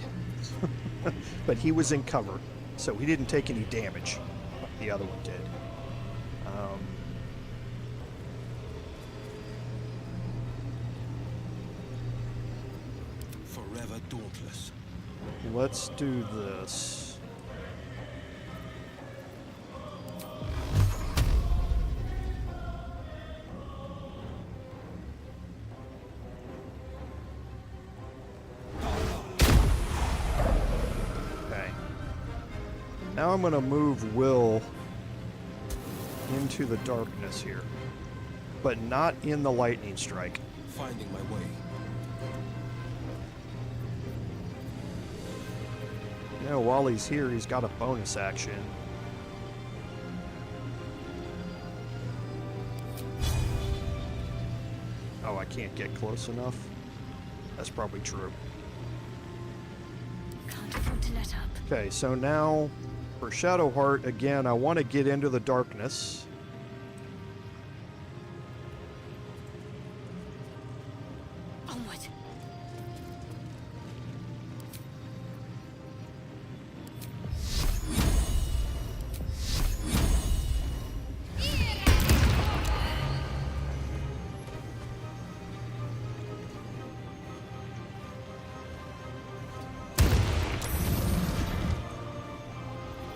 But he was in cover, so he didn't take any damage like the other one did. Forever dauntless. Let's do this. Now I'm going to move Wyll into the darkness here, but not in the lightning strike. Finding my way. You know, while he's here, he's got a bonus action. Oh, I can't get close enough? That's probably true. Can't afford to let up. Okay, so now for Shadowheart, again, I want to get into the darkness. Onward.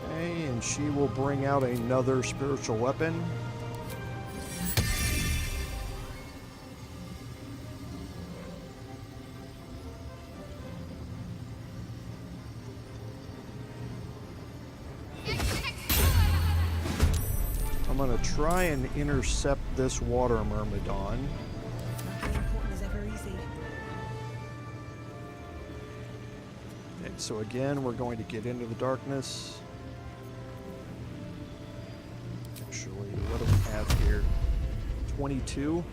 Okay, and she will bring out another spiritual weapon. I'm gonna try and intercept this water myrmidon. Nothing important is ever easy. Okay, so again, we're going to get into the darkness. Actually, what do we have here? 22.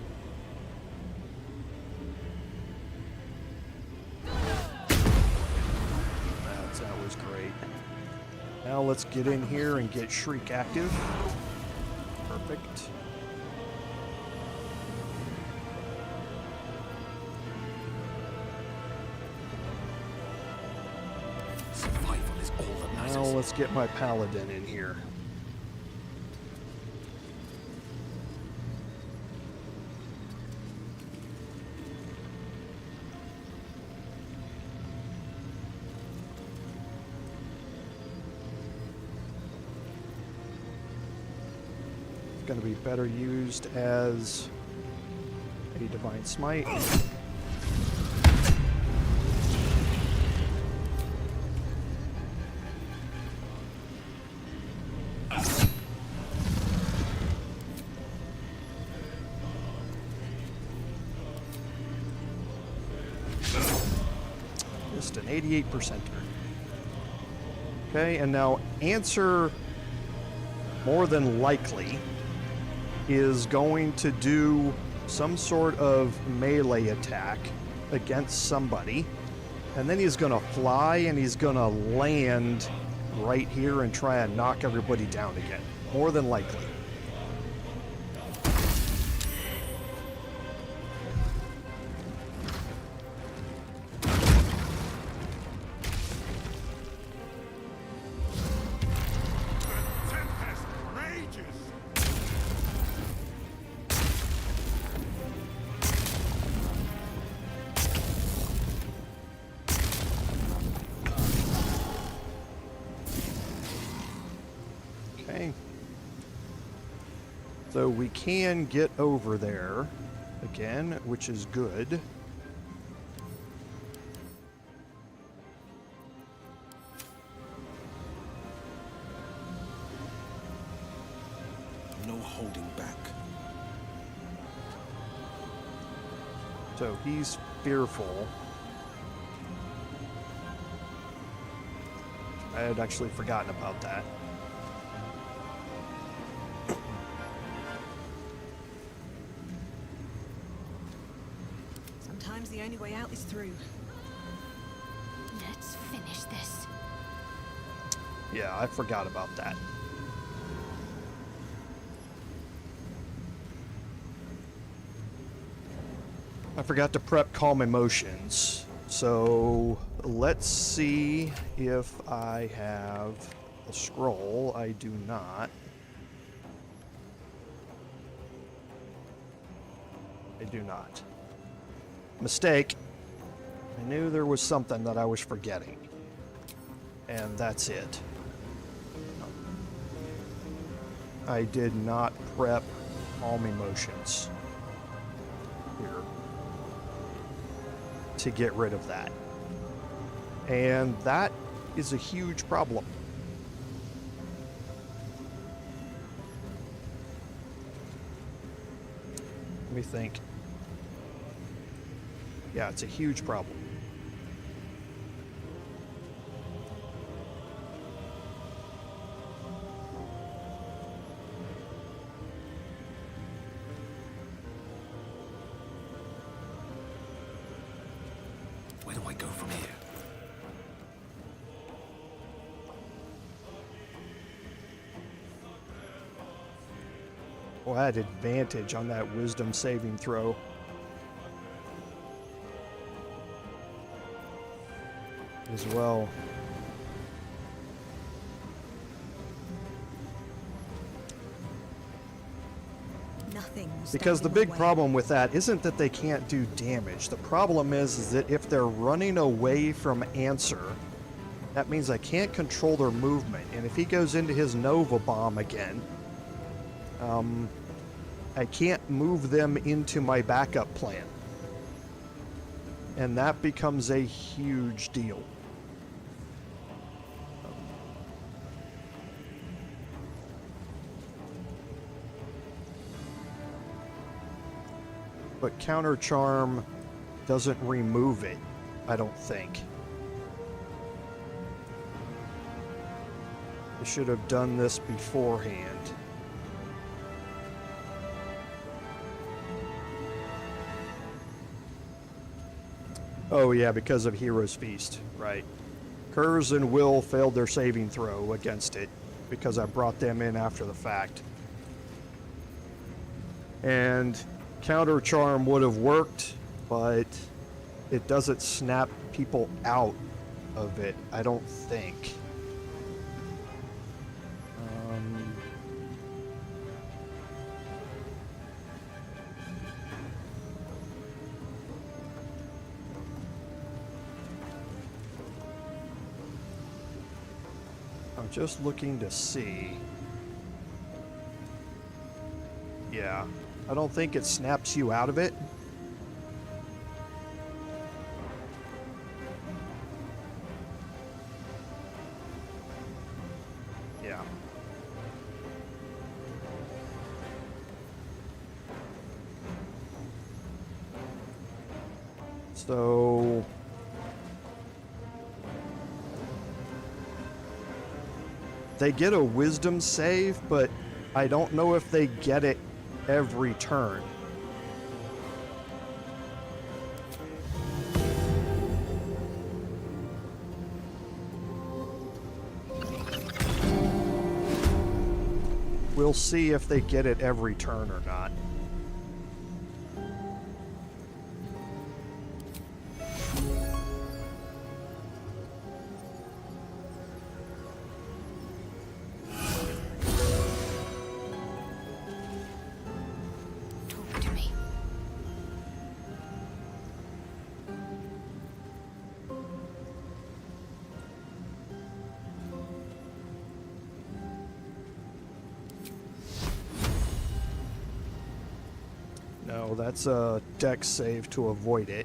That was great. Now let's get in here and get Shriek active. Perfect. Survival is all that matters. Now let's get my paladin in here. Going to be better used as a divine smite. Just an 88%er. Okay, and now Ansur, more than likely, is going to do some sort of melee attack against somebody, and then he's going to fly and he's going to land right here and try and knock everybody down again. More than likely. So we can get over there again, which is good. No holding back. So he's fearful. I had actually forgotten about that. Sometimes the only way out is through. Let's finish this. Yeah, I forgot about that. I forgot to prep calm emotions. So let's see if I have a scroll. I do not. I do not. Mistake. I knew there was something that I was forgetting. And that's it. I did not prep calm emotions here to get rid of that. And that is a huge problem. Let me think. Yeah, it's a huge problem. Where do I go from here? Well, I had advantage on that wisdom saving throw. as well. Nothing will Because stand the in my big way. problem with that isn't that they can't do damage. The problem is that if they're running away from Ansur, that means I can't control their movement. And if he goes into his Nova Bomb again, I can't move them into my backup plan. And that becomes a huge deal. But Counter Charm doesn't remove it, I don't think. I should have done this beforehand. Oh yeah, because of Hero's Feast, right. Kurz and Wyll failed their saving throw against it because I brought them in after the fact. And Counter Charm would have worked, but it doesn't snap people out of it, I don't think. I'm just looking to see. Yeah, I don't think it snaps you out of it. Yeah. So they get a wisdom save, but I don't know if they get it every turn. We'll see if they get it every turn or not. Talk to me. No, that's a dex save to avoid it.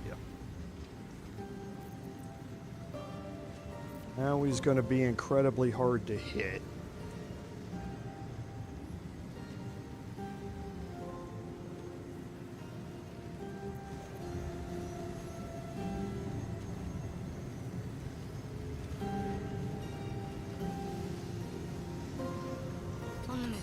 Yep. Now he's going to be incredibly hard to hit. On the move.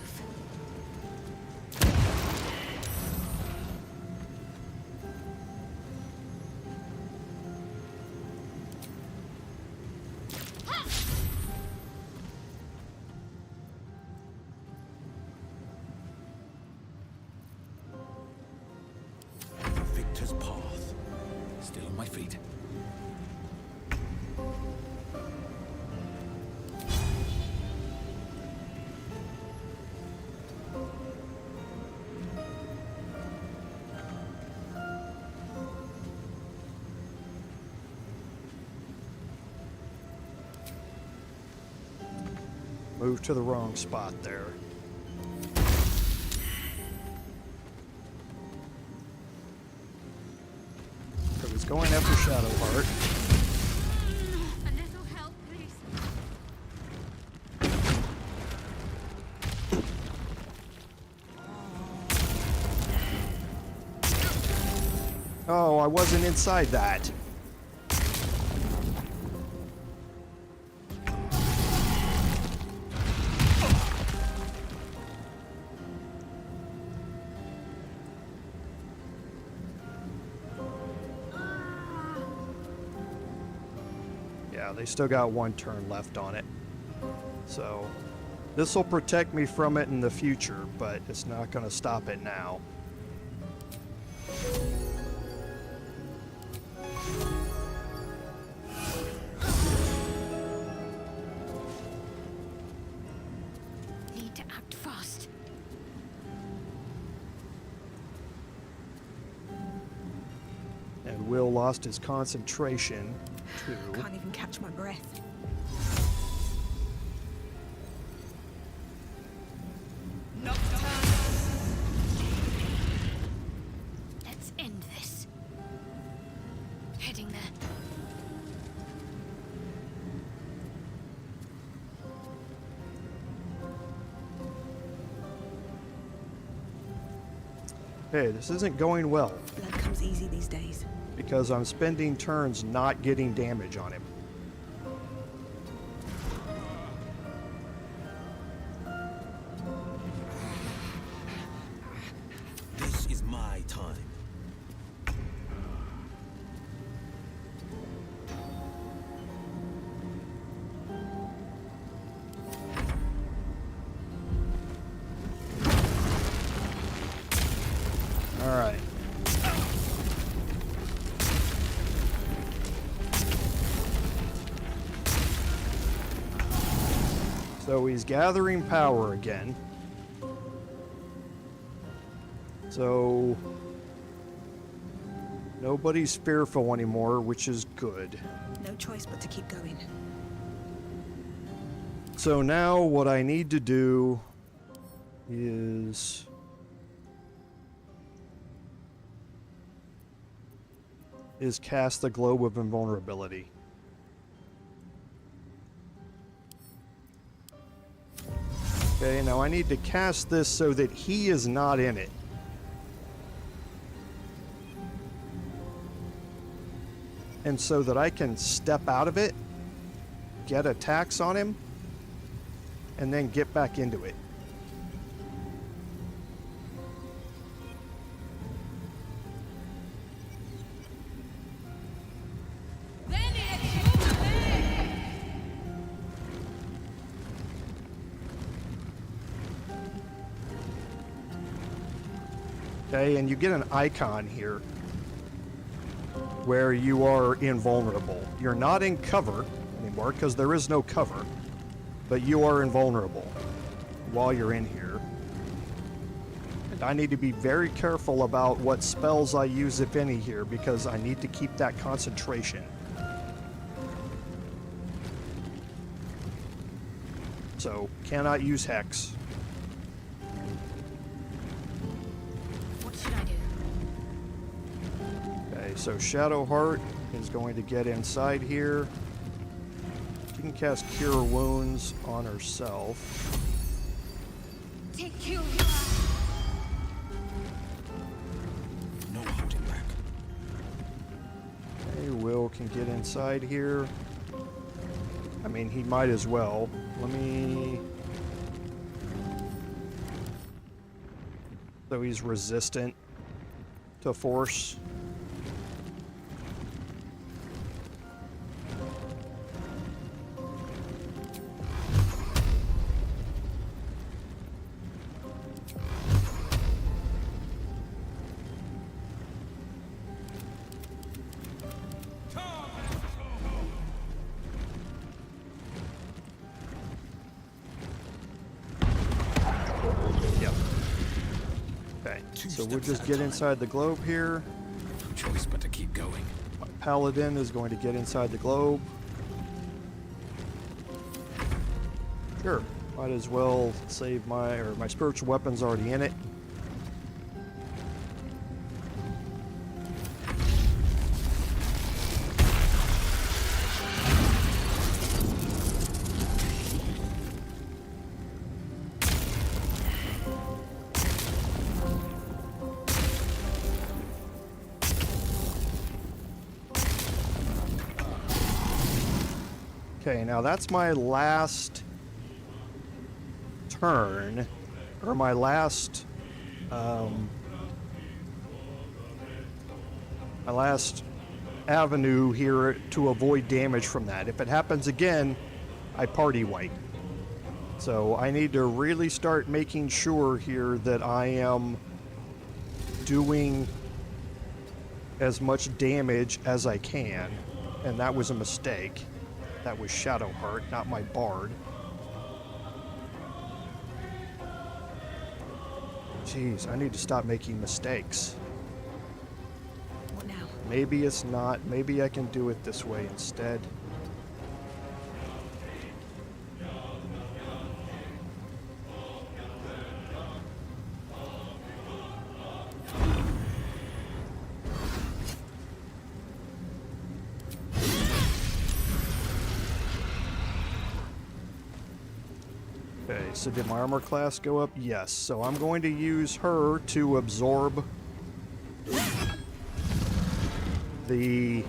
Victor's path. Still on my feet. Move to the wrong spot there. So he's going after Shadowheart. A little help, please. Oh, I wasn't inside that. Yeah, they still got one turn left on it. So This will protect me from it in the future, but it's not going to stop it now. Need to act fast. And Wyll lost his concentration too. Can't even catch my breath. Let's end this. Heading there. Hey, this isn't going well. Blood comes easy these days. Because I'm spending turns not getting damage on him. This is my time. All right. So he's gathering power again. So nobody's fearful anymore, which is good. No choice but to keep going. So now what I need to do is cast the Globe of Invulnerability. Okay, now I need to cast this so that he is not in it. And so that I can step out of it, get attacks on him, and then get back into it. Okay, and you get an icon here where you are invulnerable. You're not in cover anymore because there is no cover, but you are invulnerable while you're in here. And I need to be very careful about what spells I use, if any, here, because I need to keep that concentration. So, cannot use Hex. So Shadowheart is going to get inside here. She can cast Cure Wounds on herself. Take you. No holding back. Okay, Wyll can get inside here. I mean, he might as well. Let me... So he's resistant to force. So we'll just get inside the globe here. No choice but to keep going. Paladin is going to get inside the globe. Sure, might as well save my spiritual weapon's already in it. Okay, now that's my last turn, or my last avenue here to avoid damage from that. If it happens again, I party wipe. So I need to really start making sure here that I am doing as much damage as I can. And that was a mistake. That was Shadowheart, not my bard. Jeez, I need to stop making mistakes. What now? Maybe it's not. Maybe I can do it this way instead. Okay, so did my armor class go up? Yes. So I'm going to use her to absorb the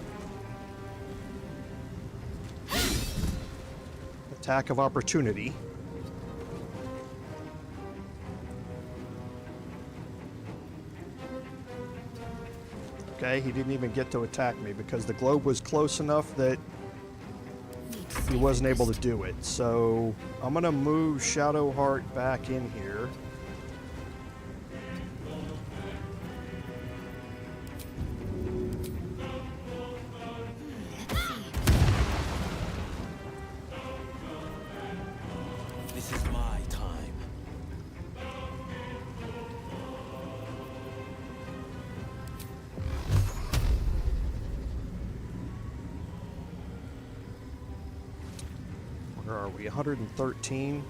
attack of opportunity. Okay, he didn't even get to attack me because the globe was close enough that he wasn't able to do it. So I'm gonna move Shadowheart back in here. This is my time. Where are we? 113.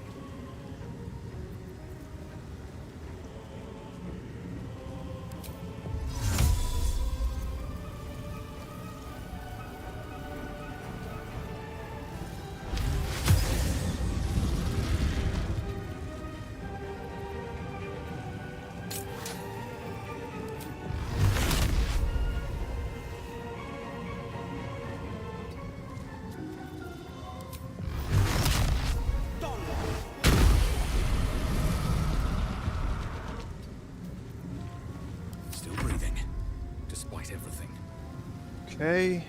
Still breathing, despite everything. Okay.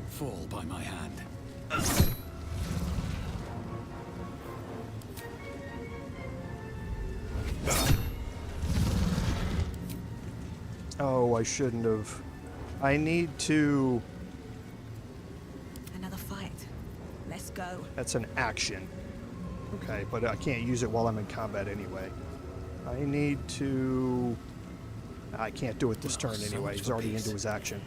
Fall by my hand. Oh, I shouldn't have. I need to... Another fight. Let's go. That's an action. Okay, but I can't use it while I'm in combat anyway. I need to... I can't do it this turn anyway. He's already into his action.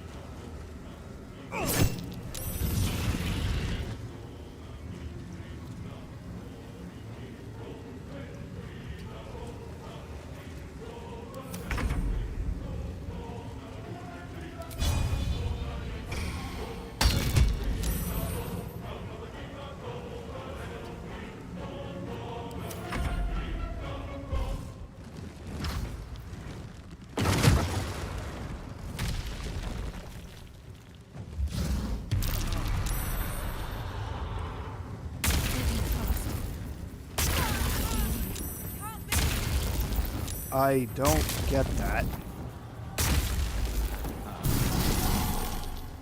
I don't get that.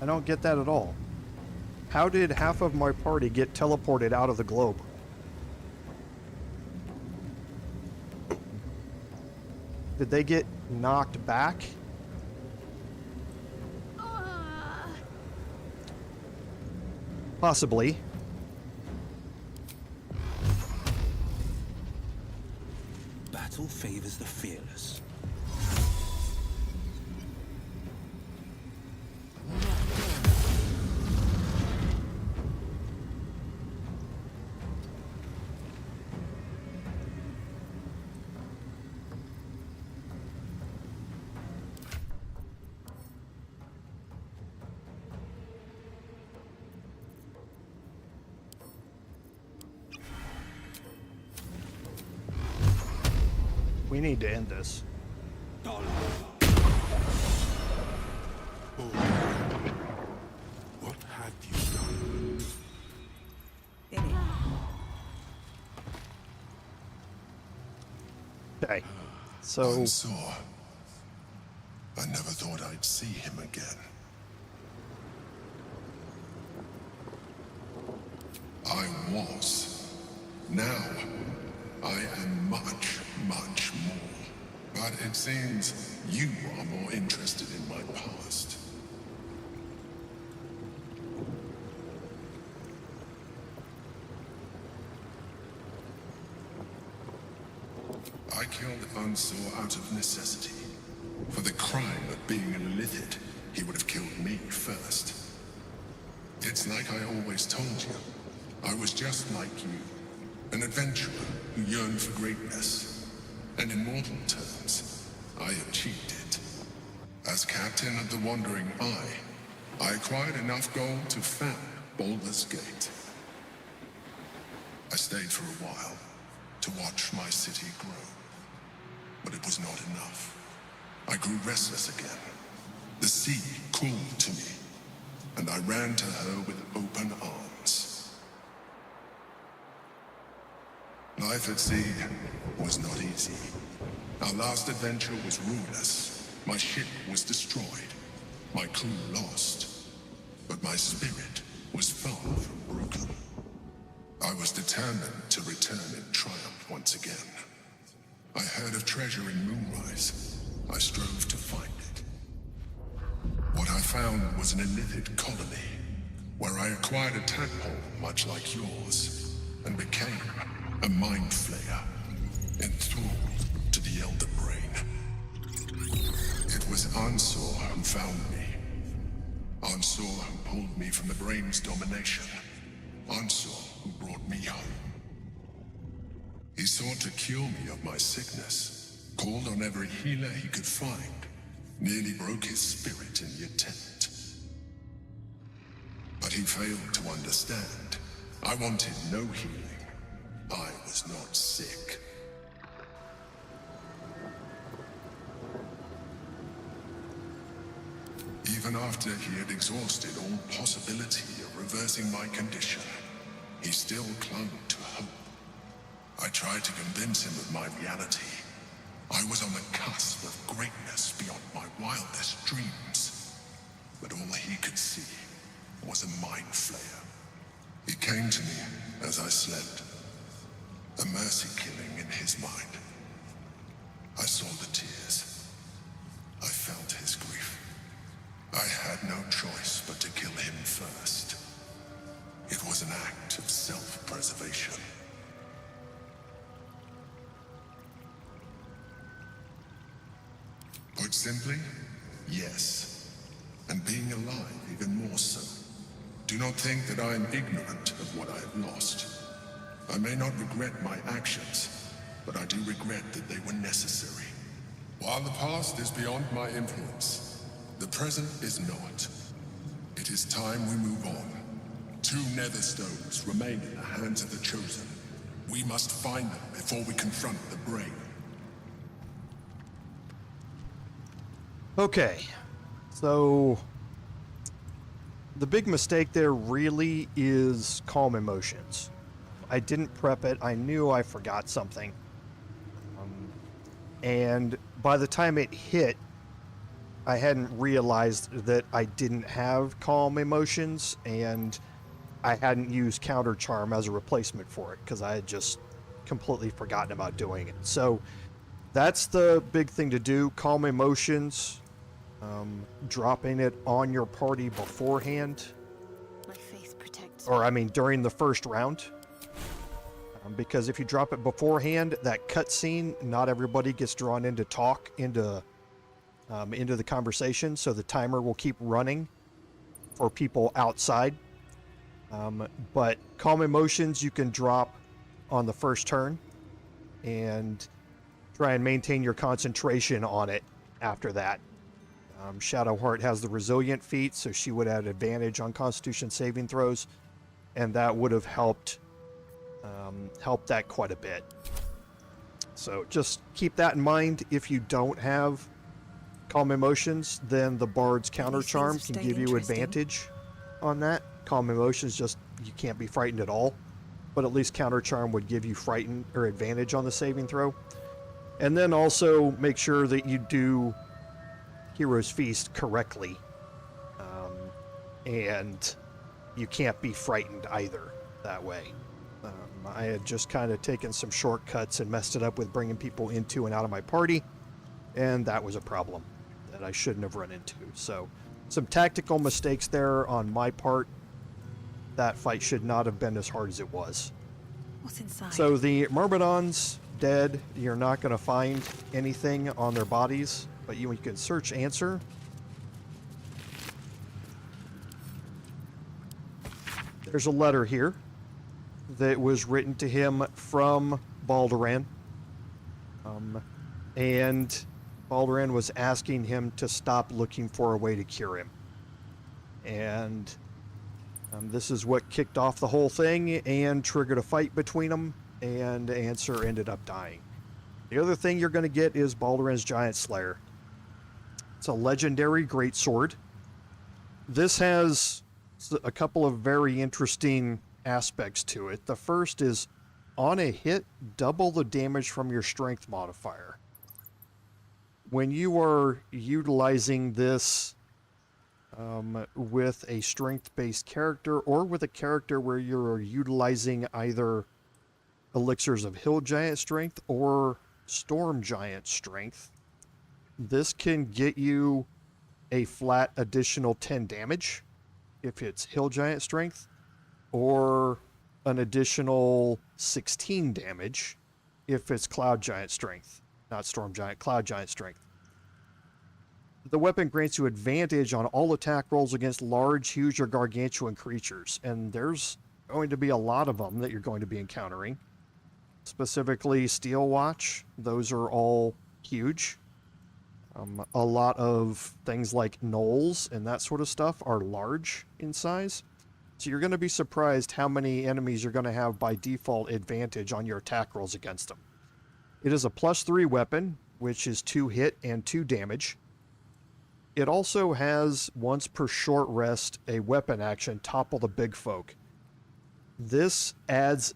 I don't get that at all. How did half of my party get teleported out of the globe? Did they get knocked back? Possibly. Battle favors the fearless. We need to end this. What have you done? Okay, so... Ansur. I never thought I'd see him again. I was. Now, I am much, much more. But it seems you are more interested in my past. I killed Ansur out of necessity. For the crime of being a Lithid, he would have killed me first. It's like I always told you. I was just like you. An adventurer who yearned for greatness. And in mortal terms, I achieved it. As captain of the Wandering Eye, I acquired enough gold to found Baldur's Gate. I stayed for a while to watch my city grow. But it was not enough. I grew restless again. The sea called to me, and I ran to her with open arms. Life at sea was not easy. Our last adventure was ruinous. My ship was destroyed. My crew lost. But my spirit was far from broken. I was determined to return in triumph once again. I heard of treasure in Moonrise. I strove to find it. What I found was an Illithid colony, where I acquired a tadpole much like yours, and became a mind flayer, enthralled to the Elder Brain. It was Ansur who found me. Ansur who pulled me from the Brain's domination. Ansur who brought me home. He sought to cure me of my sickness, called on every healer he could find, nearly broke his spirit in the attempt. But he failed to understand. I wanted no healing. I was not sick. Even after he had exhausted all possibility of reversing my condition, he still clung to hope. I tried to convince him of my reality. I was on the cusp of greatness beyond my wildest dreams. But all he could see was a mind flayer. He came to me as I slept, a mercy killing in his mind. I saw the tears. I felt his grief. I had no choice but to kill him first. It was an act of self-preservation. Put simply, yes. And being alive even more so. Do not think that I am ignorant of what I have lost. I may not regret my actions, but I do regret that they were necessary. While the past is beyond my influence, the present is not. It is time we move on. 2 nether stones remain in the hands of the Chosen. We must find them before we confront the Brain. Okay, so the big mistake there really is calm emotions. I didn't prep it. I knew I forgot something. And by the time it hit, I hadn't realized that I didn't have calm emotions, and I hadn't used counter charm as a replacement for it because I had just completely forgotten about doing it. So that's the big thing to do, calm emotions. Dropping it on your party beforehand. My faith protects. Or, I mean, during the first round. Because if you drop it beforehand, that cutscene, not everybody gets drawn into into the conversation, so the timer will keep running for people outside. But calm emotions you can drop on the first turn and try and maintain your concentration on it after that. Shadowheart has the resilient feat, so she would have advantage on Constitution saving throws, and that would have helped that quite a bit. So just keep that in mind. If you don't have calm emotions, then the Bard's counter charm can give you advantage on that. Calm emotions, just you can't be frightened at all, but at least counter charm would give you frightened or advantage on the saving throw. And then also make sure that you do Hero's Feast correctly, and you can't be frightened either. that way. I had just kind of taken some shortcuts and messed it up with bringing people into and out of my party, and that was a problem that I shouldn't have run into. So some tactical mistakes there on my part. That fight should not have been as hard as it was. What's inside? So the Myrmidons, dead. You're not going to find anything on their bodies, but you can search Ansur. There's a letter here that was written to him from Baldur. And Baldur was asking him to stop looking for a way to cure him. And this is what kicked off the whole thing and triggered a fight between them, and Ansur ended up dying. The other thing you're going to get is Baldur's Giant Slayer. It's a legendary greatsword. This has a couple of very interesting aspects to it. The first is, on a hit, double the damage from your strength modifier. When you are utilizing this with a strength-based character, or with a character where you're utilizing either elixirs of Hill Giant Strength or Storm Giant Strength, this can get you a flat additional 10 damage if it's Hill Giant Strength, or an additional 16 damage if it's Cloud Giant Strength. Not Storm Giant, Cloud Giant Strength. The weapon grants you advantage on all attack rolls against large, huge, or gargantuan creatures, and there's going to be a lot of them that you're going to be encountering. Specifically, Steel Watch, those are all huge. A lot of things like gnolls and that sort of stuff are large in size. So you're going to be surprised how many enemies you're going to have by default advantage on your attack rolls against them. It is a +3 weapon, which is 2 hit and 2 damage. It also has, once per short rest, a weapon action, Topple the Big Folk. This adds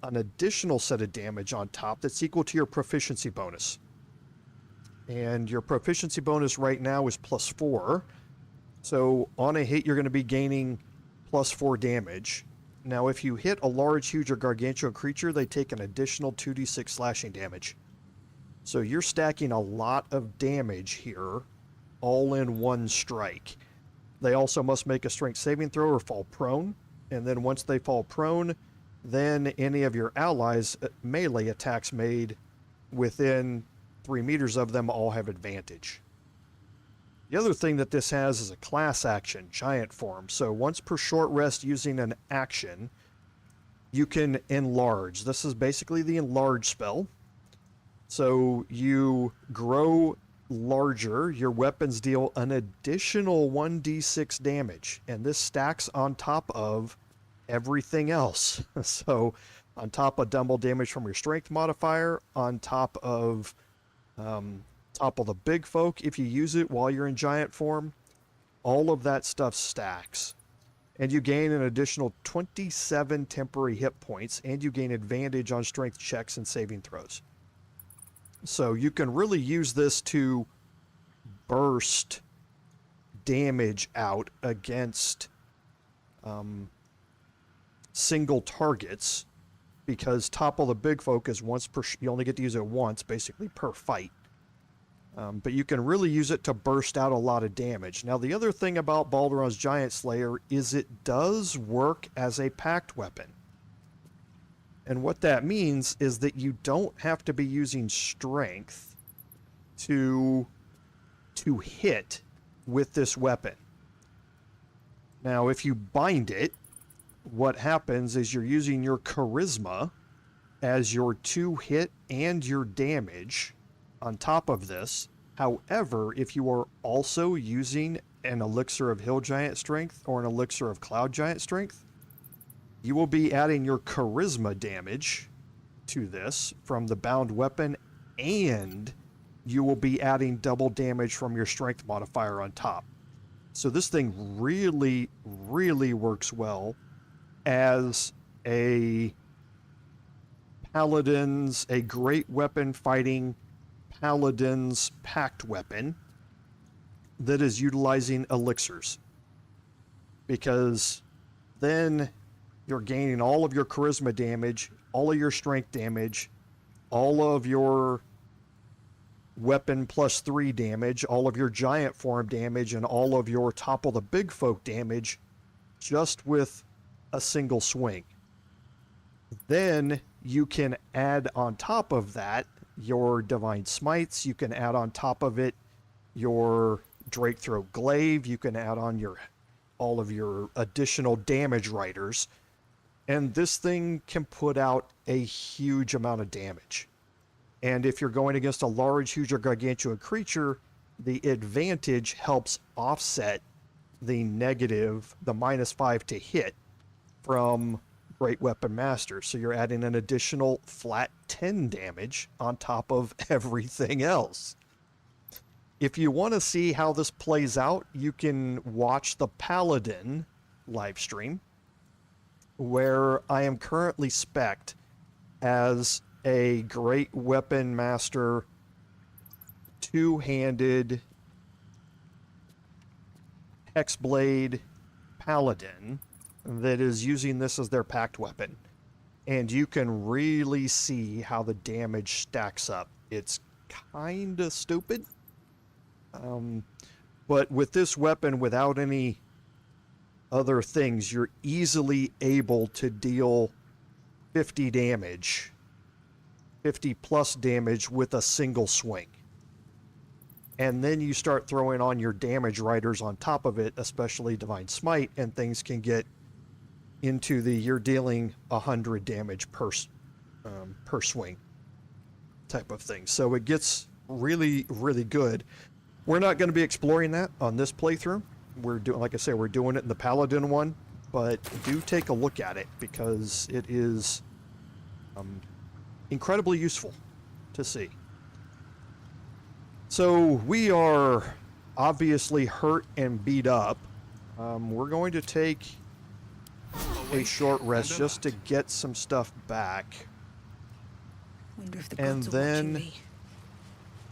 an additional set of damage on top that's equal to your proficiency bonus. And your proficiency bonus right now is +4. So on a hit, you're going to be gaining +4 damage. Now, if you hit a large, huge, or gargantuan creature, they take an additional 2d6 slashing damage. So you're stacking a lot of damage here, all in one strike. They also must make a strength saving throw or fall prone. And then once they fall prone, then any of your allies' melee attacks made within 3 meters of them all have advantage. The other thing that this has is a class action, Giant Form. So once per short rest using an action, you can enlarge. This is basically the enlarge spell. So you grow larger, your weapons deal an additional 1d6 damage, and this stacks on top of everything else. So on top of double damage from your strength modifier, on top of Topple the Big Folk if you use it while you're in giant form, all of that stuff stacks. And you gain an additional 27 temporary hit points, and you gain advantage on strength checks and saving throws. So you can really use this to burst damage out against single targets, because Topple the Big Folk is once per... you only get to use it once, basically, per fight. But you can really use it to burst out a lot of damage. Now, the other thing about Baldur's Giant Slayer is it does work as a pact weapon. And what that means is that you don't have to be using strength to hit with this weapon. Now, if you bind it, what happens is you're using your charisma as your 2 hit and your damage on top of this. However, if you are also using an elixir of Hill Giant Strength or an elixir of Cloud Giant Strength, you will be adding your charisma damage to this from the bound weapon, and you will be adding double damage from your strength modifier on top. So this thing really, really works well as a paladin's, a great weapon fighting paladin's pact weapon that is utilizing elixirs. Because then you're gaining all of your charisma damage, all of your strength damage, all of your weapon +3 damage, all of your giant form damage, and all of your topple the big folk damage just with a single swing. Then you can add on top of that your divine smites, you can add on top of it your Drakethroat glaive, you can add on all of your additional damage riders, and this thing can put out a huge amount of damage. And if you're going against a large, huge, or gargantuan creature, the advantage helps offset the negative, the -5 to hit from Great Weapon Master. So you're adding an additional flat 10 damage on top of everything else. If you want to see how this plays out, you can watch the Paladin livestream, where I am currently spec'd as a Great Weapon Master two-handed Hexblade Paladin that is using this as their packed weapon. And you can really see how the damage stacks up. It's kind of stupid. But with this weapon, without any other things, you're easily able to deal 50 damage. 50 plus damage with a single swing. And then you start throwing on your damage riders on top of it, especially Divine Smite, and things can get into you're dealing 100 damage per swing type of thing. So it gets really, really good. We're not going to be exploring that on this playthrough. We're doing, like I say, we're doing it in the Paladin one, but do take a look at it because it is incredibly useful to see. So we are obviously hurt and beat up. We're going to take a short rest just to get some stuff back. And then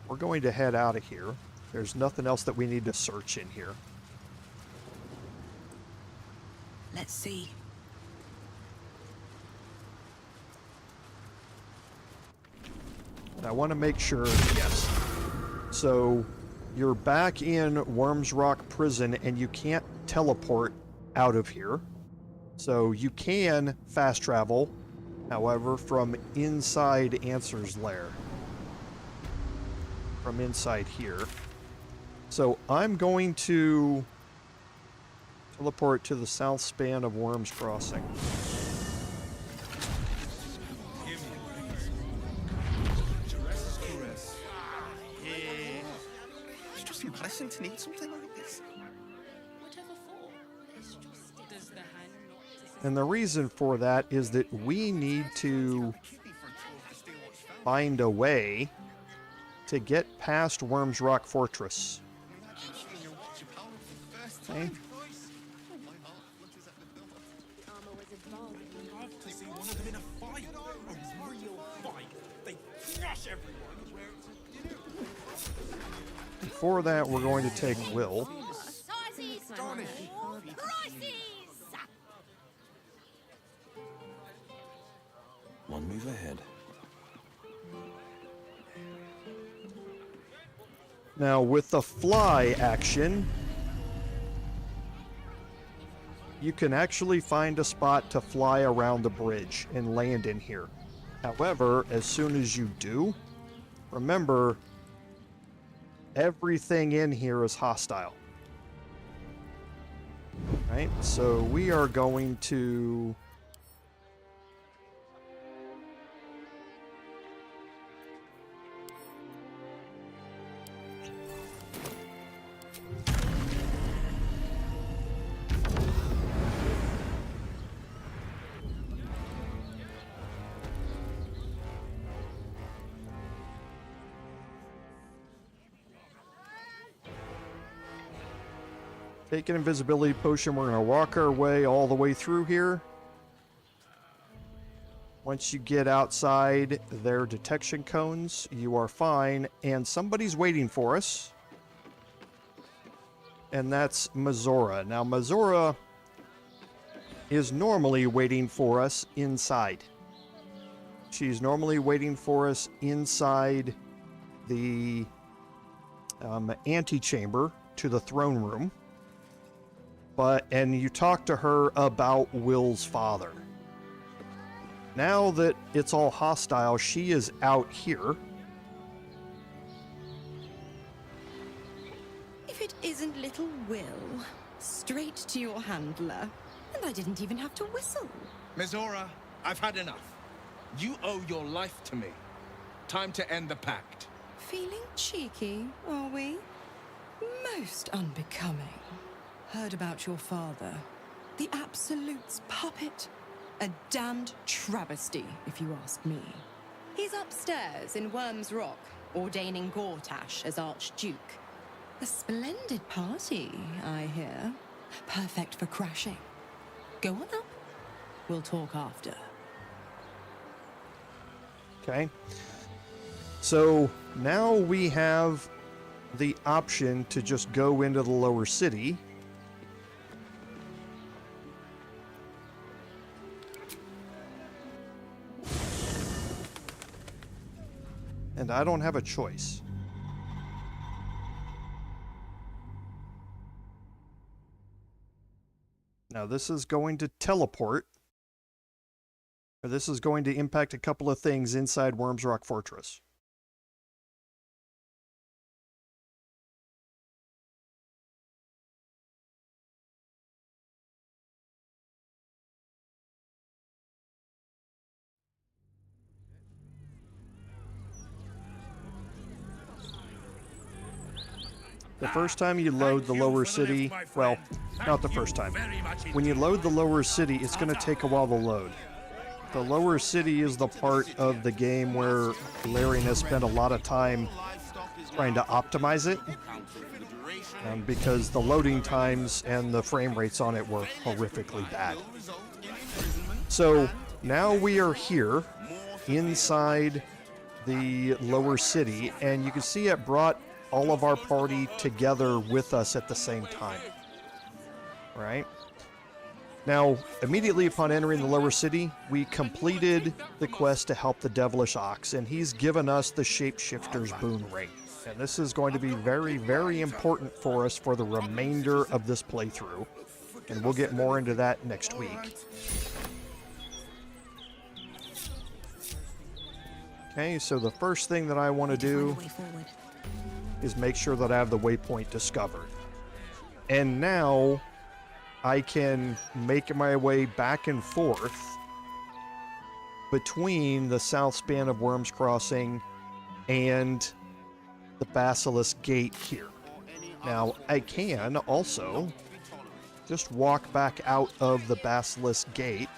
we're going to head out of here. There's nothing else that we need to search in here. Let's see. And I want to make sure, yes. So you're back in Wyrm's Rock Prison and you can't teleport out of here. So you can fast travel, however, from inside Ansur's lair. From inside here. So I'm going to teleport to the south span of Wyrm's Crossing. It's just embarrassing to need something like this. And the reason for that is that we need to find a way to get past Wyrm's Rock Fortress. Okay. For that, we're going to take Wyll. One move ahead. Now, with the fly action, you can actually find a spot to fly around the bridge and land in here. However, as soon as you do, remember, everything in here is hostile. Right? So we are going to... Take an invisibility potion. We're going to walk our way all the way through here. Once you get outside their detection cones, you are fine. And somebody's waiting for us. And that's Mazora. Now, Mazora is normally waiting for us inside. She's normally waiting for us inside the antechamber to the throne room. And you talk to her about Wyll's father. Now that it's all hostile, she is out here. If it isn't little Wyll, straight to your handler, and I didn't even have to whistle. Mizora, I've had enough. You owe your life to me. Time to end the pact. Feeling cheeky, are we? Most unbecoming. Heard about your father. The Absolute's puppet. A damned travesty, if you ask me. He's upstairs in Wyrm's Rock, ordaining Gortash as Archduke. A splendid party, I hear. Perfect for crashing. Go on up. We'll talk after. Okay. So now we have the option to just go into the lower city. And I don't have a choice. Now this is going to teleport. Or this is going to impact a couple of things inside Wyrm's Rock Fortress. The first time you load the lower city, well, not the first time. When you load the lower city, it's going to take a while to load. The lower city is the part of the game where Larian has spent a lot of time trying to optimize it, because the loading times and the frame rates on it were horrifically bad. So now we are here inside the lower city, and you can see it brought all of our party together with us at the same time. Right? Now, immediately upon entering the lower city, we completed the quest to help the Devilish Ox, and he's given us the Shapeshifter's Boon Ring. And this is going to be very, very important for us for the remainder of this playthrough. And we'll get more into that next week. Okay, so the first thing that I want to do is make sure that I have the waypoint discovered. And now I can make my way back and forth between the south span of Wyrm's Crossing and the Basilisk Gate here. Now, I can also just walk back out of the Basilisk Gate .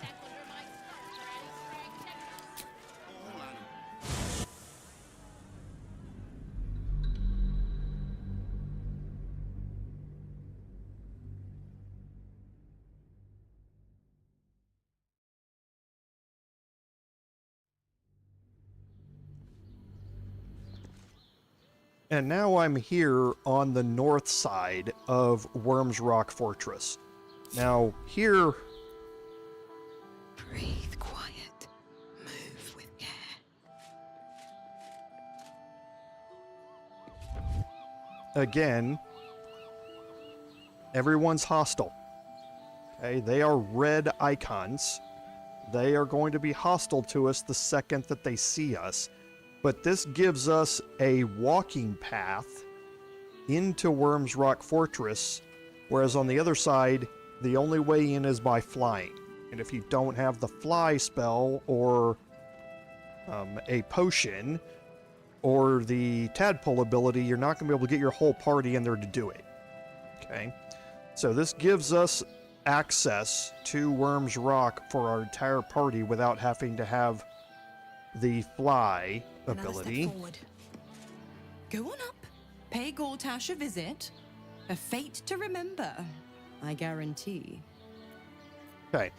And now I'm here on the north side of Wyrm's Rock Fortress. Now, here... Breathe quiet. Move with care. Again, everyone's hostile. Okay, they are red icons. They are going to be hostile to us the second that they see us. But this gives us a walking path into Wyrm's Rock Fortress, whereas on the other side, the only way in is by flying. And if you don't have the fly spell or a potion or the tadpole ability, you're not going to be able to get your whole party in there to do it. Okay? So this gives us access to Wyrm's Rock for our entire party without having to have the fly ability. Go on up. Pay Gortash a visit. A fate to remember, I guarantee. Okay,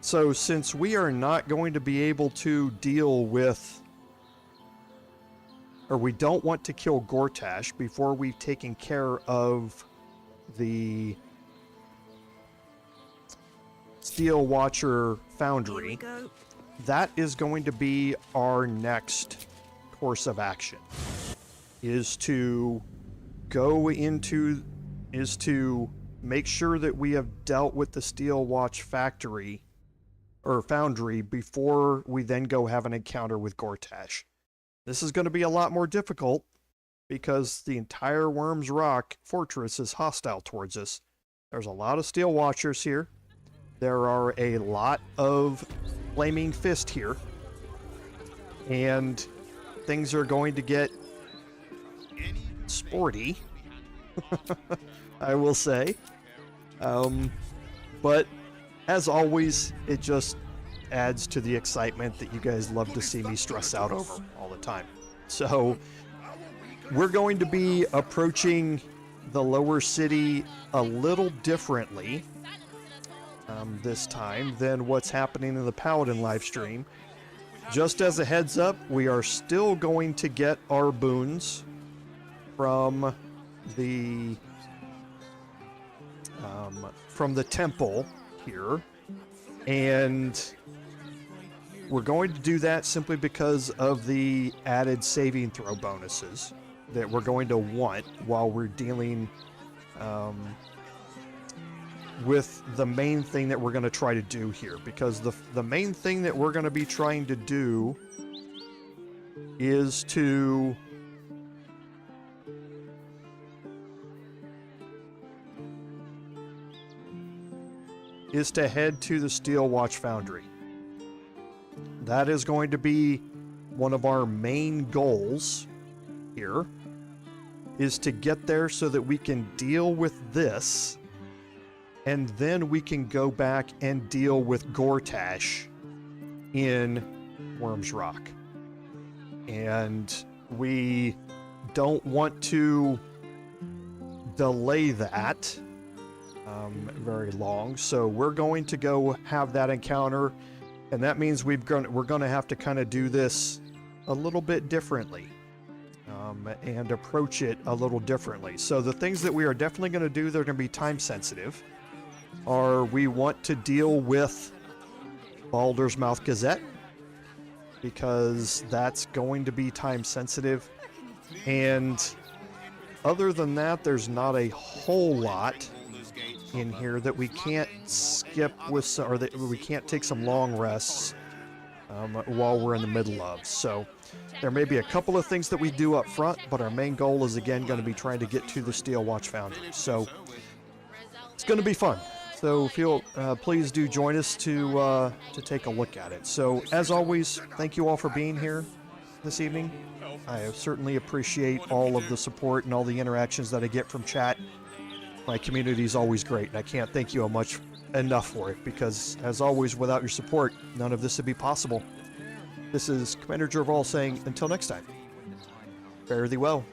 so since we are not going to be able to deal with, or we don't want to kill Gortash before we've taken care of the Steel Watcher Foundry, that is going to be our next course of action, is to make sure that we have dealt with the Steel Watch Factory or Foundry before we then go have an encounter with Gortash. This is going to be a lot more difficult because the entire Wyrm's Rock fortress is hostile towards us. There's a lot of Steel Watchers here. There are a lot of Flaming Fist here. And things are going to get sporty, I will say. But as always, it just adds to the excitement that you guys love to see me stress out over all the time. So we're going to be approaching the lower city a little differently this time than what's happening in the Paladin live stream. Just as a heads up, we are still going to get our boons from the temple here, and we're going to do that simply because of the added saving throw bonuses that we're going to want while we're dealing with the main thing that we're going to try to do here, because the main thing that we're going to be trying to do is to head to the Steel Watch Foundry. That is going to be one of our main goals here, is to get there so that we can deal with this, and then we can go back and deal with Gortash in Wyrm's Rock. And we don't want to delay that very long, so we're going to go have that encounter, and that means we're going to have to kind of do this a little bit differently and approach it a little differently. So the things that we are definitely going to do that are going to be time sensitive are, we want to deal with Baldur's Mouth Gazette, because that's going to be time sensitive, and other than that, there's not a whole lot in here that we can't skip with, or that we can't take some long rests while we're in the middle of. So there may be a couple of things that we do up front, but our main goal is again going to be trying to get to the Steel Watch Foundry. So it's going to be fun. So please do join us to take a look at it. So as always, thank you all for being here this evening. I certainly appreciate all of the support and all the interactions that I get from chat. My community is always great, and I can't thank you enough for it, because as always, without your support, none of this would be possible. This is Commander Jerval saying, until next time, fare thee well.